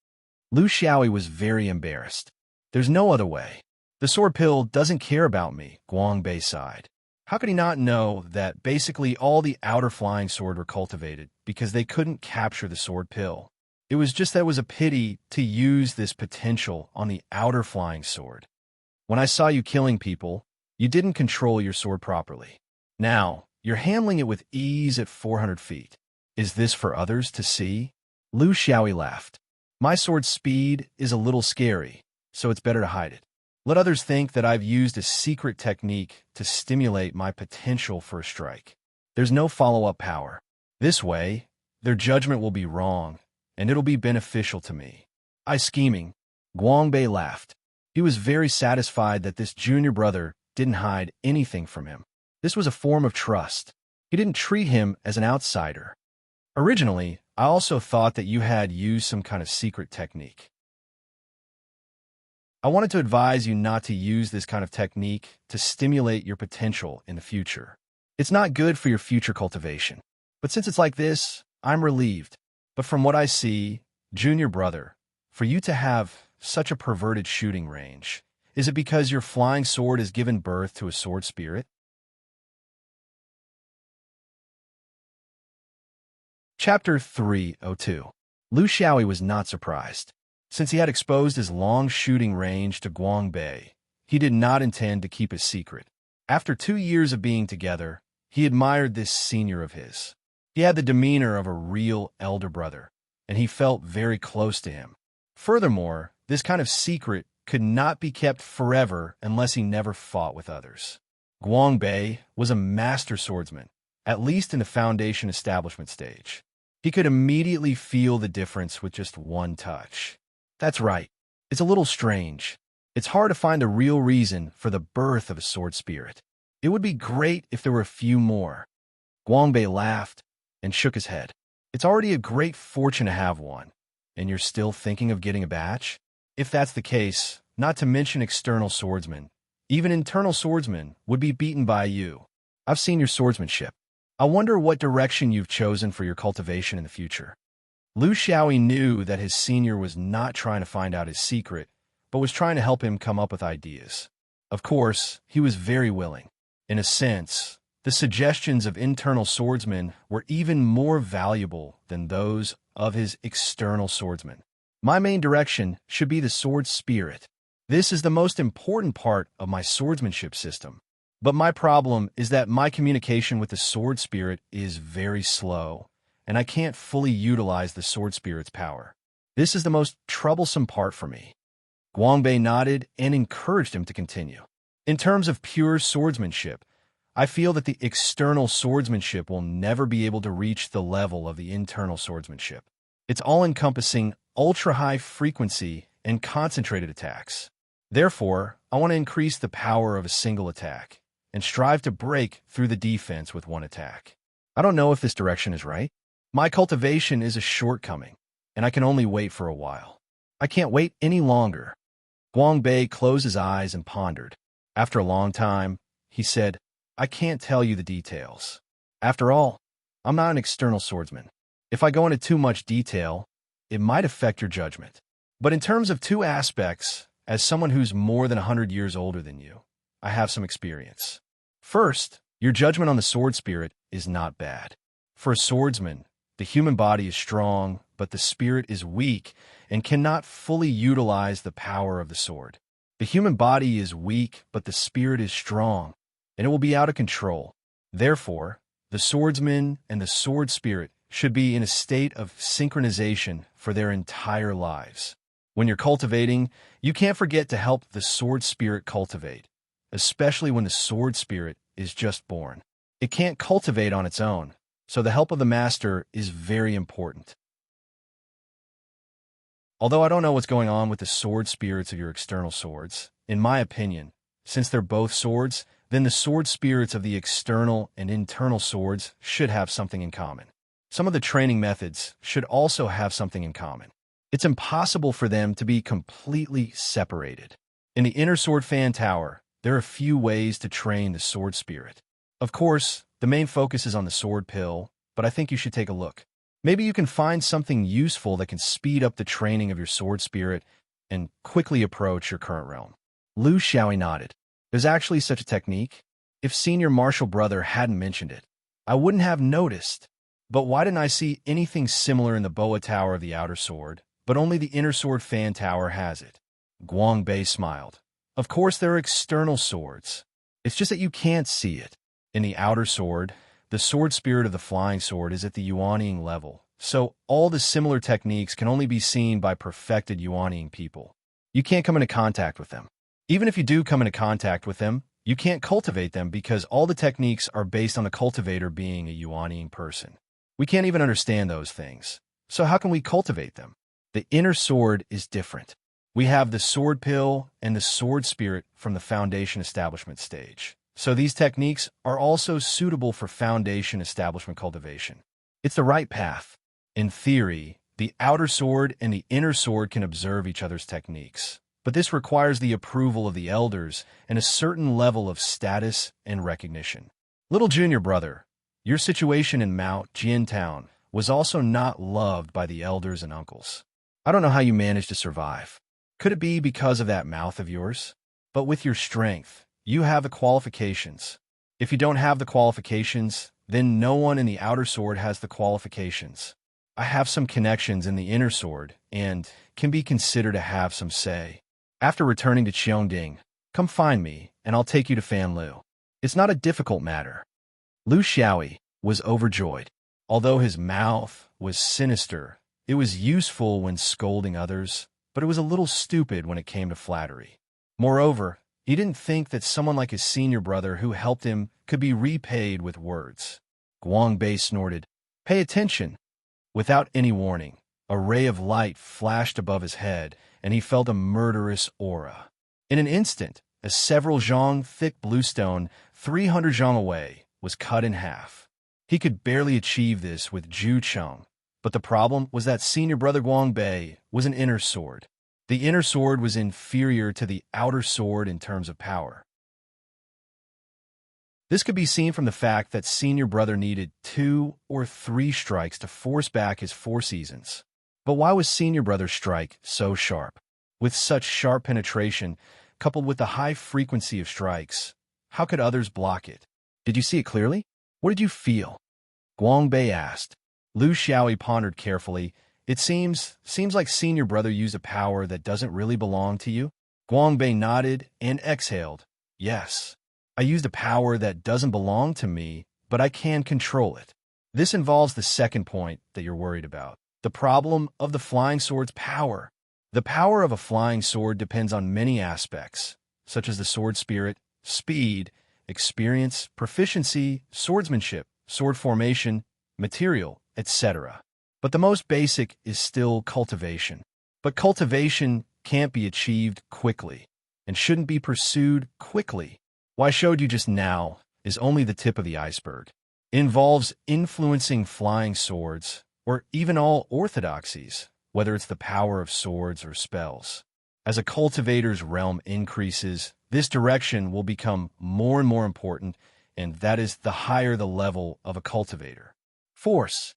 Lu Xiaoyi was very embarrassed. There's no other way. The sword pill doesn't care about me, Guang Bei sighed. How could he not know that basically all the outer flying sword were cultivated because they couldn't capture the sword pill? It was just that it was a pity to use this potential on the outer flying sword. When I saw you killing people, you didn't control your sword properly. Now, you're handling it with ease at 400 feet. Is this for others to see? Lu Xiaoyi laughed. My sword's speed is a little scary, so it's better to hide it. Let others think that I've used a secret technique to stimulate my potential for a strike. There's no follow-up power. This way, their judgment will be wrong, and it'll be beneficial to me. I scheming. Guangbei laughed. He was very satisfied that this junior brother didn't hide anything from him. This was a form of trust. He didn't treat him as an outsider. Originally, I also thought that you had used some kind of secret technique. I wanted to advise you not to use this kind of technique to stimulate your potential in the future. It's not good for your future cultivation. But since it's like this, I'm relieved. But from what I see, junior brother, for you to have such a perverted shooting range, is it because your flying sword has given birth to a sword spirit? Chapter 302. Lu Xiaoyi was not surprised. Since he had exposed his long shooting range to Guangbei, he did not intend to keep it secret. After 2 years of being together, he admired this senior of his. He had the demeanor of a real elder brother, and he felt very close to him. Furthermore, this kind of secret could not be kept forever unless he never fought with others. Guangbei was a master swordsman, at least in the foundation establishment stage. He could immediately feel the difference with just one touch. That's right. It's a little strange. It's hard to find a real reason for the birth of a sword spirit. It would be great if there were a few more. Guangbei laughed and shook his head. It's already a great fortune to have one, and you're still thinking of getting a batch? If that's the case, not to mention external swordsmen, even internal swordsmen would be beaten by you. I've seen your swordsmanship. I wonder what direction you've chosen for your cultivation in the future. Lu Xiaoyi knew that his senior was not trying to find out his secret, but was trying to help him come up with ideas. Of course, he was very willing. In a sense, the suggestions of internal swordsmen were even more valuable than those of his external swordsmen. My main direction should be the sword spirit. This is the most important part of my swordsmanship system. But my problem is that my communication with the sword spirit is very slow, and I can't fully utilize the sword spirit's power. This is the most troublesome part for me. Guangbei nodded and encouraged him to continue. In terms of pure swordsmanship, I feel that the external swordsmanship will never be able to reach the level of the internal swordsmanship. It's all-encompassing, ultra-high frequency, and concentrated attacks. Therefore, I want to increase the power of a single attack, and strive to break through the defense with one attack. I don't know if this direction is right. My cultivation is a shortcoming, and I can only wait for a while. I can't wait any longer. Guangbei closed his eyes and pondered. After a long time, he said, I can't tell you the details. After all, I'm not an external swordsman. If I go into too much detail, it might affect your judgment. But in terms of two aspects, as someone who's more than 100 years older than you, I have some experience. First, your judgment on the sword spirit is not bad. For a swordsman, the human body is strong, but the spirit is weak and cannot fully utilize the power of the sword. The human body is weak, but the spirit is strong, and it will be out of control. Therefore, the swordsman and the sword spirit should be in a state of synchronization for their entire lives. When you're cultivating, you can't forget to help the sword spirit cultivate, especially when the sword spirit is just born. It can't cultivate on its own, so the help of the master is very important. Although I don't know what's going on with the sword spirits of your external swords, in my opinion, since they're both swords, then the sword spirits of the external and internal swords should have something in common. Some of the training methods should also have something in common. It's impossible for them to be completely separated. In the inner sword fan tower, there are a few ways to train the sword spirit. Of course, the main focus is on the sword pill, but I think you should take a look. Maybe you can find something useful that can speed up the training of your sword spirit and quickly approach your current realm. Lu Xiaoyi nodded. There's actually such a technique. If senior martial brother hadn't mentioned it, I wouldn't have noticed. But why didn't I see anything similar in the Boa Tower of the outer sword, but only the inner sword fan tower has it? Guangbei smiled. Of course there are external swords. It's just that you can't see it. In the outer sword, the sword spirit of the flying sword is at the yuanying level, so all the similar techniques can only be seen by perfected yuanying people. You can't come into contact with them. Even if you do come into contact with them, you can't cultivate them because all the techniques are based on the cultivator being a yuaniing person. We can't even understand those things. So how can we cultivate them? The inner sword is different. We have the sword pill and the sword spirit from the foundation establishment stage. So these techniques are also suitable for foundation establishment cultivation. It's the right path. In theory, the outer sword and the inner sword can observe each other's techniques. But this requires the approval of the elders and a certain level of status and recognition. Little junior brother, your situation in Mount Jiantown was also not loved by the elders and uncles. I don't know how you managed to survive. Could it be because of that mouth of yours? But with your strength, you have the qualifications. If you don't have the qualifications, then no one in the outer sword has the qualifications. I have some connections in the inner sword and can be considered to have some say. After returning to Cheongding, come find me and I'll take you to Fanlu. It's not a difficult matter. Lu Xiaoyi was overjoyed. Although his mouth was sinister, it was useful when scolding others, but it was a little stupid when it came to flattery. Moreover, he didn't think that someone like his senior brother who helped him could be repaid with words. Guangbei snorted, "Pay attention." Without any warning, a ray of light flashed above his head, and he felt a murderous aura. In an instant, a several zhang thick bluestone, 300 zhang away, was cut in half. He could barely achieve this with Zhu Cheng, but the problem was that senior brother Guangbei was an inner sword. The inner sword was inferior to the outer sword in terms of power. This could be seen from the fact that senior brother needed 2 or 3 strikes to force back his 4 seasons. But why was senior brother's strike so sharp? With such sharp penetration, coupled with the high frequency of strikes, how could others block it? Did you see it clearly? What did you feel? Guangbei asked. Lu Xiaoyi pondered carefully. It seems like senior brother used a power that doesn't really belong to you. Guangbei nodded and exhaled. Yes, I used a power that doesn't belong to me, but I can control it. This involves the second point that you're worried about. The problem of the flying sword's power. The power of a flying sword depends on many aspects, such as the sword spirit, speed, experience, proficiency, swordsmanship, sword formation, material, etc. But the most basic is still cultivation. But cultivation can't be achieved quickly and shouldn't be pursued quickly. What I showed you just now is only the tip of the iceberg. It involves influencing flying swords, or even all orthodoxies, whether it's the power of swords or spells. As a cultivator's realm increases, this direction will become more and more important, and that is the higher the level of a cultivator. Force.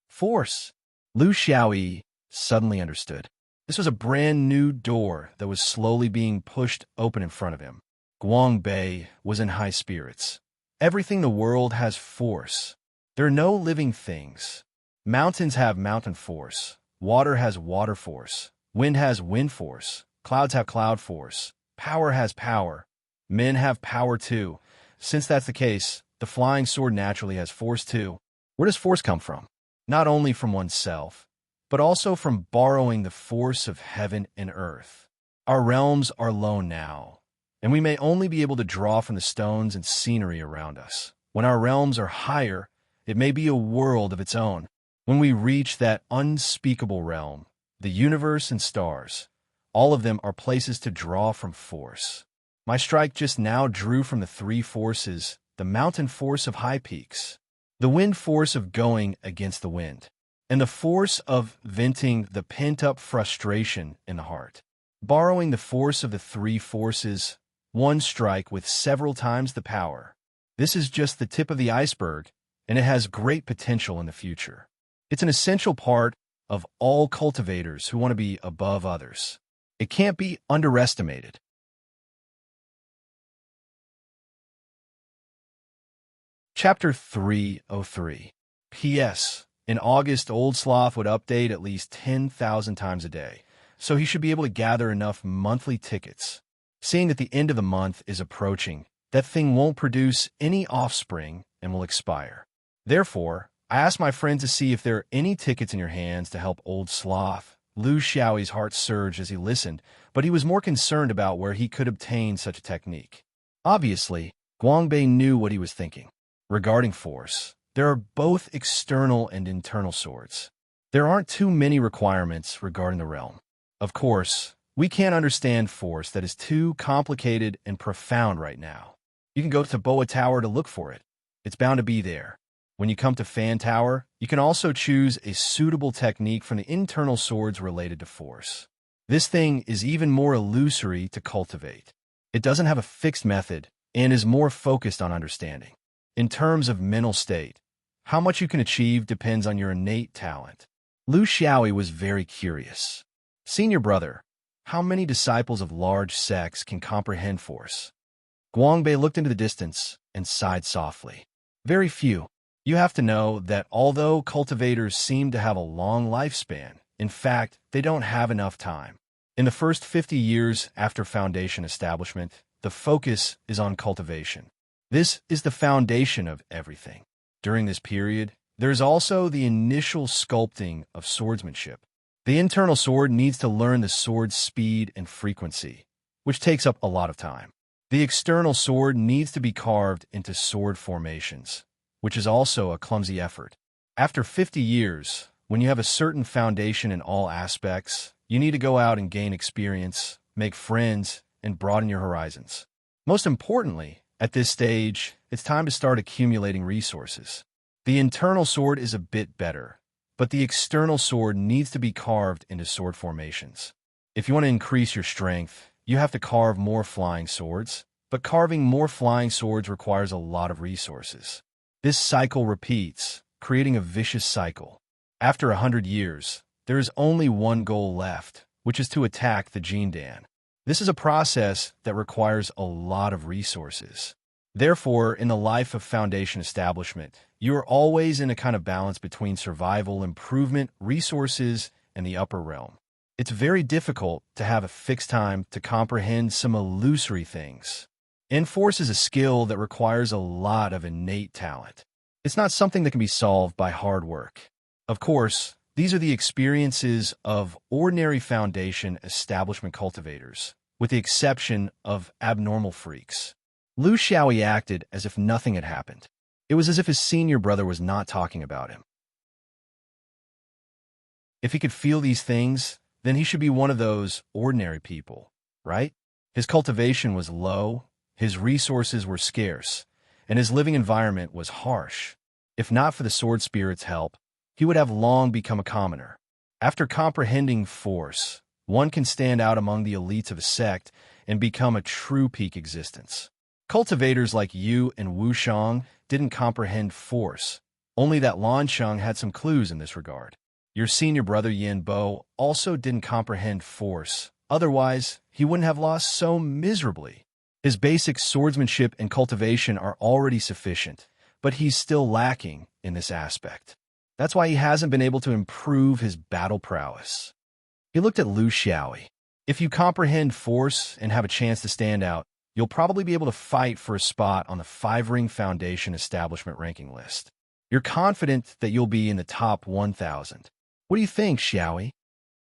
Force. Lu Xiaoyi suddenly understood. This was a brand new door that was slowly being pushed open in front of him. Guangbei was in high spirits. Everything in the world has force. There are no living things. Mountains have mountain force. Water has water force. Wind has wind force. Clouds have cloud force. Power has power. Men have power too. Since that's the case, the flying sword naturally has force too. Where does force come from? Not only from oneself, but also from borrowing the force of heaven and earth. Our realms are low now, and we may only be able to draw from the stones and scenery around us. When our realms are higher, it may be a world of its own. When we reach that unspeakable realm, the universe and stars, all of them are places to draw from force. My strike just now drew from the 3 forces, the mountain force of high peaks, the wind force of going against the wind, and the force of venting the pent-up frustration in the heart. Borrowing the force of the 3 forces, one strike with several times the power. This is just the tip of the iceberg, and it has great potential in the future. It's an essential part of all cultivators who want to be above others. It can't be underestimated. Chapter 303. P.S. In August, Old Sloth would update at least 10,000 times a day, so he should be able to gather enough monthly tickets. Seeing that the end of the month is approaching, that thing won't produce any offspring and will expire. Therefore, I asked my friend to see if there are any tickets in your hands to help Old Sloth Lu Xiaoyi's heart surged as he listened, but he was more concerned about where he could obtain such a technique. Obviously, Guangbei knew what he was thinking. Regarding force, there are both external and internal swords. There aren't too many requirements regarding the realm. Of course, we can't understand force that is too complicated and profound right now. You can go to Boa Tower to look for it. It's bound to be there. When you come to Fan Tower, you can also choose a suitable technique from the internal swords related to force. This thing is even more illusory to cultivate. It doesn't have a fixed method and is more focused on understanding. In terms of mental state, how much you can achieve depends on your innate talent. Lu Xiaoyi was very curious. Senior brother, how many disciples of large sects can comprehend force? Guangbei looked into the distance and sighed softly. Very few. You have to know that although cultivators seem to have a long lifespan, in fact, they don't have enough time. In the first 50 years after foundation establishment, the focus is on cultivation. This is the foundation of everything. During this period, there is also the initial sculpting of swordsmanship. The internal sword needs to learn the sword's speed and frequency, which takes up a lot of time. The external sword needs to be carved into sword formations, which is also a clumsy effort. After 50 years, when you have a certain foundation in all aspects, you need to go out and gain experience, make friends, and broaden your horizons. Most importantly, at this stage, it's time to start accumulating resources. The internal sword is a bit better, but the external sword needs to be carved into sword formations. If you want to increase your strength, you have to carve more flying swords, but carving more flying swords requires a lot of resources. This cycle repeats, creating a vicious cycle. After 100 years, there is only one goal left, which is to attack the Jindan. This is a process that requires a lot of resources. Therefore, in the life of foundation establishment, you are always in a kind of balance between survival, improvement, resources, and the upper realm. It's very difficult to have a fixed time to comprehend some illusory things. Enforce is a skill that requires a lot of innate talent. It's not something that can be solved by hard work. Of course, these are the experiences of ordinary foundation establishment cultivators, with the exception of abnormal freaks. Lu Xiaoyi acted as if nothing had happened. It was as if his senior brother was not talking about him. If he could feel these things, then he should be one of those ordinary people, right? His cultivation was low, his resources were scarce, and his living environment was harsh. If not for the sword spirit's help, he would have long become a commoner. After comprehending force, one can stand out among the elites of a sect and become a true peak existence. Cultivators like you and Wu Shang didn't comprehend force, only that Lan Sheng had some clues in this regard. Your senior brother Yin Bo also didn't comprehend force, otherwise he wouldn't have lost so miserably. His basic swordsmanship and cultivation are already sufficient, but he's still lacking in this aspect. That's why he hasn't been able to improve his battle prowess. He looked at Lu Xiaoyi. If you comprehend force and have a chance to stand out, you'll probably be able to fight for a spot on the 5-ring foundation establishment ranking list. You're confident that you'll be in the top 1,000. What do you think, Xiaoyi?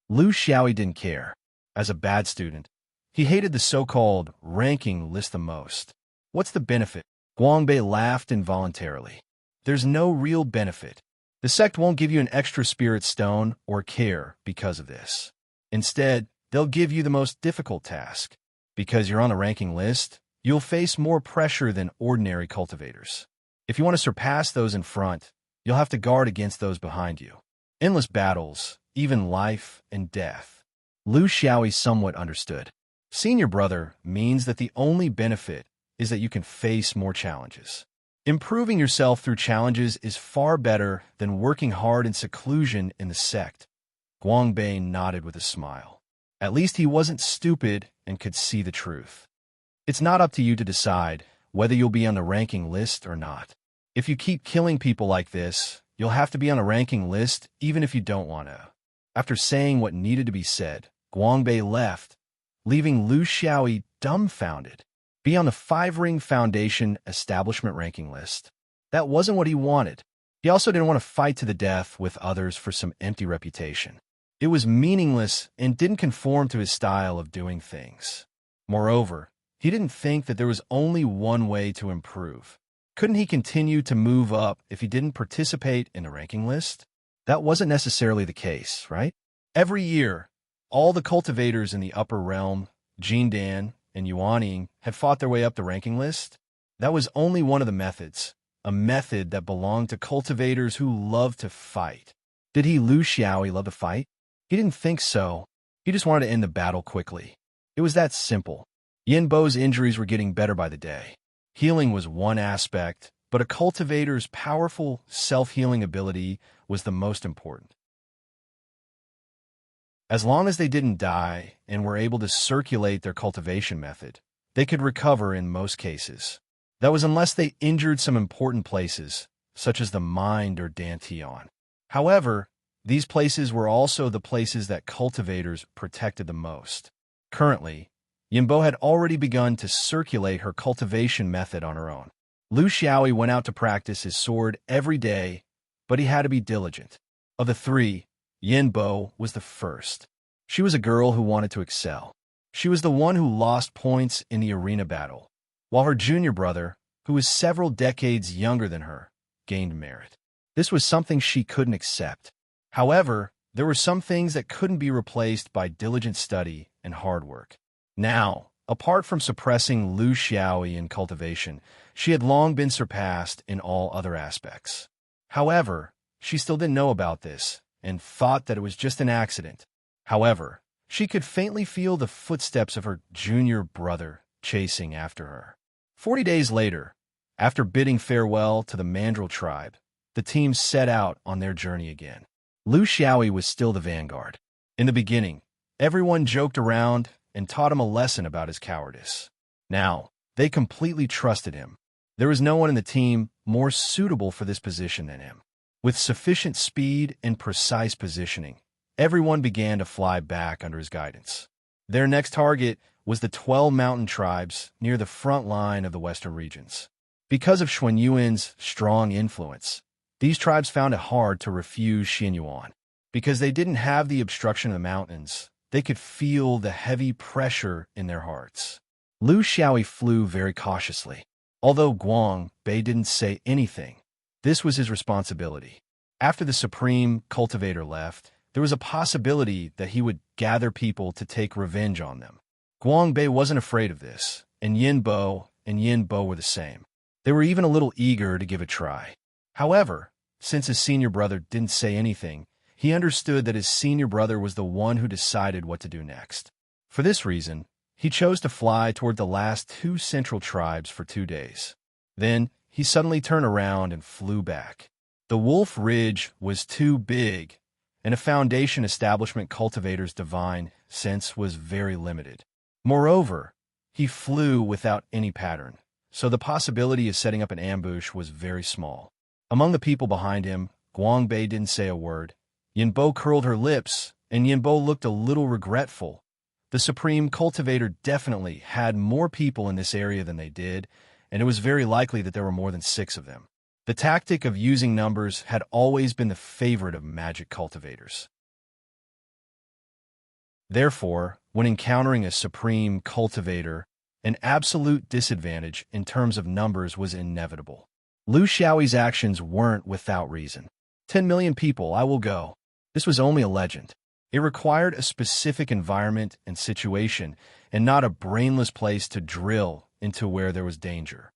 Lu Xiaoyi didn't care. As a bad student, he hated the so-called ranking list the most. What's the benefit? Guangbei laughed involuntarily. There's no real benefit. The sect won't give you an extra spirit stone or care because of this. Instead, they'll give you the most difficult task. Because you're on the ranking list, you'll face more pressure than ordinary cultivators. If you want to surpass those in front, you'll have to guard against those behind you. Endless battles, even life and death. Lu Xiaoyi somewhat understood. Senior brother means that the only benefit is that you can face more challenges. Improving yourself through challenges is far better than working hard in seclusion in the sect. Guangbei nodded with a smile. At least he wasn't stupid and could see the truth. It's not up to you to decide whether you'll be on the ranking list or not. If you keep killing people like this, you'll have to be on a ranking list even if you don't want to. After saying what needed to be said, Guangbei left, leaving Lu Xiaoyi dumbfounded. Be on the 5-ring foundation establishment ranking list. That wasn't what he wanted. He also didn't want to fight to the death with others for some empty reputation. It was meaningless and didn't conform to his style of doing things. Moreover, he didn't think that there was only one way to improve. Couldn't he continue to move up if he didn't participate in the ranking list? That wasn't necessarily the case, right? Every year, all the cultivators in the upper realm, Jindan and Yuanying, had fought their way up the ranking list. That was only one of the methods, a method that belonged to cultivators who loved to fight. Did Lu Xiaoyi love to fight? He didn't think so. He just wanted to end the battle quickly. It was that simple. Yin Bo's injuries were getting better by the day. Healing was one aspect, but a cultivator's powerful self-healing ability was the most important. As long as they didn't die and were able to circulate their cultivation method, they could recover in most cases. That was unless they injured some important places, such as the mind or dantian. However, these places were also the places that cultivators protected the most. Currently, Yinbo had already begun to circulate her cultivation method on her own. Lu Xiaoyi went out to practice his sword every day, but he had to be diligent. Of the three, Yinbo was the first. She was a girl who wanted to excel. She was the one who lost points in the arena battle, while her junior brother, who was several decades younger than her, gained merit. This was something she couldn't accept. However, there were some things that couldn't be replaced by diligent study and hard work. Now, apart from suppressing Lu Xiaoyi in cultivation, she had long been surpassed in all other aspects. However, she still didn't know about this and thought that it was just an accident. However, she could faintly feel the footsteps of her junior brother chasing after her. 40 days later, after bidding farewell to the Mandrill tribe, the team set out on their journey again. Lu Xiaoyi was still the vanguard. In the beginning, everyone joked around and taught him a lesson about his cowardice. Now, they completely trusted him. There was no one in the team more suitable for this position than him. With sufficient speed and precise positioning, everyone began to fly back under his guidance. Their next target was the 12 mountain tribes near the front line of the western regions. Because of Xuanyuan's strong influence, these tribes found it hard to refuse Xianyuan. Because they didn't have the obstruction of the mountains, they could feel the heavy pressure in their hearts. Lu Xiaoyi flew very cautiously. Although Guang Bei didn't say anything, this was his responsibility. After the supreme cultivator left, there was a possibility that he would gather people to take revenge on them. Guang Bei wasn't afraid of this, and Yin Bo were the same. They were even a little eager to give it a try. However, since his senior brother didn't say anything, he understood that his senior brother was the one who decided what to do next. For this reason, he chose to fly toward the last two central tribes for 2 days. Then, he suddenly turned around and flew back. The Wolf Ridge was too big, and a foundation establishment cultivator's divine sense was very limited. Moreover, he flew without any pattern, so the possibility of setting up an ambush was very small. Among the people behind him, Guang Bei didn't say a word. Yinbo curled her lips, and Yinbo looked a little regretful. The Supreme Cultivator definitely had more people in this area than they did, and it was very likely that there were more than 6 of them. The tactic of using numbers had always been the favorite of magic cultivators. Therefore, when encountering a Supreme Cultivator, an absolute disadvantage in terms of numbers was inevitable. Lu Xiaoyi's actions weren't without reason. 10 million people, I will go. This was only a legend. It required a specific environment and situation, and not a brainless place to drill into where there was danger.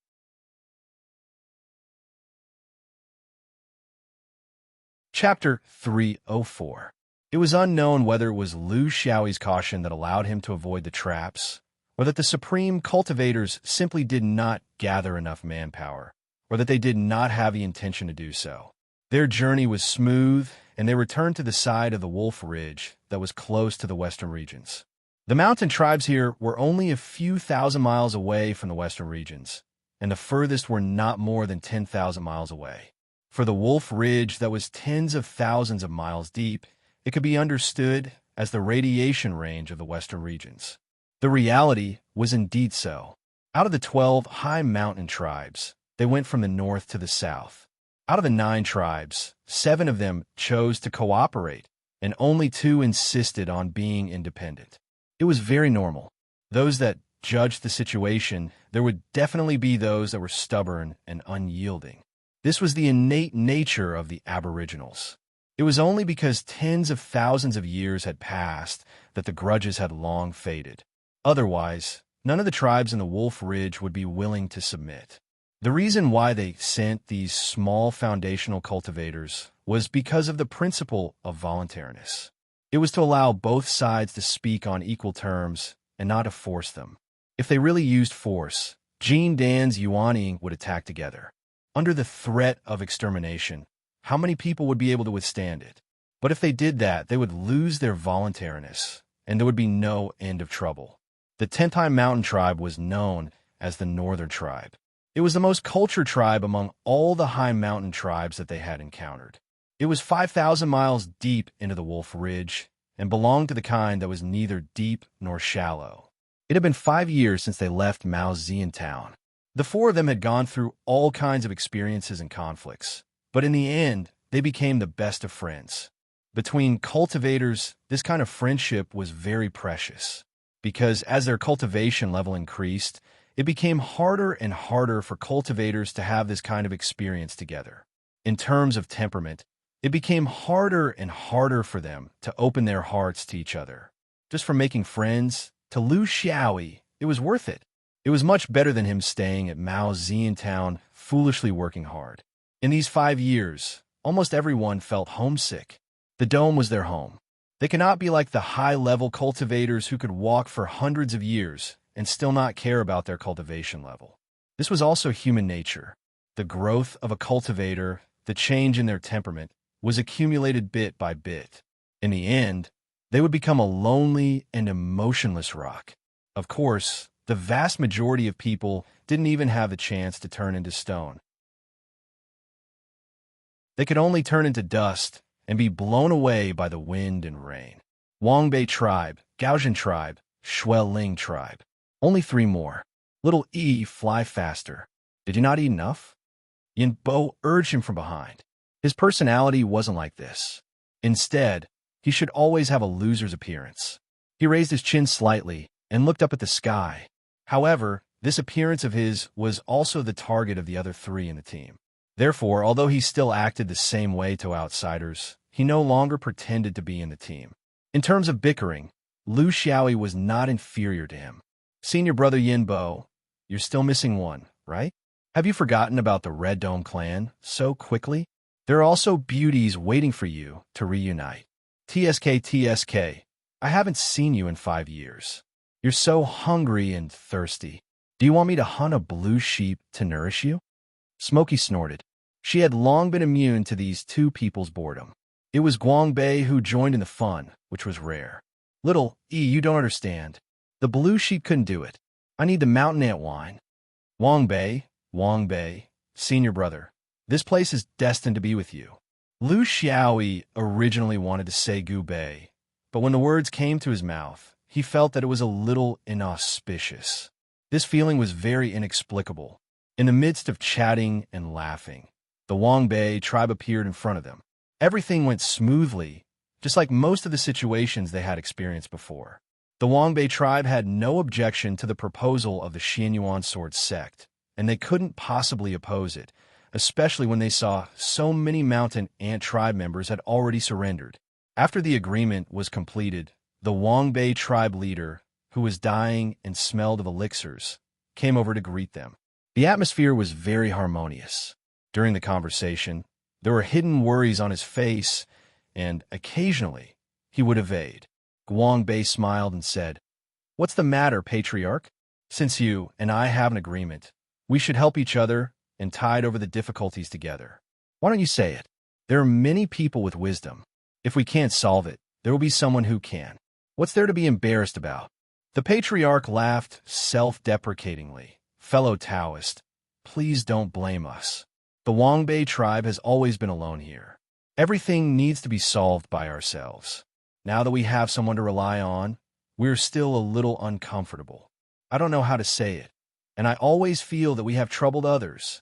Chapter 304. It was unknown whether it was Lu Xiaoyi's caution that allowed him to avoid the traps, or that the Supreme Cultivators simply did not gather enough manpower, or that they did not have the intention to do so. Their journey was smooth, and they returned to the side of the Wolf Ridge that was close to the western regions. The mountain tribes here were only a few thousand miles away from the western regions, and the furthest were not more than 10,000 miles away. For the Wolf Ridge that was tens of thousands of miles deep, it could be understood as the radiation range of the western regions. The reality was indeed so. Out of the 12 high mountain tribes, they went from the north to the south. Out of the 9 tribes, 7 of them chose to cooperate, and only 2 insisted on being independent. It was very normal. Those that judged the situation, there would definitely be those that were stubborn and unyielding. This was the innate nature of the Aboriginals. It was only because tens of thousands of years had passed that the grudges had long faded. Otherwise, none of the tribes in the Wolf Ridge would be willing to submit. The reason why they sent these small foundational cultivators was because of the principle of voluntariness. It was to allow both sides to speak on equal terms and not to force them. If they really used force, Jean Dan's Yuaniing would attack together. Under the threat of extermination, how many people would be able to withstand it? But if they did that, they would lose their voluntariness, and there would be no end of trouble. The Tentai Mountain tribe was known as the Northern Tribe. It was the most cultured tribe among all the high mountain tribes that they had encountered. It was 5,000 miles deep into the Wolf Ridge and belonged to the kind that was neither deep nor shallow. It had been 5 years since they left Mao Zedong town. The 4 of them had gone through all kinds of experiences and conflicts, but in the end, they became the best of friends. Between cultivators, this kind of friendship was very precious, because as their cultivation level increased, it became harder and harder for cultivators to have this kind of experience together. In terms of temperament, it became harder and harder for them to open their hearts to each other. Just from making friends, to Lu Xiaoyi, it was worth it. It was much better than him staying at Mao Zedong town, foolishly working hard. In these 5 years, almost everyone felt homesick. The dome was their home. They could not be like the high-level cultivators who could walk for hundreds of years and still not care about their cultivation level. This was also human nature. The growth of a cultivator, the change in their temperament, was accumulated bit by bit. In the end, they would become a lonely and emotionless rock. Of course, the vast majority of people didn't even have the chance to turn into stone. They could only turn into dust and be blown away by the wind and rain. Wangbei tribe, Gaojian tribe, Shueling tribe. Only 3 more. Little E, fly faster. Did you not eat enough? Yin Bo urged him from behind. His personality wasn't like this. Instead, he should always have a loser's appearance. He raised his chin slightly and looked up at the sky. However, this appearance of his was also the target of the other 3 in the team. Therefore, although he still acted the same way to outsiders, he no longer pretended to be in the team. In terms of bickering, Lu Xiaoyi was not inferior to him. Senior brother Yin Bo, you're still missing one, right? Have you forgotten about the Red Dome clan so quickly? There are also beauties waiting for you to reunite. TSK, I haven't seen you in 5 years. You're so hungry and thirsty. Do you want me to hunt a blue sheep to nourish you? Smokey snorted. She had long been immune to these 2 people's boredom. It was Guangbei who joined in the fun, which was rare. Little E, you don't understand. The blue sheep couldn't do it. I need the mountain ant wine. Wangbei, senior brother, this place is destined to be with you. Lu Xiaoyi originally wanted to say Gu Bei, but when the words came to his mouth, he felt that it was a little inauspicious. This feeling was very inexplicable. In the midst of chatting and laughing, the Wangbei tribe appeared in front of them. Everything went smoothly, just like most of the situations they had experienced before. The Wangbei tribe had no objection to the proposal of the Xianyuan sword sect, and they couldn't possibly oppose it, especially when they saw so many mountain ant tribe members had already surrendered. After the agreement was completed, the Wangbei tribe leader, who was dying and smelled of elixirs, came over to greet them. The atmosphere was very harmonious. During the conversation, there were hidden worries on his face, and occasionally he would evade. Guangbei smiled and said, "What's the matter, patriarch? Since you and I have an agreement, we should help each other and tide over the difficulties together. Why don't you say it? There are many people with wisdom. If we can't solve it, there will be someone who can. What's there to be embarrassed about?" The patriarch laughed self-deprecatingly. "Fellow Taoist, please don't blame us. The Wangbei tribe has always been alone here. Everything needs to be solved by ourselves. Now that we have someone to rely on, we're still a little uncomfortable. I don't know how to say it, and I always feel that we have troubled others."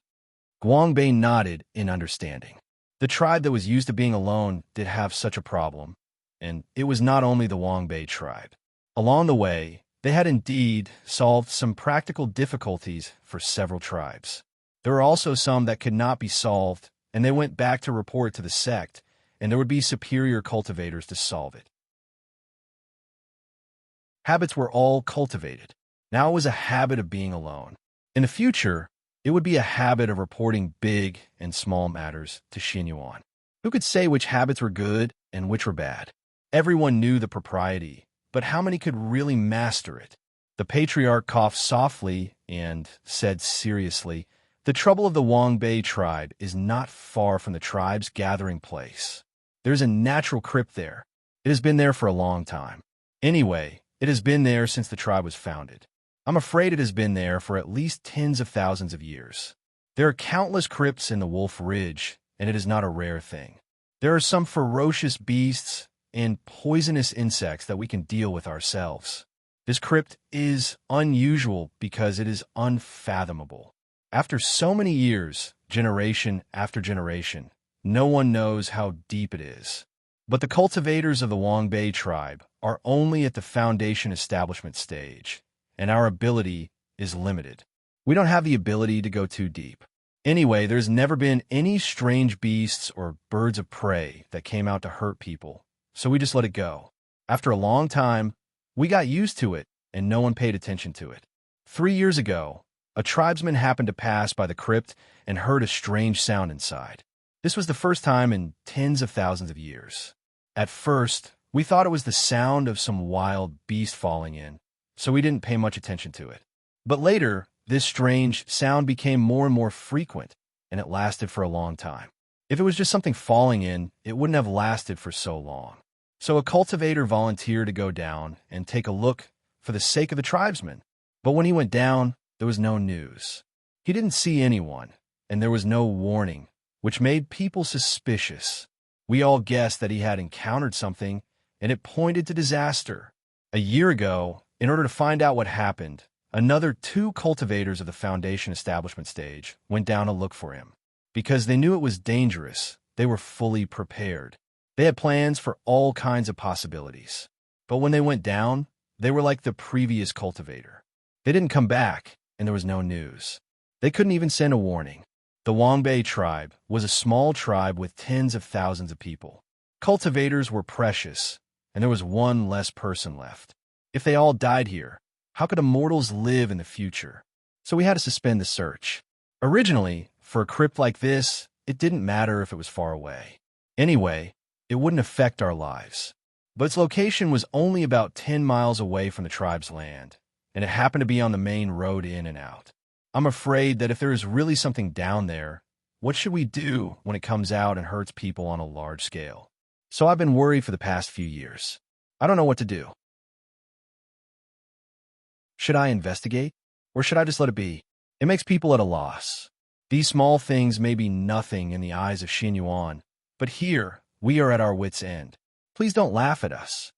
Guangbei nodded in understanding. The tribe that was used to being alone did have such a problem, and it was not only the Wongbei tribe. Along the way, they had indeed solved some practical difficulties for several tribes. There were also some that could not be solved, and they went back to report to the sect, and there would be superior cultivators to solve it. Habits were all cultivated. Now it was a habit of being alone. In the future, it would be a habit of reporting big and small matters to Xinyuan. Who could say which habits were good and which were bad? Everyone knew the propriety, but how many could really master it? The patriarch coughed softly and said seriously, "The trouble of the Wongbei tribe is not far from the tribe's gathering place. There's a natural crypt there. It has been there for a long time. Anyway, it has been there since the tribe was founded. I'm afraid it has been there for at least tens of thousands of years. There are countless crypts in the Wolf Ridge, and it is not a rare thing. There are some ferocious beasts and poisonous insects that we can deal with ourselves. This crypt is unusual because it is unfathomable. After so many years, generation after generation, no one knows how deep it is. But the cultivators of the Wongbei tribe are only at the foundation establishment stage, and our ability is limited. We don't have the ability to go too deep. Anyway, there's never been any strange beasts or birds of prey that came out to hurt people, so we just let it go. After a long time, we got used to it, and no one paid attention to it. 3 years ago, a tribesman happened to pass by the crypt and heard a strange sound inside. This was the first time in tens of thousands of years. At first, we thought it was the sound of some wild beast falling in, so we didn't pay much attention to it. But later, this strange sound became more and more frequent, and it lasted for a long time. If it was just something falling in, it wouldn't have lasted for so long. So a cultivator volunteered to go down and take a look for the sake of the tribesmen. But when he went down, there was no news. He didn't see anyone, and there was no warning, which made people suspicious. We all guessed that he had encountered something, and it pointed to disaster. A year ago, in order to find out what happened, another 2 cultivators of the foundation establishment stage went down to look for him. Because they knew it was dangerous, they were fully prepared. They had plans for all kinds of possibilities. But when they went down, they were like the previous cultivator. They didn't come back, and there was no news. They couldn't even send a warning. The Wongbei tribe was a small tribe with tens of thousands of people. Cultivators were precious, and there was one less person left. If they all died here, how could immortals live in the future? So we had to suspend the search. Originally, for a crypt like this, it didn't matter if it was far away. Anyway, it wouldn't affect our lives. But its location was only about 10 miles away from the tribe's land, and it happened to be on the main road in and out. I'm afraid that if there is really something down there, what should we do when it comes out and hurts people on a large scale? So I've been worried for the past few years. I don't know what to do. Should I investigate, or should I just let it be? It makes people at a loss. These small things may be nothing in the eyes of Xinyuan, but here we are at our wits' end. Please don't laugh at us.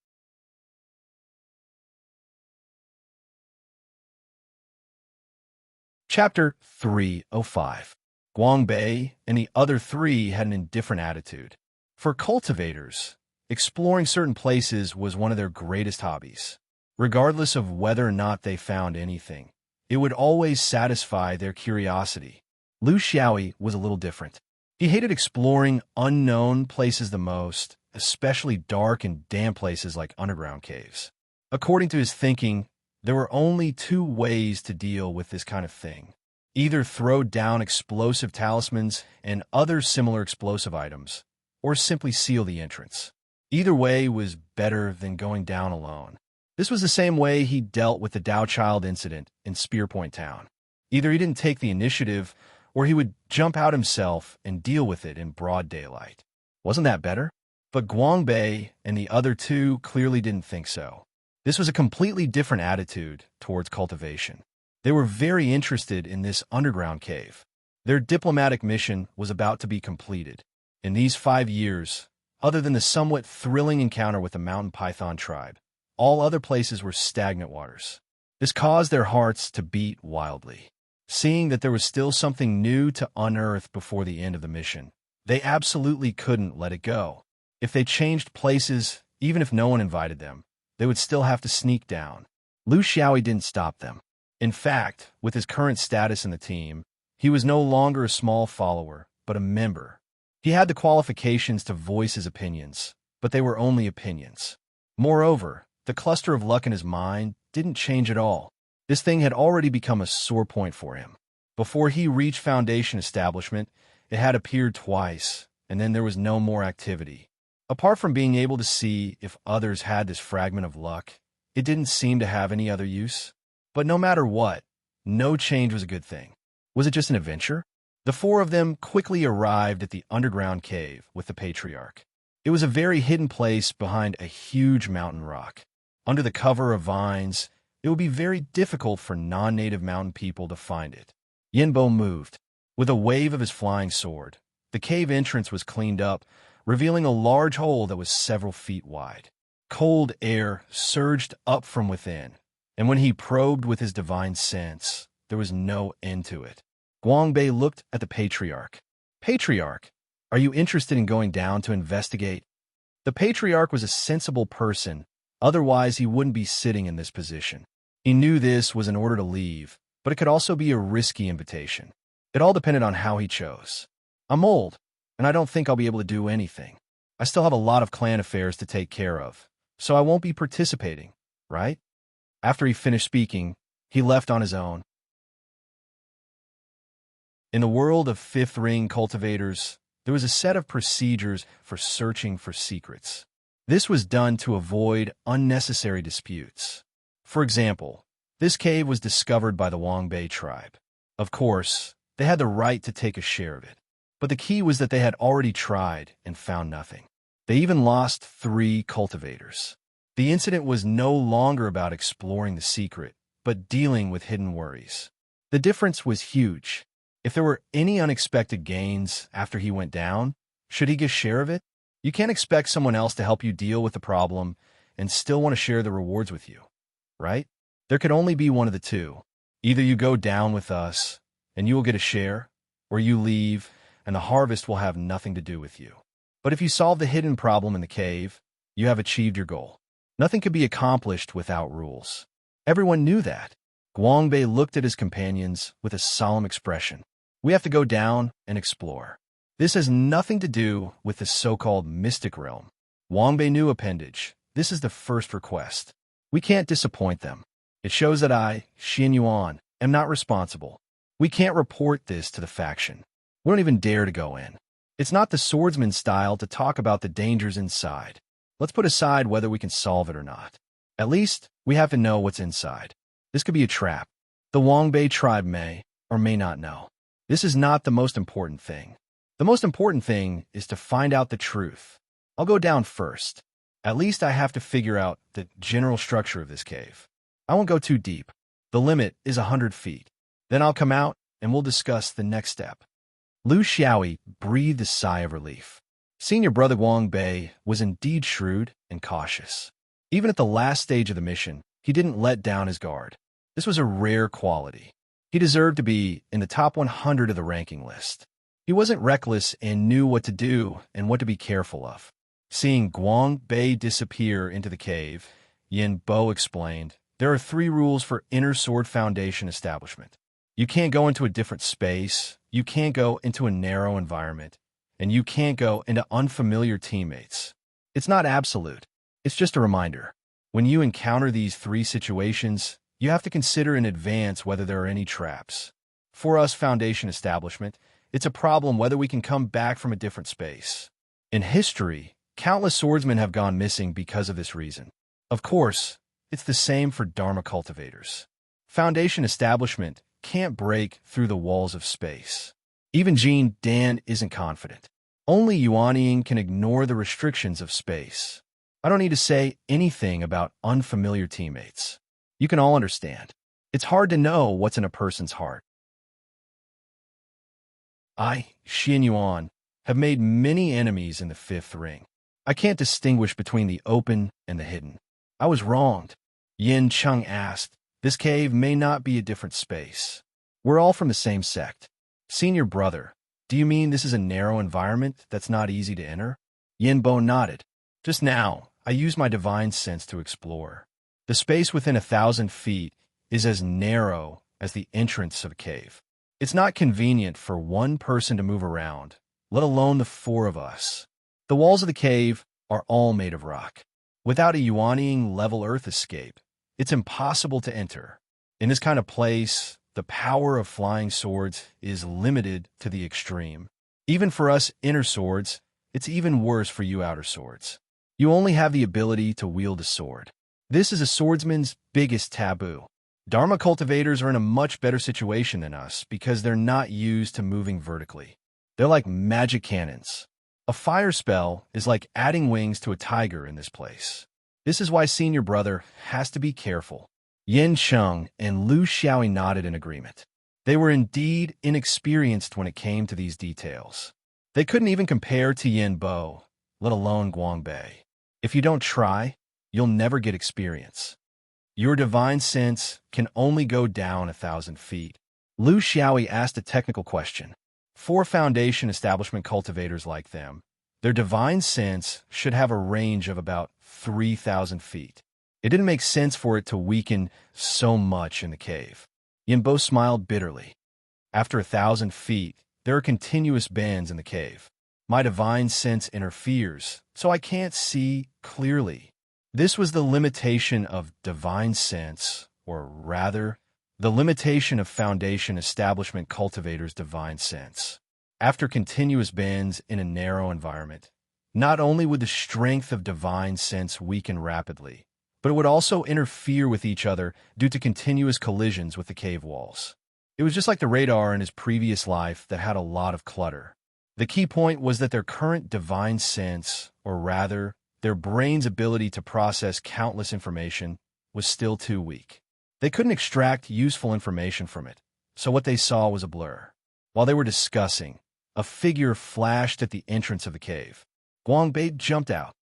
Chapter 305. Guangbei and the other 3 had an indifferent attitude. For cultivators, exploring certain places was one of their greatest hobbies. Regardless of whether or not they found anything, it would always satisfy their curiosity. Lu Xiaoyi was a little different. He hated exploring unknown places the most, especially dark and damp places like underground caves. According to his thinking, there were only 2 ways to deal with this kind of thing. Either throw down explosive talismans and other similar explosive items, or simply seal the entrance. Either way was better than going down alone. This was the same way he dealt with the Dao Child incident in Spearpoint Town. Either he didn't take the initiative, or he would jump out himself and deal with it in broad daylight. Wasn't that better? But Guangbei and the other 2 clearly didn't think so. This was a completely different attitude towards cultivation. They were very interested in this underground cave. Their diplomatic mission was about to be completed. In these 5 years, other than the somewhat thrilling encounter with the mountain python tribe, all other places were stagnant waters. This caused their hearts to beat wildly. Seeing that there was still something new to unearth before the end of the mission, they absolutely couldn't let it go. If they changed places, even if no one invited them, they would still have to sneak down. Lu Xiaoyi didn't stop them. In fact, with his current status in the team, he was no longer a small follower, but a member. He had the qualifications to voice his opinions, but they were only opinions. Moreover, the cluster of luck in his mind didn't change at all. This thing had already become a sore point for him. Before he reached Foundation Establishment, it had appeared twice, and then there was no more activity. Apart from being able to see if others had this fragment of luck, it didn't seem to have any other use. But no matter what, no change was a good thing. Was it just an adventure? The four of them quickly arrived at the underground cave with the Patriarch. It was a very hidden place behind a huge mountain rock. Under the cover of vines, it would be very difficult for non-native mountain people to find it. Yinbo moved. With a wave of his flying sword, the cave entrance was cleaned up, revealing a large hole that was several feet wide. Cold air surged up from within, and when he probed with his divine sense, there was no end to it. Guangbei looked at the Patriarch. Patriarch, are you interested in going down to investigate? The Patriarch was a sensible person, otherwise he wouldn't be sitting in this position. He knew this was in order to leave, but it could also be a risky invitation. It all depended on how he chose. I'm old, and I don't think I'll be able to do anything. I still have a lot of clan affairs to take care of, so I won't be participating, right? After he finished speaking, he left on his own. In the world of Fifth Ring cultivators, there was a set of procedures for searching for secrets. This was done to avoid unnecessary disputes. For example, this cave was discovered by the Wangbei tribe. Of course, they had the right to take a share of it. But the key was that they had already tried and found nothing. They even lost 3 cultivators. The incident was no longer about exploring the secret, but dealing with hidden worries. The difference was huge. If there were any unexpected gains after he went down, should he get a share of it? You can't expect someone else to help you deal with the problem and still want to share the rewards with you, right? There could only be one of the two. Either you go down with us, and you will get a share, or you leave, and the harvest will have nothing to do with you. But if you solve the hidden problem in the cave, you have achieved your goal. Nothing could be accomplished without rules. Everyone knew that. Guangbei looked at his companions with a solemn expression. We have to go down and explore. This has nothing to do with the so-called mystic realm. Wangbei knew appendage. This is the first request. We can't disappoint them. It shows that I, Xin Yuan, am not responsible. We can't report this to the faction. We don't even dare to go in. It's not the swordsman style to talk about the dangers inside. Let's put aside whether we can solve it or not. At least, we have to know what's inside. This could be a trap. The Wangbei tribe may or may not know. This is not the most important thing. The most important thing is to find out the truth. I'll go down first. At least I have to figure out the general structure of this cave. I won't go too deep. The limit is 100 feet. Then I'll come out and we'll discuss the next step. Lu Xiaoyi breathed a sigh of relief. Senior brother Guangbei was indeed shrewd and cautious. Even at the last stage of the mission, he didn't let down his guard. This was a rare quality. He deserved to be in the top 100 of the ranking list. He wasn't reckless and knew what to do and what to be careful of. Seeing Guangbei disappear into the cave, Yin Bo explained, there are 3 rules for Inner Sword Foundation establishment. You can't go into a different space, you can't go into a narrow environment, and you can't go into unfamiliar teammates. It's not absolute. It's just a reminder. When you encounter these 3 situations, you have to consider in advance whether there are any traps. For us Foundation establishment, it's a problem whether we can come back from a different space. In history, countless swordsmen have gone missing because of this reason. Of course, it's the same for Dharma cultivators. Foundation establishment can't break through the walls of space. Even Jean Dan isn't confident. Only Yuanying can ignore the restrictions of space. I don't need to say anything about unfamiliar teammates. You can all understand. It's hard to know what's in a person's heart. I, Xin Yuan, have made many enemies in the 5th ring. I can't distinguish between the open and the hidden. I was wronged. Yin Cheng asked, this cave may not be a different space. We're all from the same sect. Senior brother, do you mean this is a narrow environment that's not easy to enter? Yin Bo nodded. Just now, I used my divine sense to explore. The space within 1,000 feet is as narrow as the entrance of a cave. It's not convenient for one person to move around, let alone the four of us. The walls of the cave are all made of rock. Without a yuanying level earth escape, it's impossible to enter. In this kind of place, the power of flying swords is limited to the extreme. Even for us inner swords, it's even worse for you outer swords. You only have the ability to wield a sword. This is a swordsman's biggest taboo. Dharma cultivators are in a much better situation than us because they're not used to moving vertically. They're like magic cannons. A fire spell is like adding wings to a tiger in this place. This is why senior brother has to be careful. Yin Sheng and Lu Xiaoyi nodded in agreement. They were indeed inexperienced when it came to these details. They couldn't even compare to Yin Bo, let alone Guangbei. If you don't try, you'll never get experience. Your divine sense can only go down 1,000 feet. Lu Xiaoyi asked a technical question. For foundation establishment cultivators like them, their divine sense should have a range of about 3,000 feet. It didn't make sense for it to weaken so much in the cave. Yinbo smiled bitterly. After 1,000 feet, there are continuous bends in the cave. My divine sense interferes, so I can't see clearly. This was the limitation of divine sense, or rather, the limitation of foundation establishment cultivators' divine sense. After continuous bends in a narrow environment, not only would the strength of divine sense weaken rapidly, but it would also interfere with each other due to continuous collisions with the cave walls. It was just like the radar in his previous life that had a lot of clutter. The key point was that their current divine sense, or rather, their brain's ability to process countless information, was still too weak. They couldn't extract useful information from it, so what they saw was a blur. While they were discussing, a figure flashed at the entrance of the cave. Guangbei jumped out.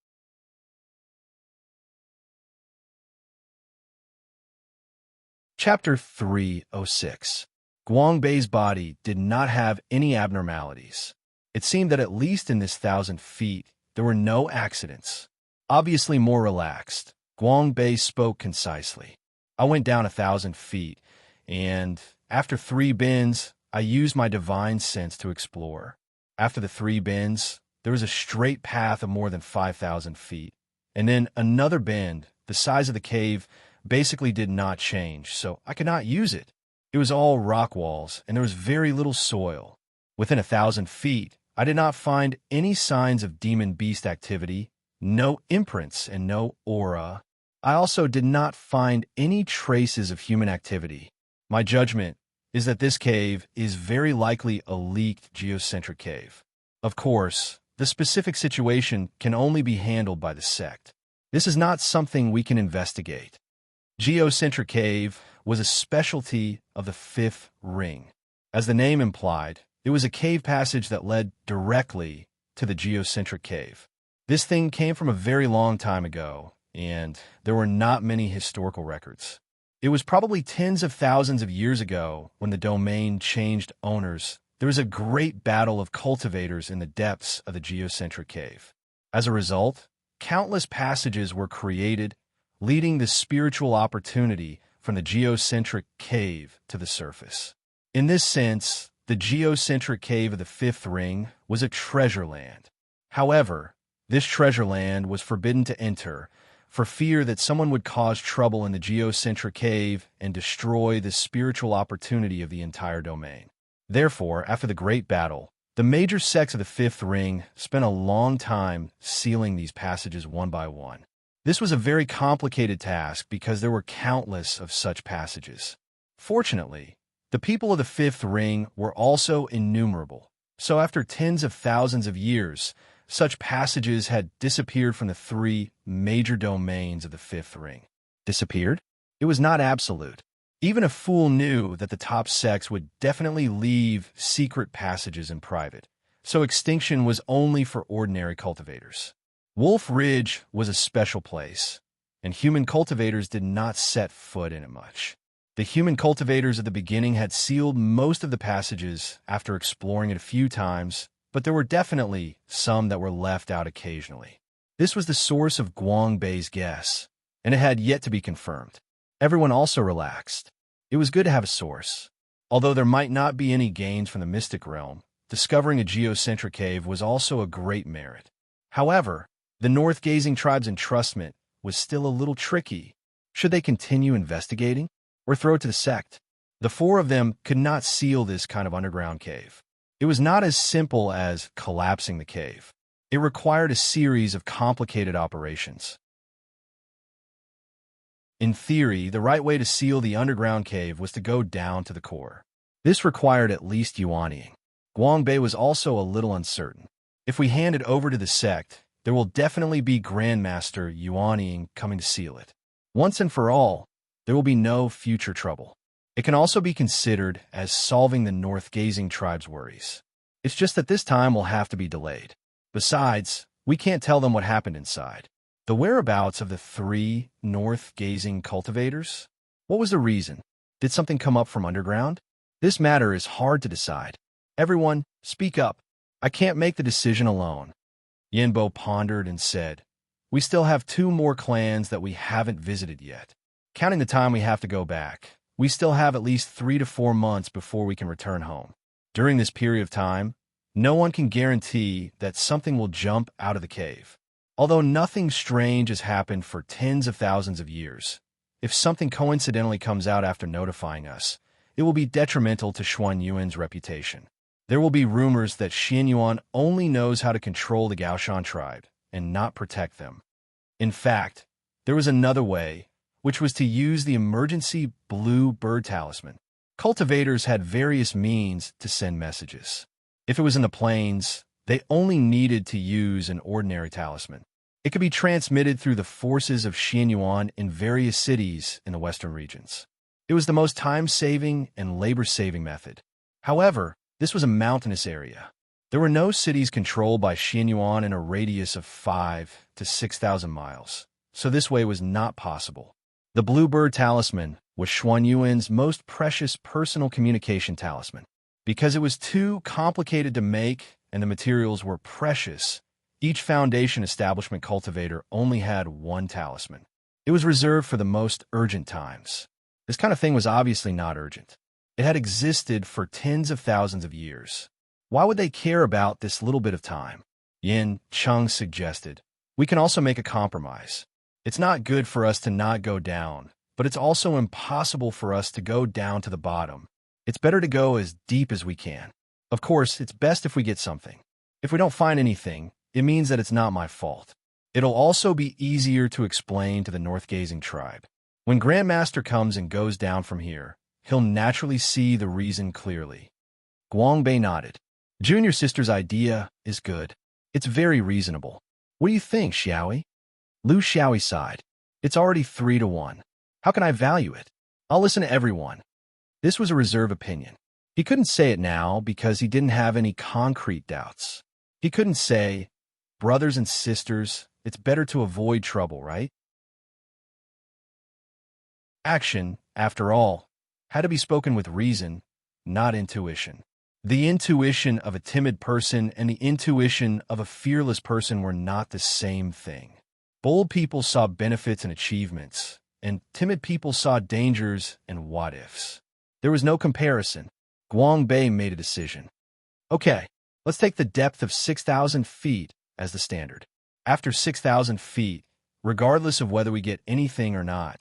Chapter 306. Guangbei's body did not have any abnormalities. It seemed that at least in this 1,000 feet, there were no accidents. Obviously more relaxed, Guangbei spoke concisely. I went down 1,000 feet, and after 3 bends, I used my divine sense to explore. After the 3 bends, there was a straight path of more than 5,000 feet, and then another bend. The size of the cave basically did not change, so I could not use it. It was all rock walls, and there was very little soil. Within 1,000 feet, I did not find any signs of demon beast activity, no imprints, and no aura. I also did not find any traces of human activity. My judgment is that this cave is very likely a leaked geocentric cave. Of course, the specific situation can only be handled by the sect. This is not something we can investigate. Geocentric cave was a specialty of the 5th ring. As the name implied, it was a cave passage that led directly to the geocentric cave. This thing came from a very long time ago, and there were not many historical records. It was probably tens of thousands of years ago when the domain changed owners. There was a great battle of cultivators in the depths of the geocentric cave. As a result, countless passages were created, leading the spiritual opportunity from the geocentric cave to the surface. In this sense, the geocentric cave of the 5th ring was a treasure land. However, this treasure land was forbidden to enter for fear that someone would cause trouble in the geocentric cave and destroy the spiritual opportunity of the entire domain. Therefore, after the great battle, the major sects of the 5th ring spent a long time sealing these passages one by one. This was a very complicated task because there were countless of such passages. Fortunately, the people of the 5th ring were also innumerable, so after tens of thousands of years, such passages had disappeared from the 3 major domains of the 5th ring. Disappeared? It was not absolute. Even a fool knew that the top sects would definitely leave secret passages in private, so extinction was only for ordinary cultivators. Wolf Ridge was a special place, and human cultivators did not set foot in it much. The human cultivators at the beginning had sealed most of the passages after exploring it a few times, but there were definitely some that were left out occasionally. This was the source of Guang Bei's guess, and it had yet to be confirmed. Everyone also relaxed. It was good to have a source. Although there might not be any gains from the mystic realm, discovering a geocentric cave was also a great merit. However, the north-gazing tribe's entrustment was still a little tricky. Should they continue investigating or throw it to the sect? The four of them could not seal this kind of underground cave. It was not as simple as collapsing the cave. It required a series of complicated operations. In theory, the right way to seal the underground cave was to go down to the core. This required at least yuanying. Guang Bei was also a little uncertain. If we hand it over to the sect, there will definitely be Grandmaster yuanying coming to seal it. Once and for all, there will be no future trouble. It can also be considered as solving the north-gazing tribe's worries. It's just that this time will have to be delayed. Besides, we can't tell them what happened inside. The whereabouts of the three north-gazing cultivators? What was the reason? Did something come up from underground? This matter is hard to decide. Everyone, speak up. I can't make the decision alone. Yanbo pondered and said, "We still have 2 more clans that we haven't visited yet. Counting the time we have to go back, we still have at least 3 to 4 months before we can return home. During this period of time, no one can guarantee that something will jump out of the cave. Although nothing strange has happened for tens of thousands of years, if something coincidentally comes out after notifying us, it will be detrimental to Xuan Yuan's reputation. There will be rumors that Xian Yuan only knows how to control the Gaoshan tribe and not protect them. In fact, there was another way, which was to use the emergency blue bird talisman. Cultivators had various means to send messages. If it was in the plains, they only needed to use an ordinary talisman. It could be transmitted through the forces of Xian Yuan in various cities in the western regions. It was the most time-saving and labor-saving method. However, this was a mountainous area. There were no cities controlled by Xian Yuan in a radius of 5,000 to 6,000 miles, so this way was not possible. The Bluebird Talisman was Xuan Yuan's most precious personal communication talisman. Because it was too complicated to make and the materials were precious, each Foundation establishment cultivator only had one talisman. It was reserved for the most urgent times. This kind of thing was obviously not urgent. It had existed for tens of thousands of years. Why would they care about this little bit of time? Yin Cheng suggested, "We can also make a compromise. It's not good for us to not go down, but it's also impossible for us to go down to the bottom. It's better to go as deep as we can. Of course, it's best if we get something. If we don't find anything, it means that it's not my fault. It'll also be easier to explain to the north-gazing tribe. When Grandmaster comes and goes down from here, he'll naturally see the reason clearly." Guang Bei nodded. Junior sister's idea is good. It's very reasonable. What do you think, Xiaoyi? Lu Xiaoyi sighed. It's already 3-1. How can I value it? I'll listen to everyone. This was a reserve opinion. He couldn't say it now because he didn't have any concrete doubts. He couldn't say, "Brothers and sisters, it's better to avoid trouble, right?" Action, after all, had to be spoken with reason, not intuition. The intuition of a timid person and the intuition of a fearless person were not the same thing. Bold people saw benefits and achievements, and timid people saw dangers and what-ifs. There was no comparison. Guang Bei made a decision. Okay, let's take the depth of 6,000 feet as the standard. After 6,000 feet, regardless of whether we get anything or not,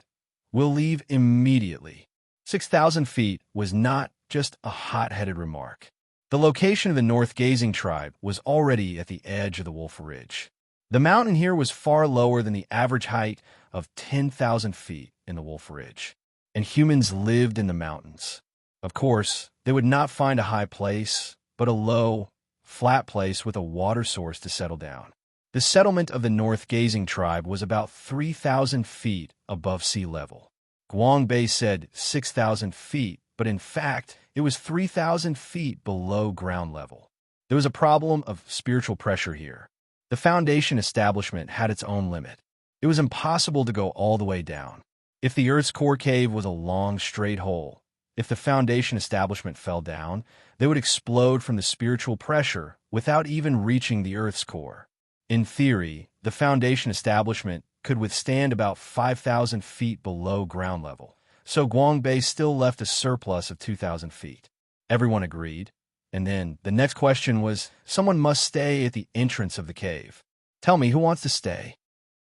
we'll leave immediately. 6,000 feet was not just a hot-headed remark. The location of the north-gazing tribe was already at the edge of the Wolf Ridge. The mountain here was far lower than the average height of 10,000 feet in the Wolf Ridge, and humans lived in the mountains. Of course, they would not find a high place, but a low, flat place with a water source to settle down. The settlement of the north-gazing tribe was about 3,000 feet above sea level. Guang Bei said 6,000 feet, but in fact, it was 3,000 feet below ground level. There was a problem of spiritual pressure here. The Foundation establishment had its own limit. It was impossible to go all the way down. If the Earth's core cave was a long, straight hole, if the Foundation establishment fell down, they would explode from the spiritual pressure without even reaching the Earth's core. In theory, The foundation establishment could withstand about 5,000 feet below ground level, so Guangbei still left a surplus of 2,000 feet. Everyone agreed. And then the next question was, someone must stay at the entrance of the cave. Tell me, who wants to stay?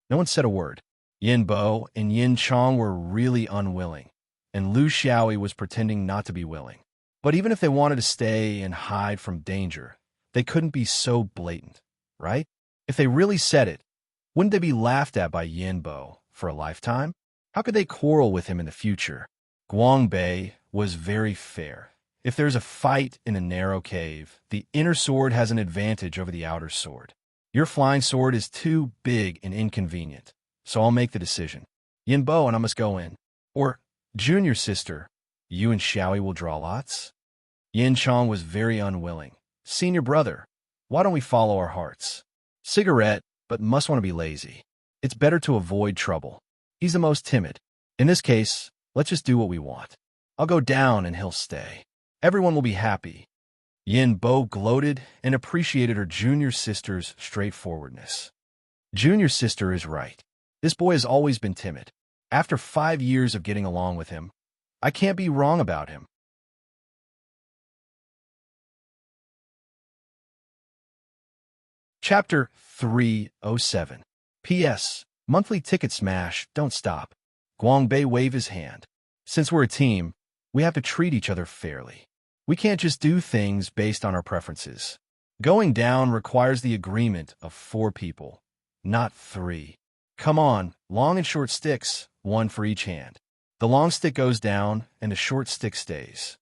No one said a word. Yin Bo and Yin Chong were really unwilling, and Lu Xiaoyi was pretending not to be willing. But even if they wanted to stay and hide from danger, they couldn't be so blatant, right? If they really said it, wouldn't they be laughed at by Yin Bo for a lifetime? How could they quarrel with him in the future? Guangbei was very fair. If there's a fight in a narrow cave, the inner sword has an advantage over the outer sword. Your flying sword is too big and inconvenient, so I'll make the decision. Yin Bo and I must go in. Or, junior sister, you and Xiaoyi will draw lots? Yin Chong was very unwilling. Senior brother, why don't we follow our hearts? Cigarette, but must want to be lazy. It's better to avoid trouble. He's the most timid. In this case, let's just do what we want. I'll go down and he'll stay. Everyone will be happy. Yin Bo gloated and appreciated her junior sister's straightforwardness. Junior sister is right. This boy has always been timid. After 5 years of getting along with him, I can't be wrong about him. Chapter 307. P.S. Monthly ticket smash, don't stop. Guangbei waved his hand. Since we're a team, we have to treat each other fairly. We can't just do things based on our preferences. Going down requires the agreement of 4 people, not 3. Come on, long and short sticks, 1 for each hand. The long stick goes down, and the short stick stays.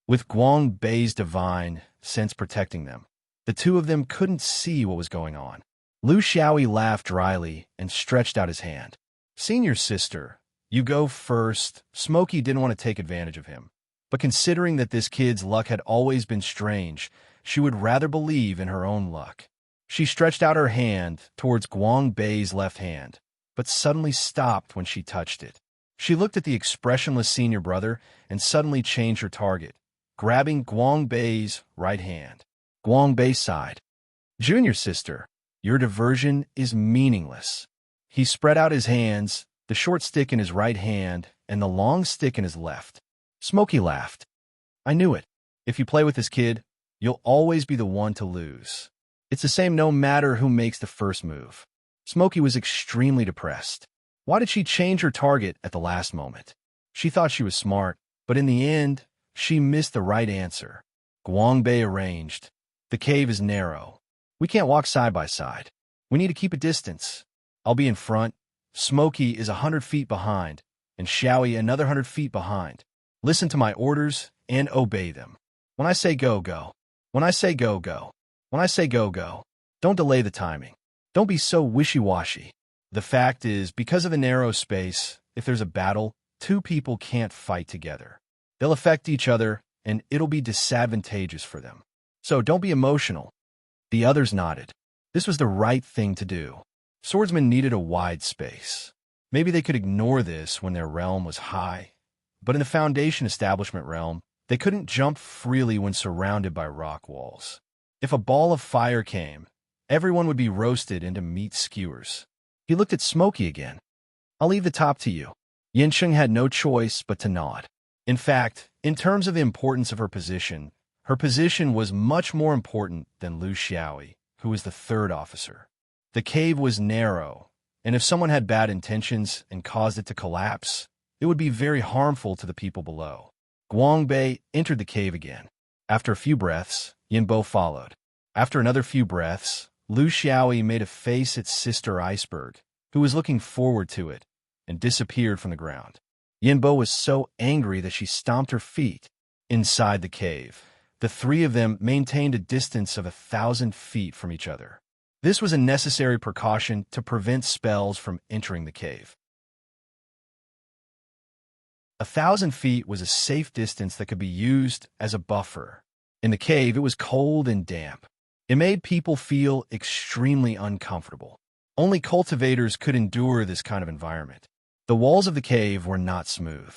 With Guangbei's divine sense protecting them, the 2 of them couldn't see what was going on. Lu Xiaoyi laughed dryly and stretched out his hand. Senior sister, you go first. Smokey didn't want to take advantage of him. But considering that this kid's luck had always been strange, she would rather believe in her own luck. She stretched out her hand towards Guangbei's left hand, but suddenly stopped when she touched it. She looked at the expressionless senior brother and suddenly changed her target, grabbing Guangbei's right hand. Guangbei sighed. Junior sister, your diversion is meaningless. He spread out his hands, the short stick in his right hand and the long stick in his left. Smokey laughed. I knew it. If you play with this kid, you'll always be the one to lose. It's the same no matter who makes the first move. Smokey was extremely depressed. Why did she change her target at the last moment? She thought she was smart, but in the end, she missed the right answer. Guangbei arranged. The cave is narrow. We can't walk side by side. We need to keep a distance. I'll be in front. Smokey is 100 feet behind, and Xiaoyi another 100 feet behind. Listen to my orders and obey them. When I say go, go. When I say go, go. When I say go, go. Don't delay the timing. Don't be so wishy-washy. The fact is, because of the narrow space, if there's a battle, 2 people can't fight together. They'll affect each other, and it'll be disadvantageous for them. So don't be emotional. The others nodded. This was the right thing to do. Swordsmen needed a wide space. Maybe they could ignore this when their realm was high, but in the Foundation Establishment realm, they couldn't jump freely when surrounded by rock walls. If a ball of fire came, everyone would be roasted into meat skewers. He looked at Smokey again. I'll leave the top to you. Yinsheng had no choice but to nod. In fact, in terms of the importance of her position was much more important than Lu Xiaoyi, who was the 3rd officer. The cave was narrow, and if someone had bad intentions and caused it to collapse, it would be very harmful to the people below. Guangbei entered the cave again. After a few breaths, Yin Bo followed. After another few breaths, Lu Xiaoyi made a face at Sister Iceberg, who was looking forward to it, and disappeared from the ground. Yin Bo was so angry that she stomped her feet. Inside the cave, the 3 of them maintained a distance of 1,000 feet from each other. This was a necessary precaution to prevent spells from entering the cave. 1,000 feet was a safe distance that could be used as a buffer. In the cave, it was cold and damp. It made people feel extremely uncomfortable. Only cultivators could endure this kind of environment. The walls of the cave were not smooth.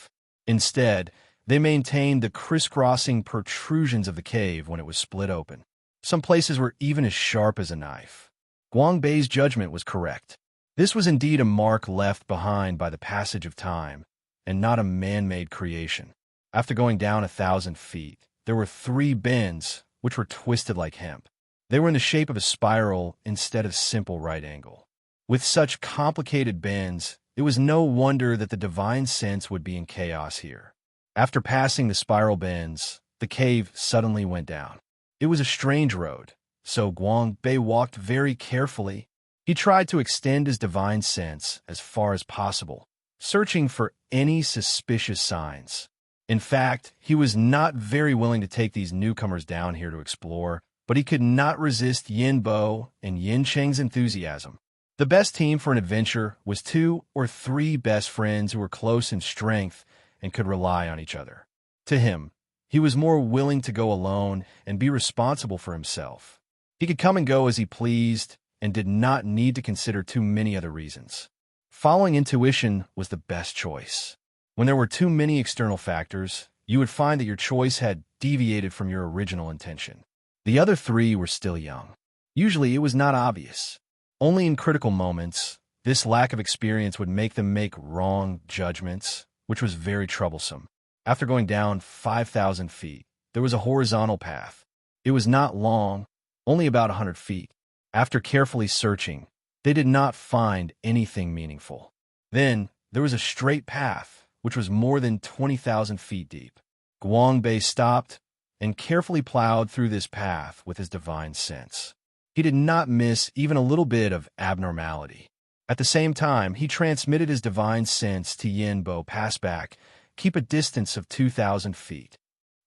Instead, they maintained the crisscrossing protrusions of the cave when it was split open. Some places were even as sharp as a knife. Guangbei's judgment was correct. This was indeed a mark left behind by the passage of time, and not a man-made creation. After going down 1,000 feet, there were 3 bends, which were twisted like hemp. They were in the shape of a spiral instead of simple right angle. With such complicated bends, it was no wonder that the divine sense would be in chaos here. After passing the spiral bends, the cave suddenly went down. It was a strange road, so Guangbei walked very carefully. He tried to extend his divine sense as far as possible, searching for any suspicious signs. In fact, he was not very willing to take these newcomers down here to explore, but he could not resist Yin Bo and Yin Cheng's enthusiasm. The best team for an adventure was 2 or 3 best friends who were close in strength and could rely on each other. To him, he was more willing to go alone and be responsible for himself. He could come and go as he pleased and did not need to consider too many other reasons. Following intuition was the best choice. When there were too many external factors, you would find that your choice had deviated from your original intention. The other 3 were still young. Usually it was not obvious. Only in critical moments, this lack of experience would make them make wrong judgments, which was very troublesome. After going down 5,000 feet, there was a horizontal path. It was not long, only about 100 feet. After carefully searching, they did not find anything meaningful. Then, there was a straight path, which was more than 20,000 feet deep. Guangbei stopped and carefully plowed through this path with his divine sense. He did not miss even a little bit of abnormality. At the same time, he transmitted his divine sense to Yin Bo. Pass back, keep a distance of 2,000 feet.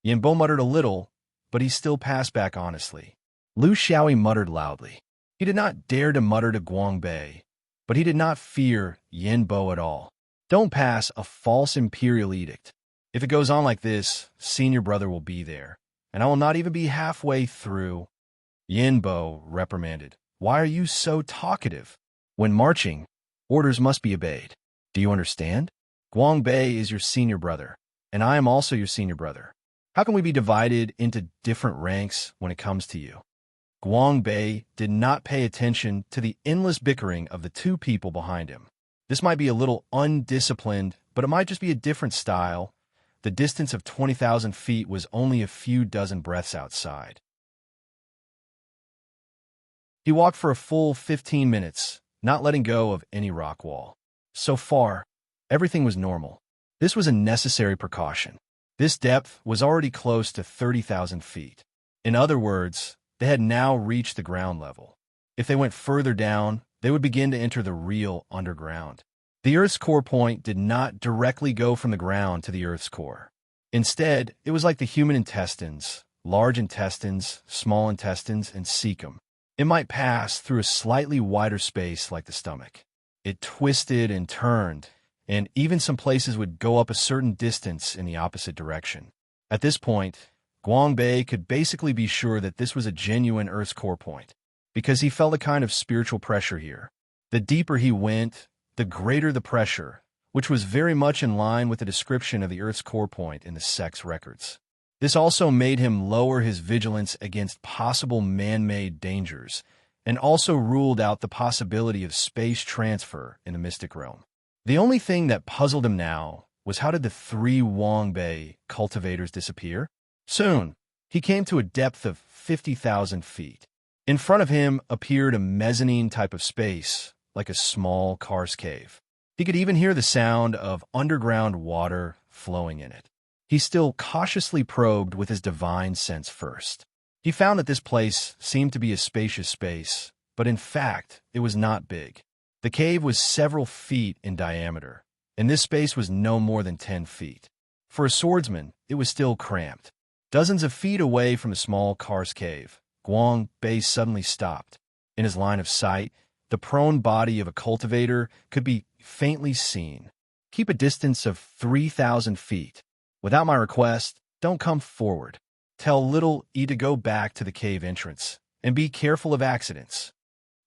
Yin Bo muttered a little, but he still passed back honestly. Lu Xiaoyi muttered loudly. He did not dare to mutter to Guangbei, but he did not fear Yin Bo at all. Don't pass a false imperial edict. If it goes on like this, senior brother will be there, and I will not even be halfway through. Yin Bo reprimanded. Why are you so talkative? When marching, orders must be obeyed. Do you understand? Guangbei is your senior brother, and I am also your senior brother. How can we be divided into different ranks when it comes to you? Guangbei did not pay attention to the endless bickering of the 2 people behind him. This might be a little undisciplined, but it might just be a different style. The distance of 20,000 feet was only a few dozen breaths outside. He walked for a full 15 minutes, not letting go of any rock wall. So far, everything was normal. This was a necessary precaution. This depth was already close to 30,000 feet. In other words, they had now reached the ground level. If they went further down, they would begin to enter the real underground. The Earth's core point did not directly go from the ground to the Earth's core. Instead, it was like the human intestines, large intestines, small intestines, and cecum. It might pass through a slightly wider space like the stomach. It twisted and turned, and even some places would go up a certain distance in the opposite direction. At this point, Guangbei could basically be sure that this was a genuine Earth's core point, because he felt a kind of spiritual pressure here. The deeper he went, the greater the pressure, which was very much in line with the description of the Earth's core point in the sex records. This also made him lower his vigilance against possible man-made dangers, and also ruled out the possibility of space transfer in the mystic realm. The only thing that puzzled him now was how did the 3 Guangbei cultivators disappear? Soon, he came to a depth of 50,000 feet. In front of him appeared a mezzanine type of space, like a small karst cave. He could even hear the sound of underground water flowing in it. He still cautiously probed with his divine sense first. He found that this place seemed to be a spacious space, but in fact, it was not big. The cave was several feet in diameter, and this space was no more than 10 feet. For a swordsman, it was still cramped. Dozens of feet away from the small karst cave, Guangbei suddenly stopped. In his line of sight, the prone body of a cultivator could be faintly seen. Keep a distance of 3,000 feet. Without my request, don't come forward. Tell little E to go back to the cave entrance, and be careful of accidents.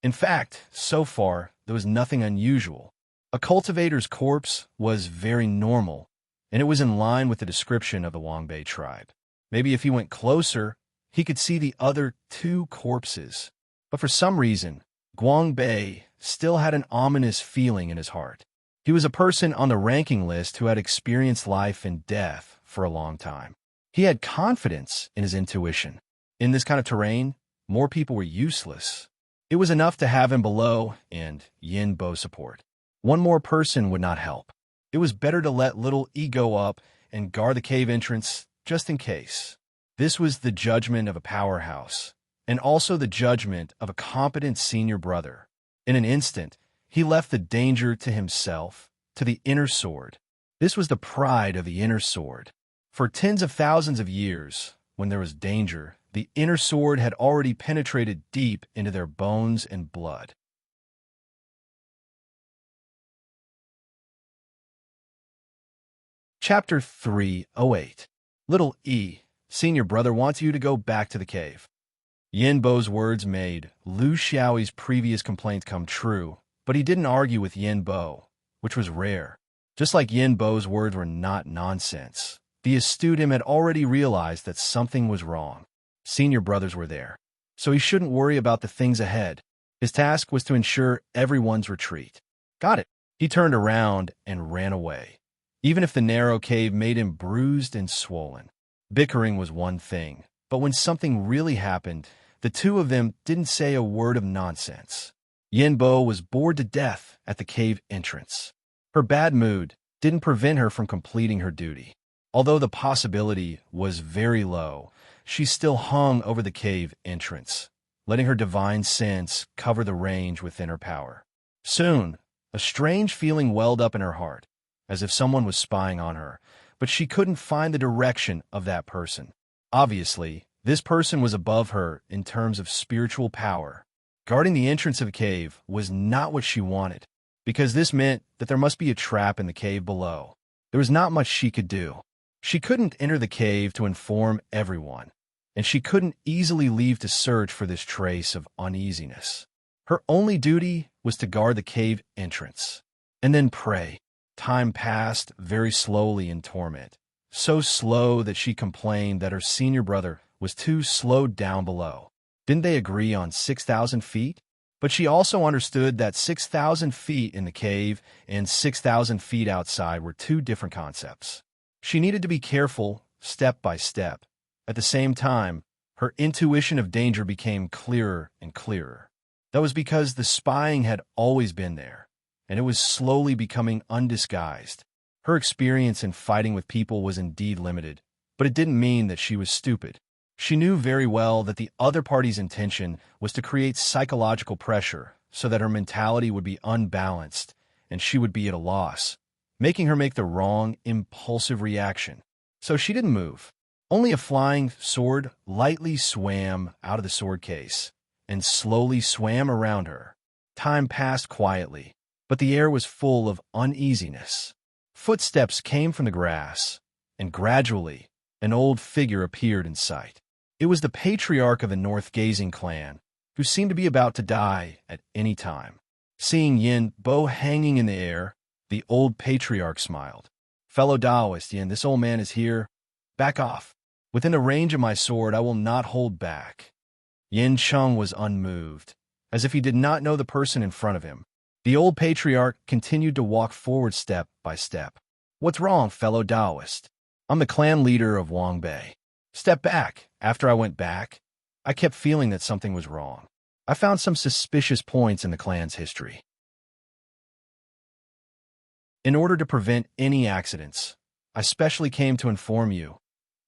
In fact, so far, there was nothing unusual. A cultivator's corpse was very normal, and it was in line with the description of the Guangbei tribe. Maybe if he went closer, he could see the other 2 corpses. But for some reason, Guangbei still had an ominous feeling in his heart. He was a person on the ranking list who had experienced life and death for a long time. He had confidence in his intuition. In this kind of terrain, more people were useless. It was enough to have him below and Yin Bo support. One more person would not help. It was better to let little E go up and guard the cave entrance just in case. This was the judgment of a powerhouse, and also the judgment of a competent senior brother. In an instant, he left the danger to himself, to the inner sword. This was the pride of the inner sword. For tens of thousands of years, when there was danger, the inner sword had already penetrated deep into their bones and blood. Chapter 308. Little E, senior brother wants you to go back to the cave. Yin Bo's words made Lu Xiaoyi's previous complaint come true, but he didn't argue with Yin Bo, which was rare. Just like Yin Bo's words were not nonsense, the astute him had already realized that something was wrong. Senior brothers were there, so he shouldn't worry about the things ahead. His task was to ensure everyone's retreat. Got it. He turned around and ran away, even if the narrow cave made him bruised and swollen. Bickering was one thing, but when something really happened, the two of them didn't say a word of nonsense. Yin Bo was bored to death at the cave entrance. Her bad mood didn't prevent her from completing her duty. Although the possibility was very low, she still hung over the cave entrance, letting her divine sense cover the range within her power. Soon, a strange feeling welled up in her heart, as if someone was spying on her, but she couldn't find the direction of that person. Obviously, this person was above her in terms of spiritual power. Guarding the entrance of the cave was not what she wanted, because this meant that there must be a trap in the cave below. There was not much she could do. She couldn't enter the cave to inform everyone, and she couldn't easily leave to search for this trace of uneasiness. Her only duty was to guard the cave entrance, and then pray. Time passed very slowly in torment, so slow that she complained that her senior brother was too slowed down below. Didn't they agree on 6,000 feet? But she also understood that 6,000 feet in the cave and 6,000 feet outside were two different concepts. She needed to be careful, step by step. At the same time, her intuition of danger became clearer and clearer. That was because the spying had always been there, and it was slowly becoming undisguised. Her experience in fighting with people was indeed limited, but it didn't mean that she was stupid. She knew very well that the other party's intention was to create psychological pressure so that her mentality would be unbalanced and she would be at a loss, making her make the wrong, impulsive reaction. So she didn't move. Only a flying sword lightly swam out of the sword case and slowly swam around her. Time passed quietly, but the air was full of uneasiness. Footsteps came from the grass, and gradually, an old figure appeared in sight. It was the patriarch of the North-Gazing clan, who seemed to be about to die at any time. Seeing Yin Bo hanging in the air, the old patriarch smiled. "Fellow Taoist, Yin, this old man is here. Back off. Within the range of my sword, I will not hold back." Yin Chung was unmoved, as if he did not know the person in front of him. The old patriarch continued to walk forward step by step. "What's wrong, fellow Taoist? I'm the clan leader of Wangbei. Step back." After I went back, I kept feeling that something was wrong. I found some suspicious points in the clan's history. In order to prevent any accidents, I specially came to inform you.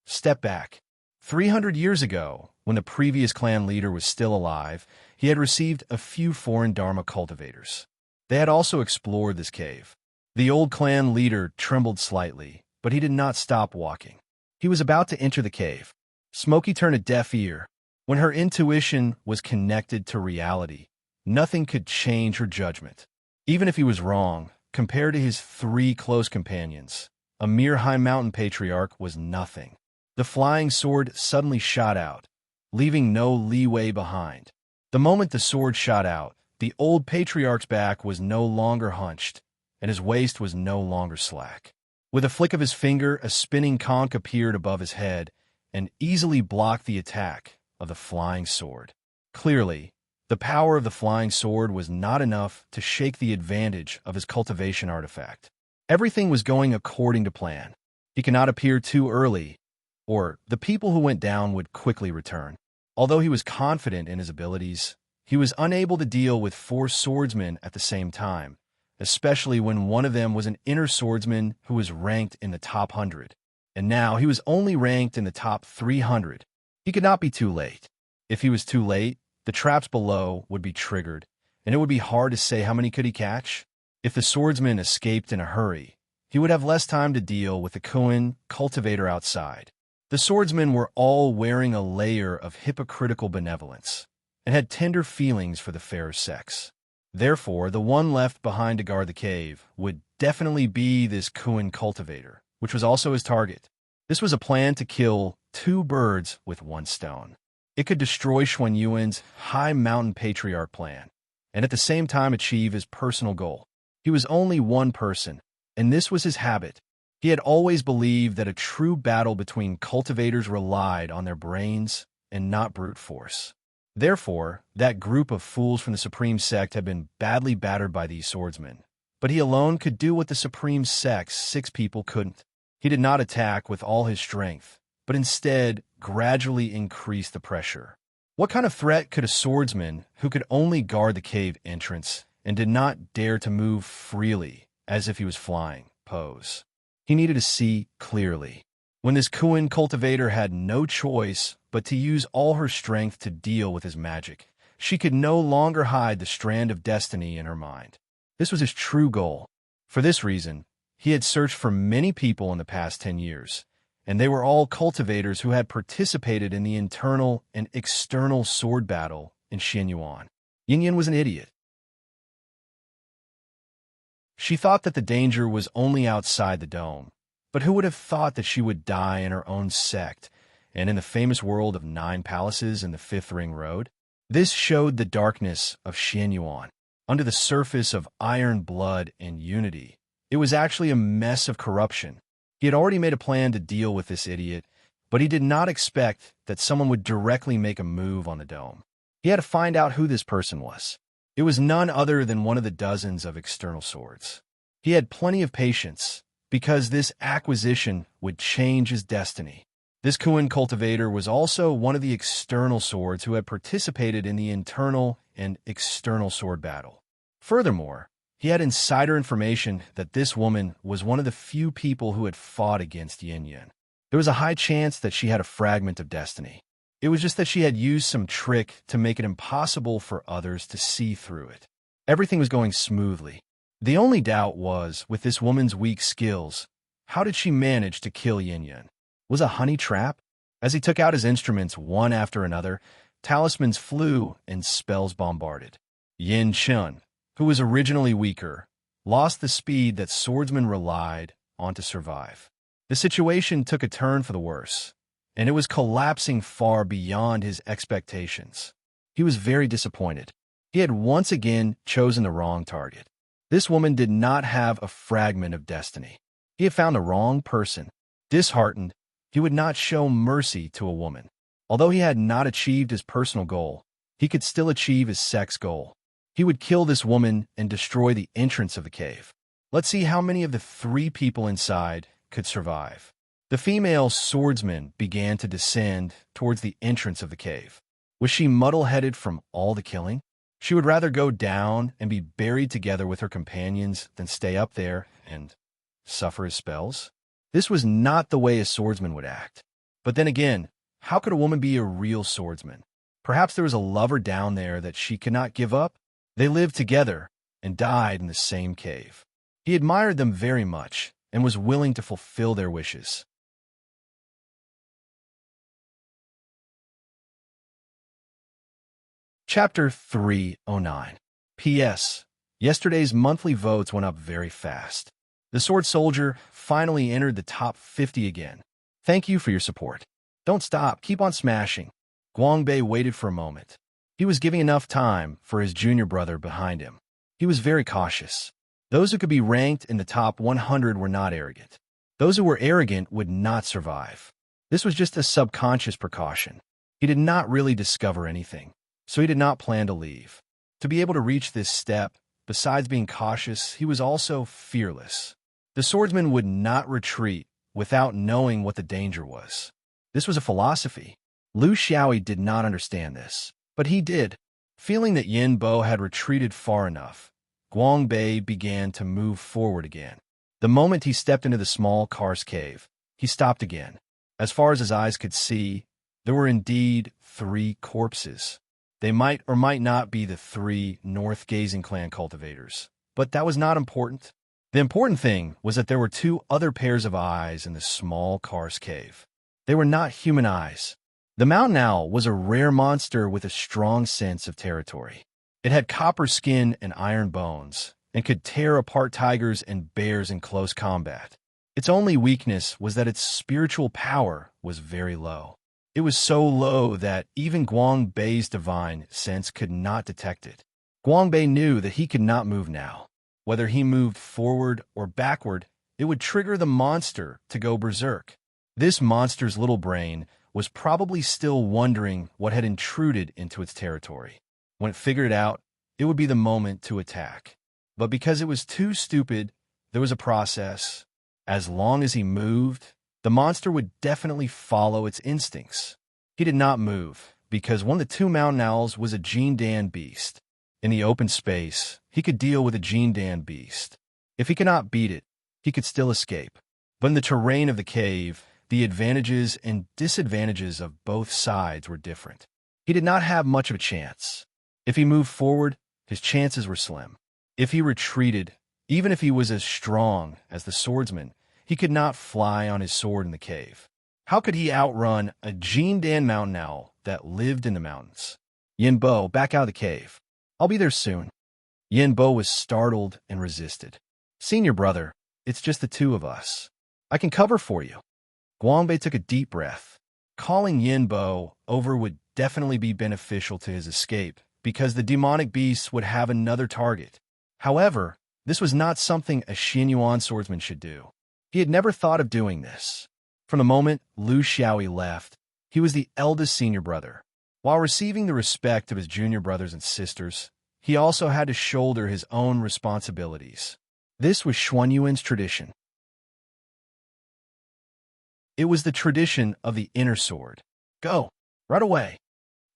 Step back. 300 years ago, when the previous clan leader was still alive, he had received a few foreign Dharma cultivators. They had also explored this cave. The old clan leader trembled slightly, but he did not stop walking. He was about to enter the cave. Smokey turned a deaf ear. When her intuition was connected to reality, nothing could change her judgment. Even if he was wrong, compared to his three close companions, a mere high mountain patriarch was nothing. The flying sword suddenly shot out, leaving no leeway behind. The moment the sword shot out, the old patriarch's back was no longer hunched, and his waist was no longer slack. With a flick of his finger, a spinning conch appeared above his head and easily blocked the attack of the flying sword. Clearly, The power of the flying sword was not enough to shake the advantage of his cultivation artifact. Everything was going according to plan. He could not appear too early, or the people who went down would quickly return. Although he was confident in his abilities, he was unable to deal with 4 swordsmen at the same time, especially when one of them was an inner swordsman who was ranked in the top 100. And now he was only ranked in the top 300. He could not be too late. If he was too late, the traps below would be triggered, and it would be hard to say how many could he catch. If the swordsman escaped in a hurry, he would have less time to deal with the Kuin cultivator outside. The swordsmen were all wearing a layer of hypocritical benevolence, and had tender feelings for the fairer sex. Therefore, the one left behind to guard the cave would definitely be this Kuin cultivator, which was also his target. This was a plan to kill 2 birds with 1 stone. It could destroy Xuan Yuan's High Mountain Patriarch plan, and at the same time achieve his personal goal. He was only one person, and this was his habit. He had always believed that a true battle between cultivators relied on their brains and not brute force. Therefore, that group of fools from the Supreme Sect had been badly battered by these swordsmen. But he alone could do what the Supreme Sect's 6 people couldn't. He did not attack with all his strength, but instead gradually increased the pressure. What kind of threat could a swordsman who could only guard the cave entrance and did not dare to move freely as if he was flying pose? He needed to see clearly. When this Kuin cultivator had no choice but to use all her strength to deal with his magic, she could no longer hide the strand of destiny in her mind. This was his true goal. For this reason, he had searched for many people in the past 10 years, and they were all cultivators who had participated in the internal and external sword battle in Xianyuan. Yin was an idiot. She thought that the danger was only outside the dome, but who would have thought that she would die in her own sect and in the famous world of 9 palaces in the 5th Ring Road? This showed the darkness of Xianyuan. Under the surface of iron blood and unity, it was actually a mess of corruption. He had already made a plan to deal with this idiot, but he did not expect that someone would directly make a move on the dome. He had to find out who this person was. It was none other than one of the dozens of external swords. He had plenty of patience, because this acquisition would change his destiny. This Kuin cultivator was also one of the external swords who had participated in the internal and external sword battle. Furthermore, he had insider information that this woman was one of the few people who had fought against Yin. There was a high chance that she had a fragment of destiny. It was just that she had used some trick to make it impossible for others to see through it. Everything was going smoothly. The only doubt was, with this woman's weak skills, how did she manage to kill Yin? Was a honey trap? As he took out his instruments one after another, talismans flew and spells bombarded. Yin Chun, who was originally weaker, lost the speed that swordsmen relied on to survive. The situation took a turn for the worse, and it was collapsing far beyond his expectations. He was very disappointed. He had once again chosen the wrong target. This woman did not have a fragment of destiny. He had found the wrong person. Disheartened, he would not show mercy to a woman. Although he had not achieved his personal goal, he could still achieve his sex goal. He would kill this woman and destroy the entrance of the cave. Let's see how many of the 3 people inside could survive. The female swordsman began to descend towards the entrance of the cave. Was she muddle-headed from all the killing? She would rather go down and be buried together with her companions than stay up there and suffer his spells. This was not the way a swordsman would act. But then again, how could a woman be a real swordsman? Perhaps there was a lover down there that she could not give up? They lived together and died in the same cave. He admired them very much and was willing to fulfill their wishes. Chapter 309. P.S. Yesterday's monthly votes went up very fast. The Sword Soldier finally entered the top 50 again. Thank you for your support. Don't stop, keep on smashing. Guangbei waited for a moment. He was giving enough time for his junior brother behind him. He was very cautious. Those who could be ranked in the top 100 were not arrogant. Those who were arrogant would not survive. This was just a subconscious precaution. He did not really discover anything. so he did not plan to leave. To be able to reach this step, besides being cautious, he was also fearless. The swordsman would not retreat without knowing what the danger was. This was a philosophy. Lu Xiaoyi did not understand this, but he did. Feeling that Yin Bo had retreated far enough, Guang Bei began to move forward again. The moment he stepped into the small karst cave, he stopped again. As far as his eyes could see, there were indeed 3 corpses. They might or might not be the 3 north-gazing clan cultivators, but that was not important. The important thing was that there were 2 other pairs of eyes in the small karst cave. They were not human eyes. The mountain owl was a rare monster with a strong sense of territory. It had copper skin and iron bones, and could tear apart tigers and bears in close combat. Its only weakness was that its spiritual power was very low. It was so low that even Guang Bei's divine sense could not detect it. Guang Bei knew that he could not move now. Whether he moved forward or backward, it would trigger the monster to go berserk. This monster's little brain was probably still wondering what had intruded into its territory. When it figured it out, it would be the moment to attack. But because it was too stupid, there was a process. As long as he moved, the monster would definitely follow its instincts. He did not move, because one of the 2 mountain owls was a Jindan beast. In the open space, he could deal with a Jindan beast. If he could not beat it, he could still escape. But in the terrain of the cave, the advantages and disadvantages of both sides were different. He did not have much of a chance. If he moved forward, his chances were slim. If he retreated, even if he was as strong as the swordsman, he could not fly on his sword in the cave. How could he outrun a Jindan mountain owl that lived in the mountains? Yin Bo, back out of the cave. I'll be there soon. Yin Bo was startled and resisted. Senior brother, it's just the 2 of us. I can cover for you. Guang Bei took a deep breath. Calling Yin Bo over would definitely be beneficial to his escape, because the demonic beast would have another target. However, this was not something a Xinyuan swordsman should do. He had never thought of doing this. From the moment Lu Xiaoyi left, he was the eldest senior brother. While receiving the respect of his junior brothers and sisters, he also had to shoulder his own responsibilities. This was Xuanyuan's tradition. It was the tradition of the inner sword. Go, right away.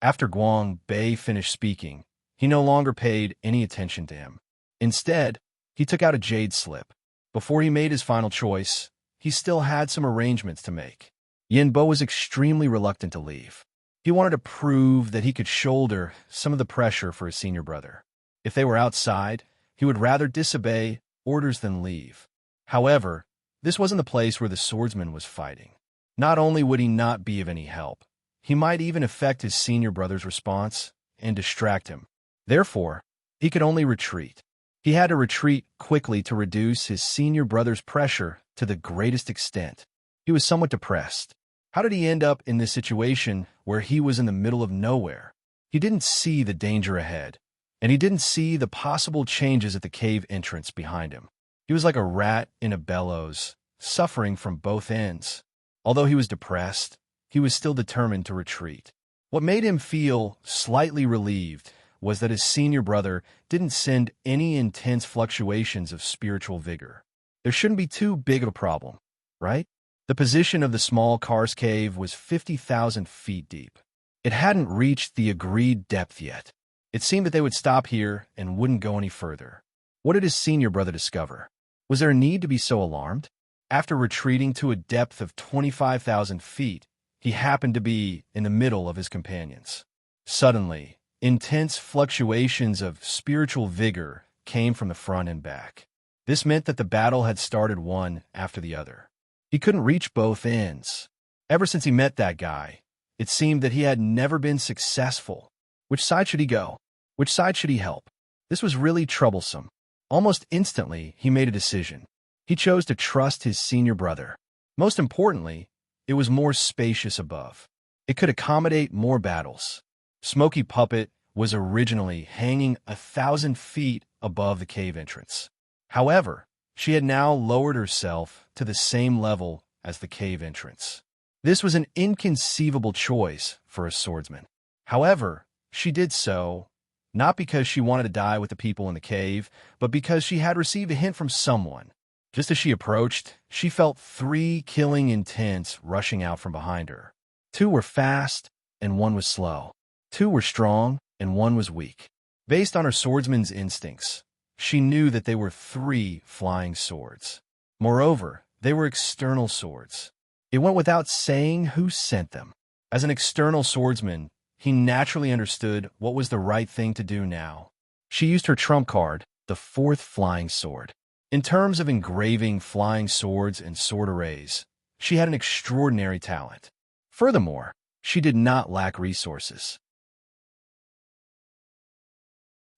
After Guang Bei finished speaking, he no longer paid any attention to him. Instead, he took out a jade slip. Before he made his final choice, he still had some arrangements to make. Yin Bo was extremely reluctant to leave. He wanted to prove that he could shoulder some of the pressure for his senior brother. If they were outside, he would rather disobey orders than leave. However, this wasn't the place where the swordsman was fighting. Not only would he not be of any help, he might even affect his senior brother's response and distract him. Therefore, he could only retreat. He had to retreat quickly to reduce his senior brother's pressure to the greatest extent. He was somewhat depressed. How did he end up in this situation where he was in the middle of nowhere? He didn't see the danger ahead, and he didn't see the possible changes at the cave entrance behind him. He was like a rat in a bellows, suffering from both ends. Although he was depressed, he was still determined to retreat. What made him feel slightly relieved was that his senior brother didn't send any intense fluctuations of spiritual vigor. There shouldn't be too big of a problem, right? The position of the small karst cave was 50,000 feet deep. It hadn't reached the agreed depth yet. It seemed that they would stop here and wouldn't go any further. What did his senior brother discover? Was there a need to be so alarmed? After retreating to a depth of 25,000 feet, he happened to be in the middle of his companions. Suddenly, intense fluctuations of spiritual vigor came from the front and back. This meant that the battle had started one after the other. He couldn't reach both ends. Ever since he met that guy, it seemed that he had never been successful. Which side should he go? Which side should he help? This was really troublesome. Almost instantly, he made a decision. He chose to trust his senior brother. Most importantly, it was more spacious above. It could accommodate more battles. Smoky Puppet was originally hanging 1,000 feet above the cave entrance. However, she had now lowered herself to the same level as the cave entrance. This was an inconceivable choice for a swordsman. However, She did so, not because she wanted to die with the people in the cave, but because she had received a hint from someone. Just as she approached, she felt 3 killing intents rushing out from behind her. 2 were fast, and 1 was slow. 2 were strong, and 1 was weak. Based on her swordsman's instincts, she knew that they were 3 flying swords. Moreover, they were external swords. It went without saying who sent them. As an external swordsman, he naturally understood what was the right thing to do now. She used her trump card, the 4th flying sword. In terms of engraving flying swords and sword arrays, she had an extraordinary talent. Furthermore, she did not lack resources.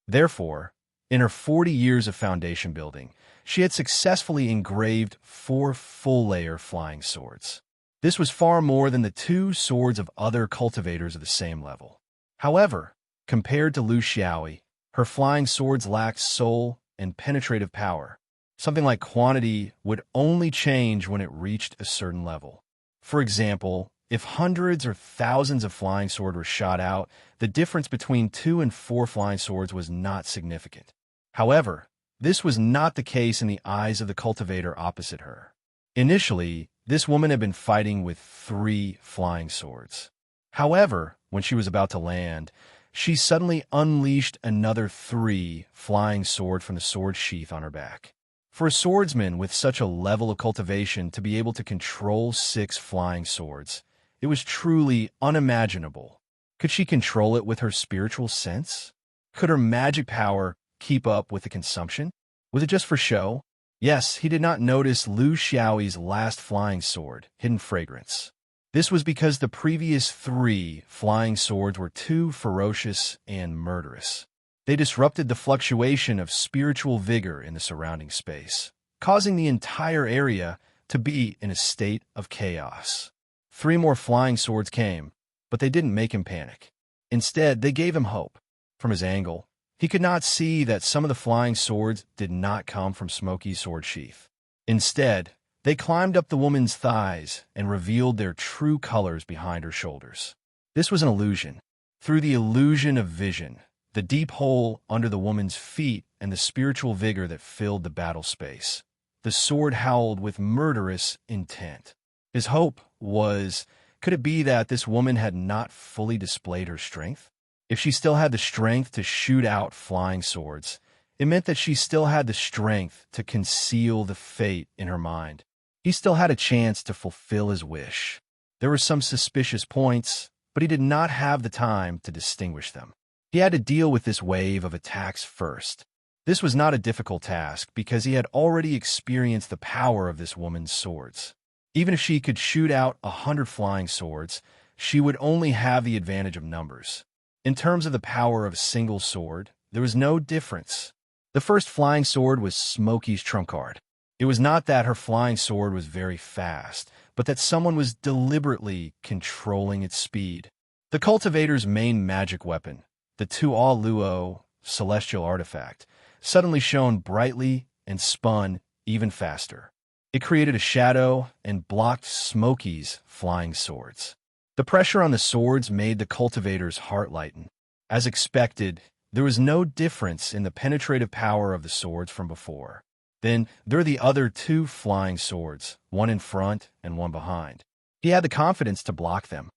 Therefore, in her 40 years of foundation building, she had successfully engraved 4 full-layer flying swords. This was far more than the 2 swords of other cultivators of the same level. However, compared to Lu Xiaoyi, her flying swords lacked soul and penetrative power. Something like quantity would only change when it reached a certain level. For example, if hundreds or thousands of flying swords were shot out, the difference between 2 and 4 flying swords was not significant. However, this was not the case in the eyes of the cultivator opposite her. Initially, this woman had been fighting with 3 flying swords. However, when she was about to land, she suddenly unleashed another 3 flying sword from the sword sheath on her back. For a swordsman with such a level of cultivation to be able to control 6 flying swords, it was truly unimaginable. Could she control it with her spiritual sense? Could her magic power keep up with the consumption? Was it just for show? Yes, he did not notice Lu Xiaoyi's last flying sword, Hidden Fragrance. This was because the previous 3 flying swords were too ferocious and murderous. They disrupted the fluctuation of spiritual vigor in the surrounding space, causing the entire area to be in a state of chaos. 3 more flying swords came, but they didn't make him panic. Instead, they gave him hope. From his angle, he could not see that some of the flying swords did not come from Smokey's sword sheath. Instead, they climbed up the woman's thighs and revealed their true colors behind her shoulders. This was an illusion. Through the illusion of vision, the deep hole under the woman's feet and the spiritual vigor that filled the battle space, the sword howled with murderous intent. His hope was, could it be that this woman had not fully displayed her strength? If she still had the strength to shoot out flying swords, it meant that she still had the strength to conceal the fate in her mind. He still had a chance to fulfill his wish. There were some suspicious points, but he did not have the time to distinguish them. He had to deal with this wave of attacks first. This was not a difficult task because he had already experienced the power of this woman's swords. Even if she could shoot out 100 flying swords, she would only have the advantage of numbers. In terms of the power of a single sword, there was no difference. The first flying sword was Smokey's trump card. It was not that her flying sword was very fast, but that someone was deliberately controlling its speed. The cultivator's main magic weapon, the Tuo Luo celestial artifact, suddenly shone brightly and spun even faster. It created a shadow and blocked Smokey's flying swords. The pressure on the swords made the cultivator's heart lighten. As expected, there was no difference in the penetrative power of the swords from before. Then there were the other 2 flying swords, one in front and one behind. He had the confidence to block them.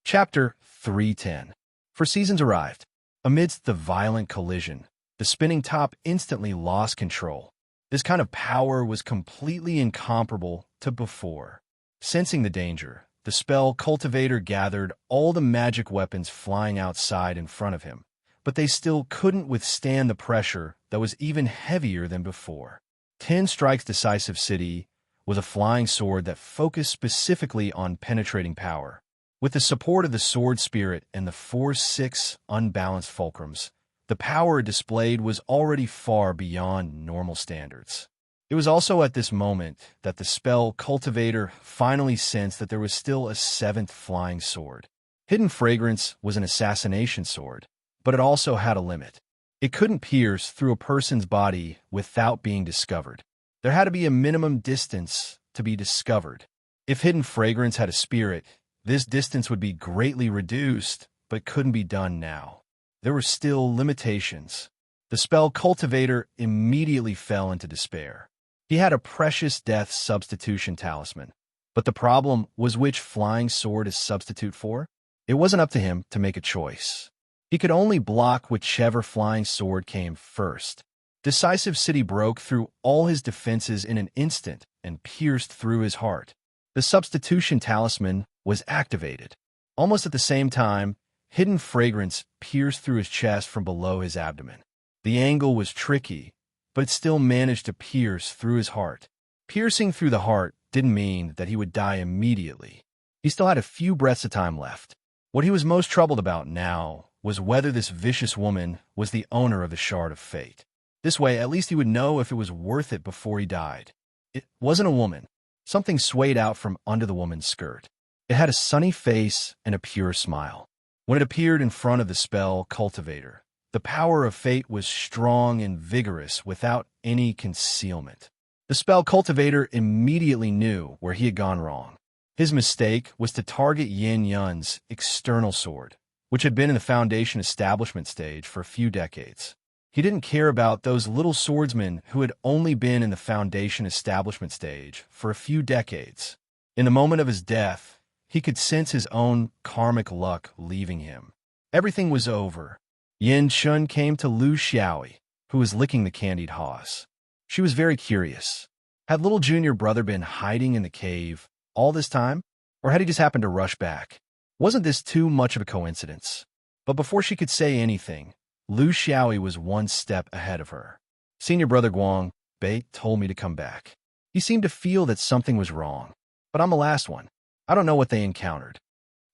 Chapter 310. For seasons arrived. Amidst the violent collision, the spinning top instantly lost control. This kind of power was completely incomparable to before. Sensing the danger, the spell cultivator gathered all the magic weapons flying outside in front of him, but they still couldn't withstand the pressure that was even heavier than before. 10 Strikes Decisive City was a flying sword that focused specifically on penetrating power. With the support of the sword spirit and the 4-6 unbalanced fulcrums, the power it displayed was already far beyond normal standards. It was also at this moment that the spell cultivator finally sensed that there was still a 7th flying sword. Hidden Fragrance was an assassination sword, but it also had a limit. It couldn't pierce through a person's body without being discovered. There had to be a minimum distance to be discovered. If hidden fragrance had a spirit, this distance would be greatly reduced, but couldn't be done now. There were still limitations. The spell cultivator immediately fell into despair. He had a precious death substitution talisman, but the problem was which flying sword to substitute for. It wasn't up to him to make a choice. He could only block whichever flying sword came first. Decisive City broke through all his defenses in an instant and pierced through his heart. The substitution talisman was activated. Almost at the same time, hidden fragrance pierced through his chest from below his abdomen. The angle was tricky, but it still managed to pierce through his heart. Piercing through the heart didn't mean that he would die immediately. He still had a few breaths of time left. What he was most troubled about now was whether this vicious woman was the owner of the Shard of Fate. This way, at least he would know if it was worth it before he died. It wasn't a woman. Something swayed out from under the woman's skirt. It had a sunny face and a pure smile. When it appeared in front of the spell cultivator, the power of fate was strong and vigorous without any concealment. The spell cultivator immediately knew where he had gone wrong. His mistake was to target Yin Yun's external sword, which had been in the Foundation establishment stage for a few decades. He didn't care about those little swordsmen who had only been in the Foundation establishment stage for a few decades. In the moment of his death, he could sense his own karmic luck leaving him. Everything was over. Yin Chun came to Lu Xiaoi, who was licking the candied haws. She was very curious. Had little junior brother been hiding in the cave all this time, or had he just happened to rush back? Wasn't this too much of a coincidence? But before she could say anything, Lu Xiaoi was one step ahead of her. Senior brother Guang Bei told me to come back. He seemed to feel that something was wrong. But I'm the last one. I don't know what they encountered.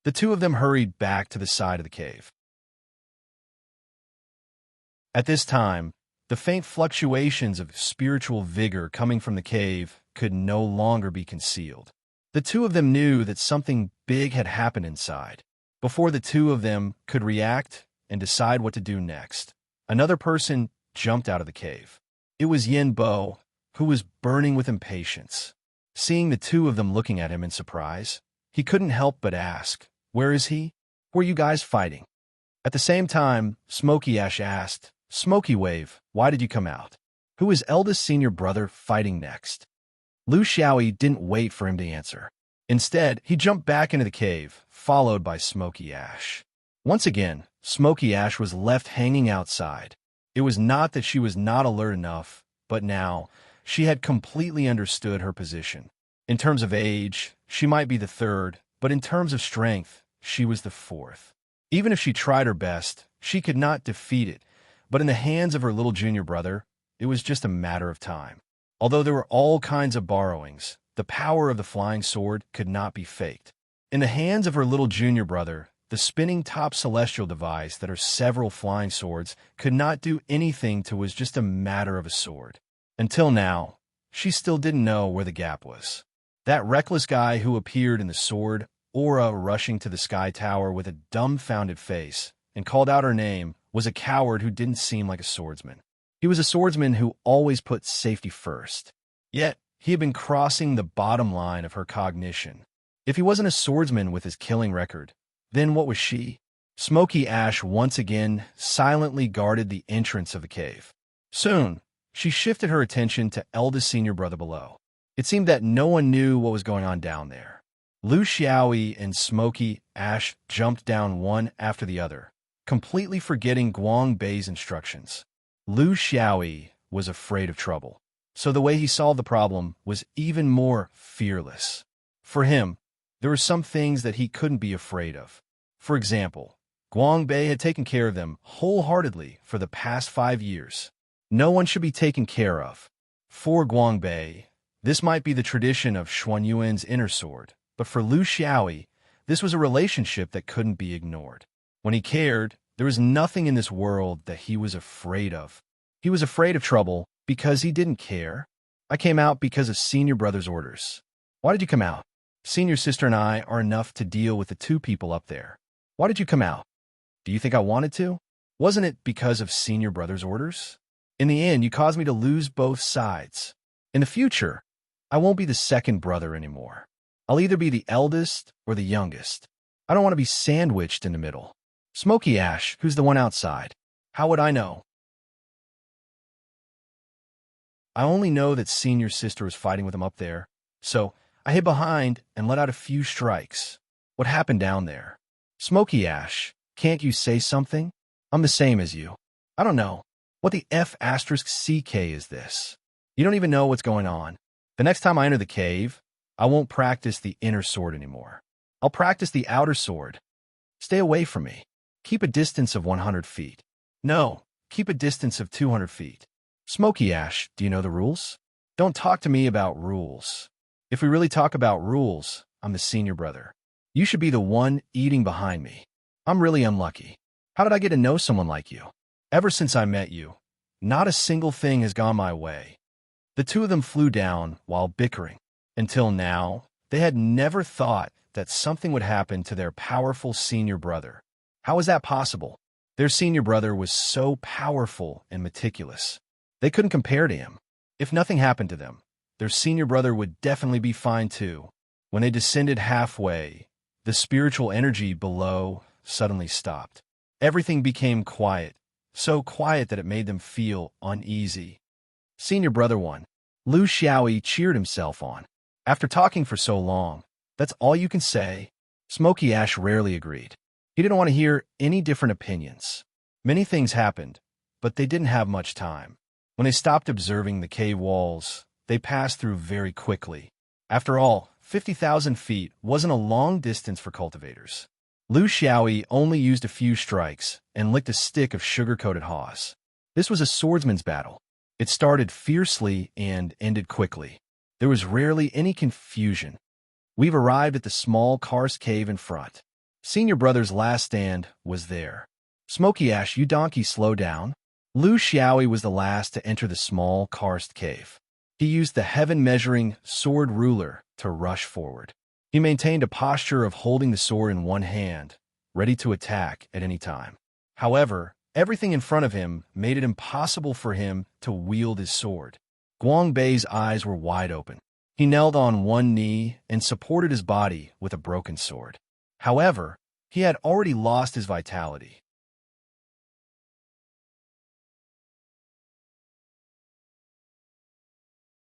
The two of them hurried back to the side of the cave. At this time, the faint fluctuations of spiritual vigor coming from the cave could no longer be concealed. The two of them knew that something big had happened inside. Before the two of them could react and decide what to do next, another person jumped out of the cave. It was Yin Bo, who was burning with impatience. Seeing the two of them looking at him in surprise, he couldn't help but ask, "Where is he? Who are you guys fighting?" At the same time, Smoky Ash asked, "Smoky Wave, why did you come out? Who is eldest senior brother fighting next?" Lu Xiaoi didn't wait for him to answer. Instead, he jumped back into the cave, followed by Smoky Ash. Once again, Smoky Ash was left hanging outside. It was not that she was not alert enough, but now she had completely understood her position. In terms of age, she might be the third, but in terms of strength, she was the fourth. Even if she tried her best, she could not defeat it, but in the hands of her little junior brother, it was just a matter of time. Although there were all kinds of borrowings, the power of the flying sword could not be faked. In the hands of her little junior brother, the spinning top celestial device that are several flying swords could not do anything to was just a matter of a sword. Until now, she still didn't know where the gap was. That reckless guy who appeared in the sword, aura rushing to the sky tower with a dumbfounded face and called out her name, was a coward who didn't seem like a swordsman. He was a swordsman who always put safety first. Yet, he had been crossing the bottom line of her cognition. If he wasn't a swordsman with his killing record, then what was she? Smoky Ash once again silently guarded the entrance of the cave. Soon, she shifted her attention to eldest senior brother below. It seemed that no one knew what was going on down there. Lu Xiaoi and Smoky Ash jumped down one after the other, completely forgetting Guang Bei's instructions. Lu Xiaoi was afraid of trouble, so the way he solved the problem was even more fearless. For him, there were some things that he couldn't be afraid of. For example, Guang Bei had taken care of them wholeheartedly for the past 5 years. No one should be taken care of. For Guang Bei, this might be the tradition of Xuanyuan's inner sword, but for Lu Xiaoi, this was a relationship that couldn't be ignored. When he cared, there was nothing in this world that he was afraid of. He was afraid of trouble because he didn't care. I came out because of senior brother's orders. Why did you come out? Senior sister and I are enough to deal with the two people up there. Why did you come out? Do you think I wanted to? Wasn't it because of senior brother's orders? In the end, you caused me to lose both sides. In the future, I won't be the second brother anymore. I'll either be the eldest or the youngest. I don't want to be sandwiched in the middle. Smoky Ash, who's the one outside? How would I know? I only know that Senior's sister was fighting with him up there, so I hid behind and let out a few strikes. What happened down there? Smoky Ash, can't you say something? I'm the same as you. I don't know. What the F***CK is this? You don't even know what's going on. The next time I enter the cave, I won't practice the inner sword anymore. I'll practice the outer sword. Stay away from me. Keep a distance of 100 feet. No, keep a distance of 200 feet. Smoky Ash, do you know the rules? Don't talk to me about rules. If we really talk about rules, I'm the senior brother. You should be the one eating behind me. I'm really unlucky. How did I get to know someone like you? Ever since I met you, not a single thing has gone my way. The two of them flew down while bickering. Until now, they had never thought that something would happen to their powerful senior brother. How is that possible? Their senior brother was so powerful and meticulous. They couldn't compare to him. If nothing happened to them, their senior brother would definitely be fine too. When they descended halfway, the spiritual energy below suddenly stopped. Everything became quiet, so quiet that it made them feel uneasy. Senior brother 1. Lu Xiaoyi cheered himself on. After talking for so long, that's all you can say? Smoky Ash rarely agreed. He didn't want to hear any different opinions. Many things happened, but they didn't have much time. When they stopped observing the cave walls, they passed through very quickly. After all, 50,000 feet wasn't a long distance for cultivators. Lu Xiaoyi only used a few strikes and licked a stick of sugar-coated haws. This was a swordsman's battle. It started fiercely and ended quickly. There was rarely any confusion. We've arrived at the small karst cave in front. Senior brother's last stand was there. Smoky Ash, you donkey, slow down. Lu Xiaoyi was the last to enter the small karst cave. He used the heaven-measuring sword ruler to rush forward. He maintained a posture of holding the sword in one hand, ready to attack at any time. However, everything in front of him made it impossible for him to wield his sword. Guangbei's eyes were wide open. He knelt on one knee and supported his body with a broken sword. However, he had already lost his vitality.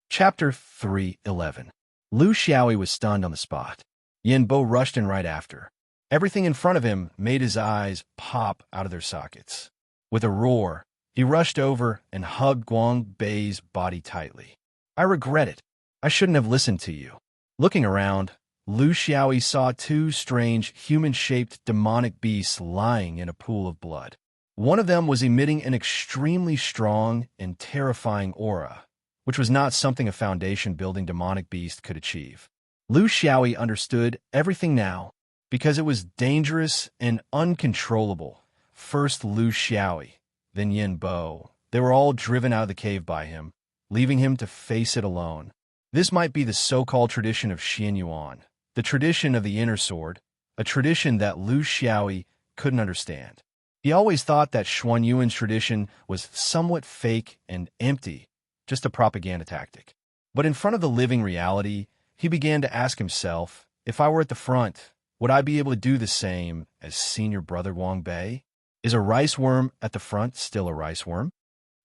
Chapter 3:11. Lu Xiaoyi was stunned on the spot. Yin Bo rushed in right after. Everything in front of him made his eyes pop out of their sockets. With a roar, he rushed over and hugged Guangbei's body tightly. I regret it. I shouldn't have listened to you. Looking around, Lu Xiaoyi saw two strange, human-shaped demonic beasts lying in a pool of blood. One of them was emitting an extremely strong and terrifying aura, which was not something a foundation-building demonic beast could achieve. Lu Xiaoyi understood everything now, because it was dangerous and uncontrollable. First Lu Xiaoyi, then Yin Bo. They were all driven out of the cave by him, leaving him to face it alone. This might be the so-called tradition of Xian Yuan, the tradition of the inner sword, a tradition that Lu Xiaoyi couldn't understand. He always thought that Xuan Yuan's tradition was somewhat fake and empty, just a propaganda tactic. But in front of the living reality, he began to ask himself, if I were at the front, would I be able to do the same as senior brother Guangbei? Is a rice worm at the front still a rice worm?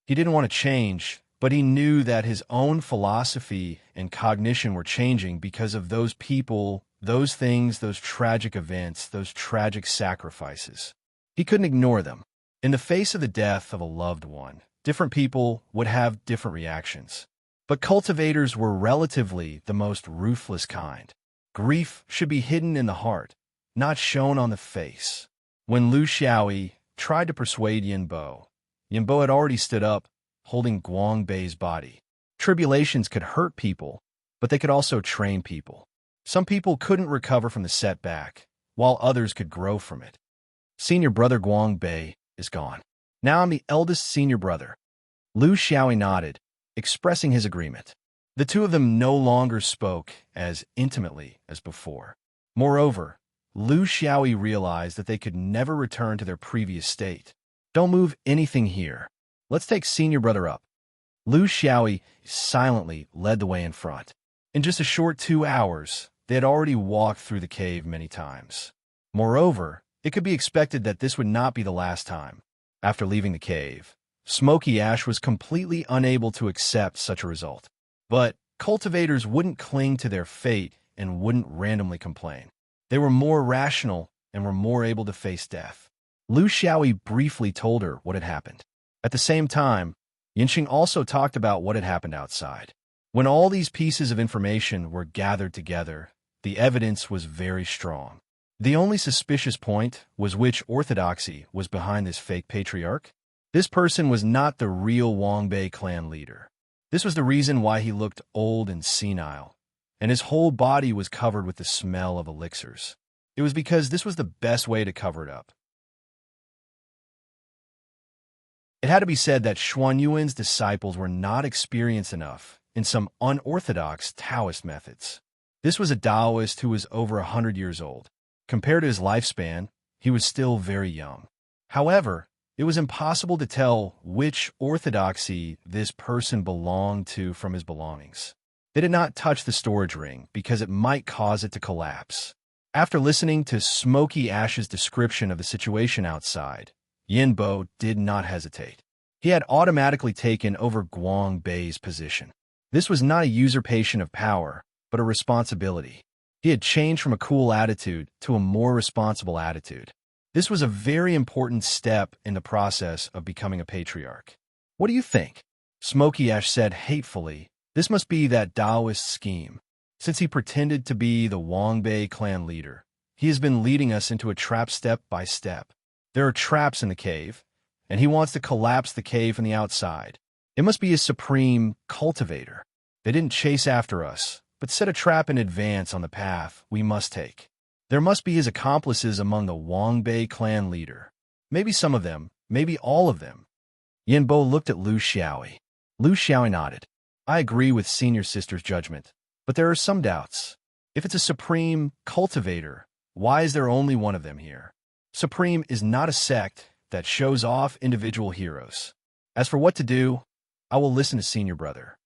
He didn't want to change, but he knew that his own philosophy and cognition were changing because of those people, those things, those tragic events, those tragic sacrifices. He couldn't ignore them. In the face of the death of a loved one, different people would have different reactions. But cultivators were relatively the most ruthless kind. Grief should be hidden in the heart, not shown on the face. When Lu Xiaoyi tried to persuade Yin Bo had already stood up, holding Guangbei's body. Tribulations could hurt people, but they could also train people. Some people couldn't recover from the setback, while others could grow from it. Senior brother Guangbei is gone. Now I'm the eldest senior brother. Lu Xiaoyi nodded, expressing his agreement. The two of them no longer spoke as intimately as before. Moreover, Lu Xiaoyi realized that they could never return to their previous state. Don't move anything here. Let's take senior brother up. Lu Xiaoyi silently led the way in front. In just a short 2 hours, they had already walked through the cave many times. Moreover, it could be expected that this would not be the last time. After leaving the cave, Smoky Ash was completely unable to accept such a result. But cultivators wouldn't cling to their fate and wouldn't randomly complain. They were more rational and were more able to face death. Lu Xiaoyi briefly told her what had happened. At the same time, Yinxing also talked about what had happened outside. When all these pieces of information were gathered together, the evidence was very strong. The only suspicious point was which orthodoxy was behind this fake patriarch. This person was not the real Wangbei clan leader. This was the reason why he looked old and senile, and his whole body was covered with the smell of elixirs. It was because this was the best way to cover it up. It had to be said that Xuan Yuan's disciples were not experienced enough in some unorthodox Taoist methods. This was a Taoist who was over 100 years old. Compared to his lifespan, he was still very young. However, it was impossible to tell which orthodoxy this person belonged to from his belongings. They did not touch the storage ring because it might cause it to collapse. After listening to Smoky Ash's description of the situation outside, Yin Bo did not hesitate. He had automatically taken over Guang Bei's position. This was not a usurpation of power, but a responsibility. He had changed from a cool attitude to a more responsible attitude. This was a very important step in the process of becoming a patriarch. What do you think? Smoky Ash said hatefully. This must be that Taoist scheme. Since he pretended to be the Wangbei clan leader, he has been leading us into a trap step by step. There are traps in the cave, and he wants to collapse the cave from the outside. It must be his supreme cultivator. They didn't chase after us, but set a trap in advance on the path we must take. There must be his accomplices among the Wangbei clan leader. Maybe some of them, maybe all of them. Yin Bo looked at Lu Xiaoyi. Lu Xiaoyi nodded. I agree with senior sister's judgment, but there are some doubts. If it's a supreme cultivator, why is there only one of them here? Supreme is not a sect that shows off individual heroes. As for what to do, I will listen to senior brother.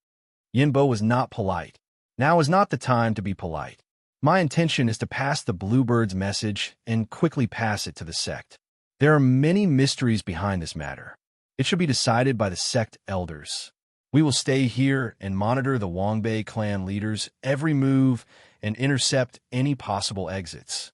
Yin Bo was not polite. Now is not the time to be polite. My intention is to pass the Bluebird's message and quickly pass it to the sect. There are many mysteries behind this matter. It should be decided by the sect elders. We will stay here and monitor the Wangbei clan leaders' every move and intercept any possible exits.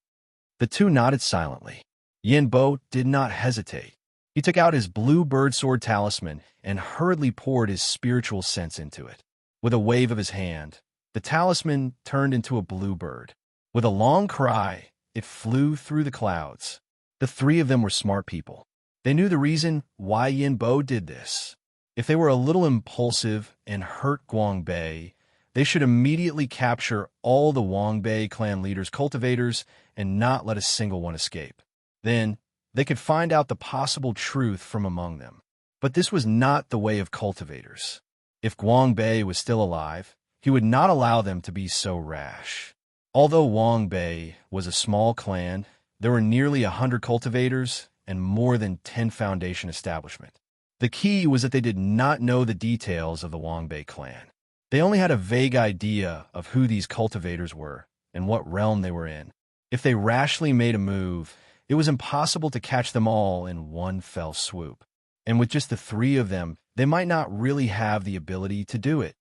The two nodded silently. Yin Bo did not hesitate. He took out his blue bird sword talisman and hurriedly poured his spiritual sense into it. With a wave of his hand, the talisman turned into a blue bird. With a long cry, it flew through the clouds. The three of them were smart people. They knew the reason why Yin Bo did this. If they were a little impulsive and hurt Guangbei, they should immediately capture all the Wangbei clan leaders' cultivators and not let a single one escape. Then, they could find out the possible truth from among them. But this was not the way of cultivators. If Guangbei was still alive, he would not allow them to be so rash. Although Wangbei was a small clan, there were nearly 100 cultivators and more than 10 foundation establishments. The key was that they did not know the details of the Wangbei clan. They only had a vague idea of who these cultivators were and what realm they were in. If they rashly made a move, it was impossible to catch them all in one fell swoop. And with just the three of them, they might not really have the ability to do it.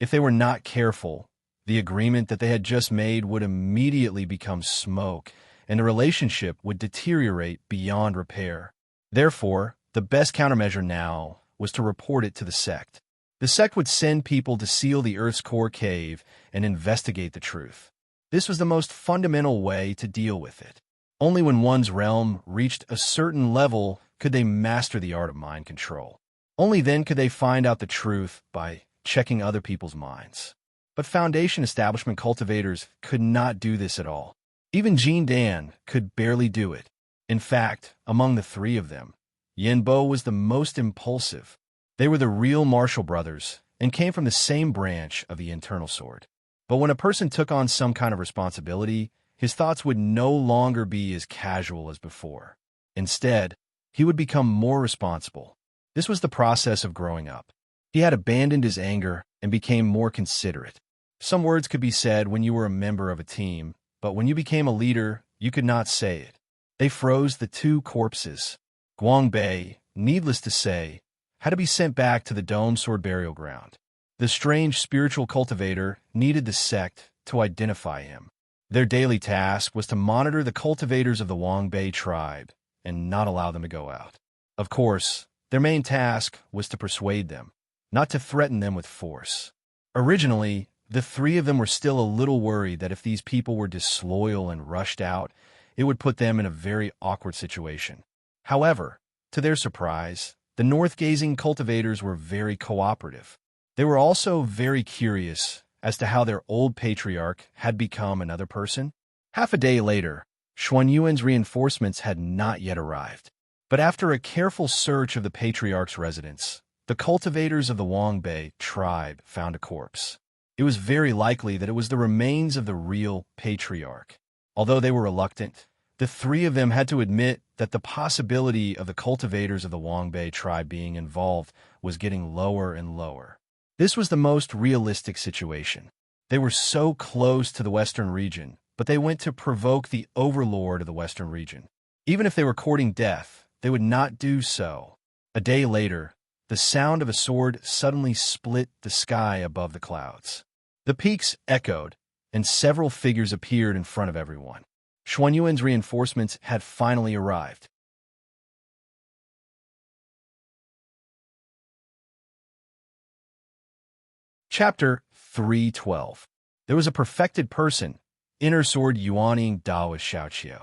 If they were not careful, the agreement that they had just made would immediately become smoke, and the relationship would deteriorate beyond repair. Therefore, the best countermeasure now was to report it to the sect. The sect would send people to seal the Earth's core cave and investigate the truth. This was the most fundamental way to deal with it. Only when one's realm reached a certain level could they master the art of mind control. Only then could they find out the truth by checking other people's minds. But Foundation establishment cultivators could not do this at all. Even Jean Dan could barely do it. In fact, among the three of them, Yin Bo was the most impulsive. They were the real Marshall brothers and came from the same branch of the internal sword. But when a person took on some kind of responsibility, his thoughts would no longer be as casual as before. Instead, he would become more responsible. This was the process of growing up. He had abandoned his anger and became more considerate. Some words could be said when you were a member of a team, but when you became a leader, you could not say it. They froze the two corpses. Guangbei, needless to say, had to be sent back to the Dome Sword burial ground. The strange spiritual cultivator needed the sect to identify him. Their daily task was to monitor the cultivators of the Guangbei tribe and not allow them to go out. Of course, their main task was to persuade them, not to threaten them with force. Originally, the three of them were still a little worried that if these people were disloyal and rushed out, it would put them in a very awkward situation. However, to their surprise, the north-gazing cultivators were very cooperative. They were also very curious as to how their old patriarch had become another person. Half a day later, Xuanyuan's reinforcements had not yet arrived. But after a careful search of the patriarch's residence, the cultivators of the Guangbei tribe found a corpse. It was very likely that it was the remains of the real patriarch. Although they were reluctant, the three of them had to admit that the possibility of the cultivators of the Guangbei tribe being involved was getting lower and lower. This was the most realistic situation. They were so close to the Western region, but they went to provoke the overlord of the Western region. Even if they were courting death, they would not do so. A day later, the sound of a sword suddenly split the sky above the clouds. The peaks echoed, and several figures appeared in front of everyone. Xuanyuan's reinforcements had finally arrived. Chapter 312. There was a perfected person, inner sword Yuaning Daoist Xiaoqiu.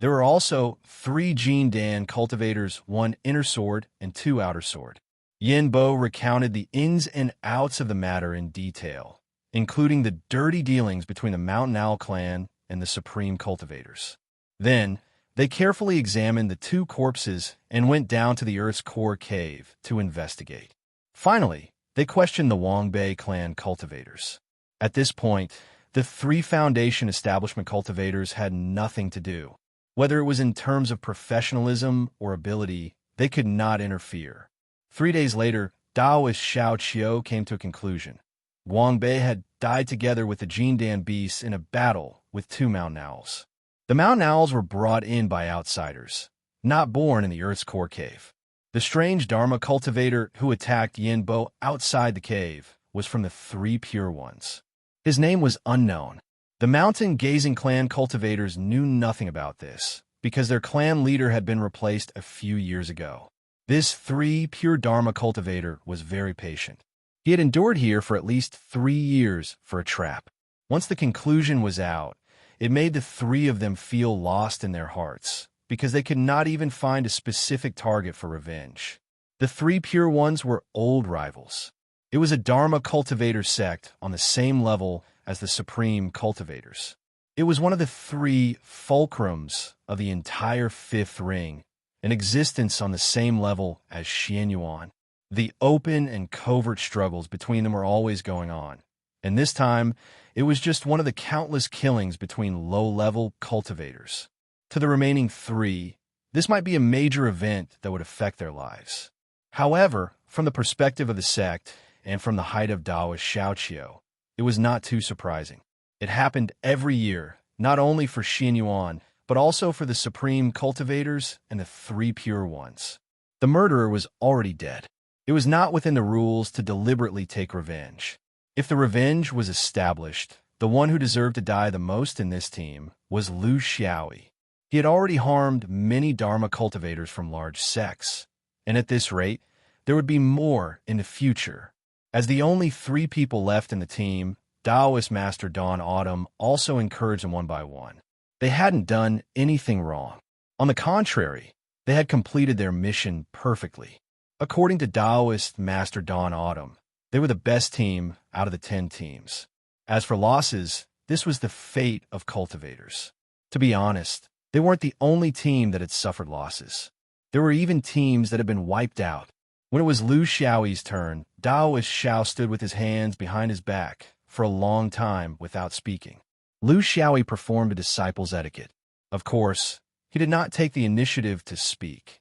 There were also 3 Jin Dan cultivators, 1 inner sword and 2 outer sword. Yin Bo recounted the ins and outs of the matter in detail, including the dirty dealings between the Mountain Owl clan and the supreme cultivators. Then, they carefully examined the 2 corpses and went down to the Earth's core cave to investigate. Finally, they questioned the Guangbei clan cultivators. At this point, the 3 Foundation establishment cultivators had nothing to do. Whether it was in terms of professionalism or ability, they could not interfere. 3 days later, Daoist Xiaoqiu came to a conclusion. Guangbei had died together with the Jindan beasts in a battle with 2 mountain owls. The mountain owls were brought in by outsiders, not born in the Earth's core cave. The strange Dharma cultivator who attacked Yin Bo outside the cave was from the 3 pure ones. His name was unknown. The mountain-gazing clan cultivators knew nothing about this, because their clan leader had been replaced a few years ago. This 3 pure Dharma cultivator was very patient. He had endured here for at least 3 years for a trap. Once the conclusion was out, it made the 3 of them feel lost in their hearts, because they could not even find a specific target for revenge. The 3 pure ones were old rivals. It was a Dharma cultivator sect on the same level as the supreme cultivators. It was one of the 3 fulcrums of the entire 5th ring, an existence on the same level as Xianyuan. The open and covert struggles between them were always going on, and this time it was just one of the countless killings between low-level cultivators. To the remaining 3, this might be a major event that would affect their lives. However, from the perspective of the sect and from the height of Daoist Xiaoqiu, it was not too surprising. It happened every year, not only for Xianyuan, but also for the supreme cultivators and the 3 pure ones. The murderer was already dead. It was not within the rules to deliberately take revenge. If the revenge was established, the one who deserved to die the most in this team was Lu Xiaoi. He had already harmed many Dharma cultivators from large sects, and at this rate, there would be more in the future. As the only 3 people left in the team, Taoist Master Dawn Autumn also encouraged them one by one. They hadn't done anything wrong. On the contrary, they had completed their mission perfectly. According to Taoist Master Dawn Autumn, they were the best team out of the 10 teams. As for losses, this was the fate of cultivators. To be honest, they weren't the only team that had suffered losses. There were even teams that had been wiped out. When it was Lu Xiaoi's turn, Daoist Xiao stood with his hands behind his back for a long time without speaking. Lu Xiaoi performed a disciple's etiquette. Of course, he did not take the initiative to speak.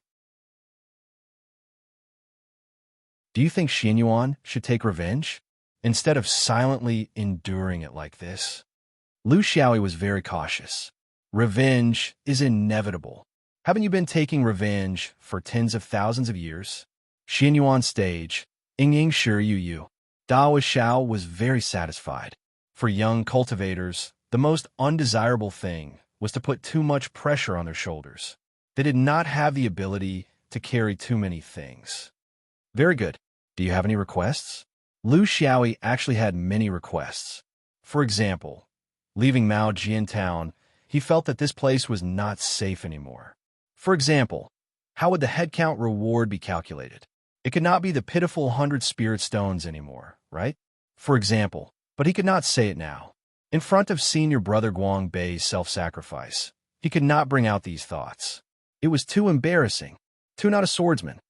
Do you think Xianyuan should take revenge, instead of silently enduring it like this? Lu Xiaoyi was very cautious. Revenge is inevitable. Haven't you been taking revenge for tens of thousands of years? Xianyuan stage, Ying Shi Yu Yu. Dao Xiao was very satisfied. For young cultivators, the most undesirable thing was to put too much pressure on their shoulders. They did not have the ability to carry too many things. Very good. Do you have any requests? Lu Xiaoyi actually had many requests. For example, leaving Mao Jian town, he felt that this place was not safe anymore. For example, how would the headcount reward be calculated? It could not be the pitiful 100 spirit stones anymore, right? For example, but he could not say it now. In front of senior brother Guang Bei's self-sacrifice, he could not bring out these thoughts. It was too embarrassing. Too not a swordsman.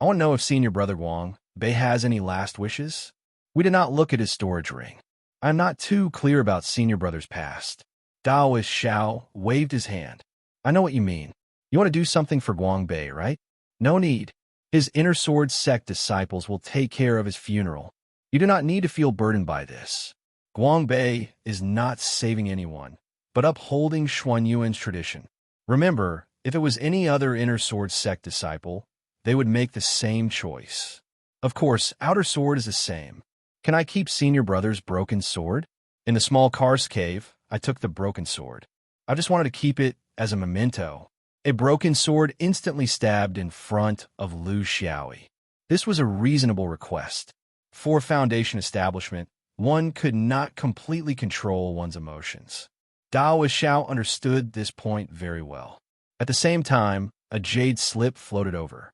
I want to know if senior brother Guang Bei has any last wishes. We did not look at his storage ring. I am not too clear about senior brother's past. Daoist Xiao waved his hand. I know what you mean. You want to do something for Guang Bei, right? No need. His inner sword sect disciples will take care of his funeral. You do not need to feel burdened by this. Guang Bei is not saving anyone, but upholding Xuanyuan's tradition. Remember, if it was any other inner sword sect disciple, they would make the same choice. Of course, outer sword is the same. Can I keep senior brother's broken sword? In the small karst cave, I took the broken sword. I just wanted to keep it as a memento. A broken sword instantly stabbed in front of Lu Xiaoyi. This was a reasonable request. For foundation establishment, one could not completely control one's emotions. Dao Xiao understood this point very well. At the same time, a jade slip floated over.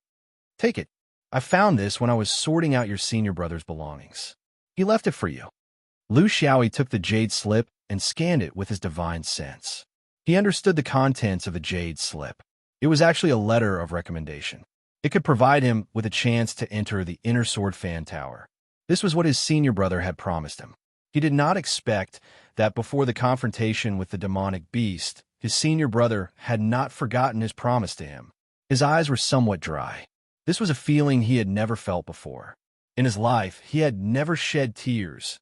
Take it. I found this when I was sorting out your senior brother's belongings. He left it for you. Lu Xiaoyi took the jade slip and scanned it with his divine sense. He understood the contents of the jade slip. It was actually a letter of recommendation. It could provide him with a chance to enter the Inner Sword Fan Tower. This was what his senior brother had promised him. He did not expect that before the confrontation with the demonic beast, his senior brother had not forgotten his promise to him. His eyes were somewhat dry. This was a feeling he had never felt before. In his life, he had never shed tears,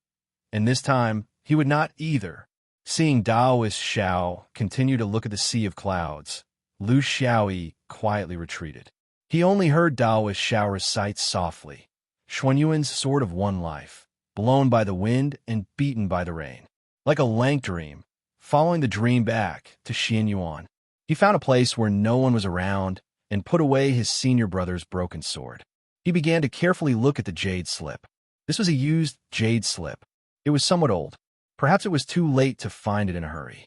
and this time he would not either. Seeing Daoist Xiao continue to look at the sea of clouds, Lu Xiaoyi quietly retreated. He only heard Daoist Xiao recite softly, Xuanyuan's sword of one life, blown by the wind and beaten by the rain. Like a lank dream, following the dream back to Xianyuan, he found a place where no one was around and put away his senior brother's broken sword. He began to carefully look at the jade slip. This was a used jade slip. It was somewhat old. Perhaps it was too late to find it in a hurry.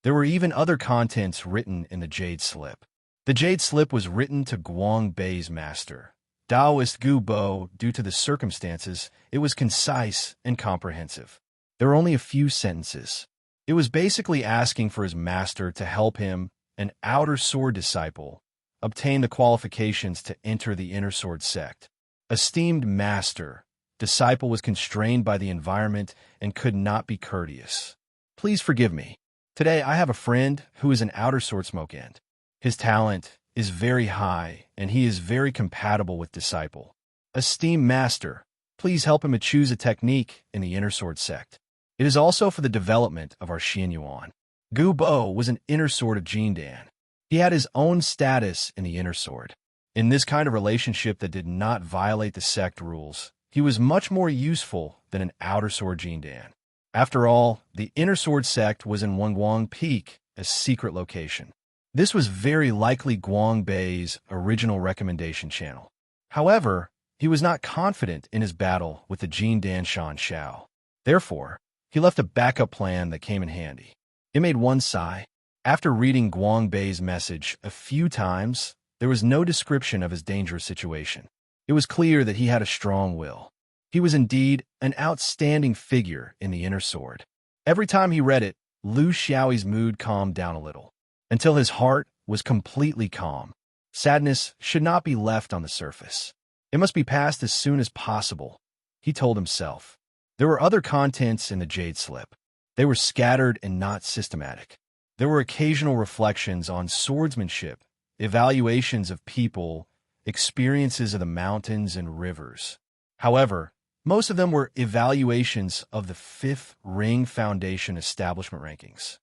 There were even other contents written in the jade slip. The jade slip was written to Guang Bei's master, Daoist Gu Bo. Due to the circumstances, it was concise and comprehensive. There were only a few sentences. It was basically asking for his master to help him, an outer sword disciple, obtain the qualifications to enter the inner sword sect. Esteemed master, disciple was constrained by the environment and could not be courteous. Please forgive me. Today I have a friend who is an outer sword smoke end. His talent is very high and he is very compatible with disciple. Esteemed master, please help him to choose a technique in the inner sword sect. It is also for the development of our Xianyuan. Gu Bo was an inner sword of Jindan. He had his own status in the inner sword. In this kind of relationship that did not violate the sect rules, he was much more useful than an outer sword Jindan. After all, the inner sword sect was in Wangguang Peak, a secret location. This was very likely Guang Bei's original recommendation channel. However, he was not confident in his battle with the Jindan Shan Xiao. Therefore, he left a backup plan that came in handy. It made one sigh. After reading Guang Bei's message a few times, there was no description of his dangerous situation. It was clear that he had a strong will. He was indeed an outstanding figure in the inner sword. Every time he read it, Lu Xiaoyi's mood calmed down a little, until his heart was completely calm. Sadness should not be left on the surface. It must be passed as soon as possible, he told himself. There were other contents in the jade slip. They were scattered and not systematic. There were occasional reflections on swordsmanship, evaluations of people, experiences of the mountains and rivers. However, most of them were evaluations of the fifth ring foundation establishment rankings.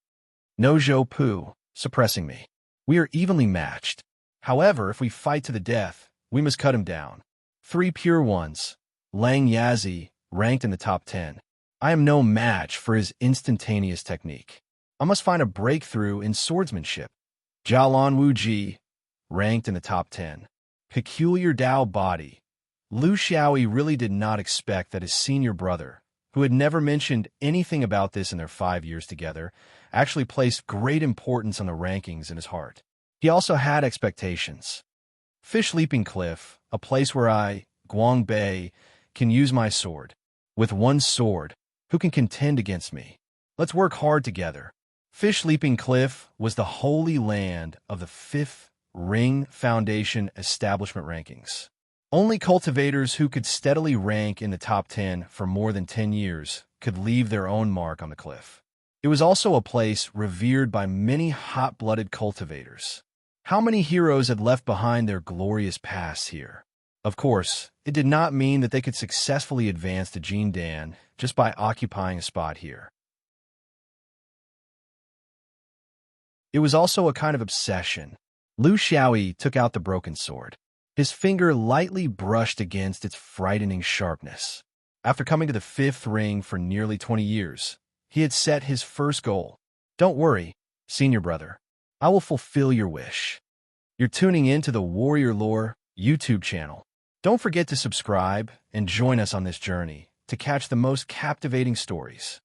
No Zhou Pu, suppressing me. We are evenly matched. However, if we fight to the death, we must cut him down. 3 pure ones. Lang Yazi, ranked in the top 10. I am no match for his instantaneous technique. I must find a breakthrough in swordsmanship. Jialan Wuji, ranked in the top 10. Peculiar Dao body. Lu Xiaoyi really did not expect that his senior brother, who had never mentioned anything about this in their 5 years together, actually placed great importance on the rankings in his heart. He also had expectations. Fish Leaping Cliff, a place where I, Guang Bei, can use my sword. With one sword, who can contend against me? Let's work hard together. Fish Leaping Cliff was the holy land of the fifth ring foundation establishment rankings. Only cultivators who could steadily rank in the top 10 for more than 10 years could leave their own mark on the cliff. It was also a place revered by many hot-blooded cultivators. How many heroes had left behind their glorious past here? Of course, it did not mean that they could successfully advance to Jindan just by occupying a spot here. It was also a kind of obsession. Lu Xiaoyi took out the broken sword. His finger lightly brushed against its frightening sharpness. After coming to the fifth ring for nearly 20 years, he had set his first goal. Don't worry, senior brother. I will fulfill your wish. You're tuning in to the Warrior Lore YouTube channel. Don't forget to subscribe and join us on this journey to catch the most captivating stories.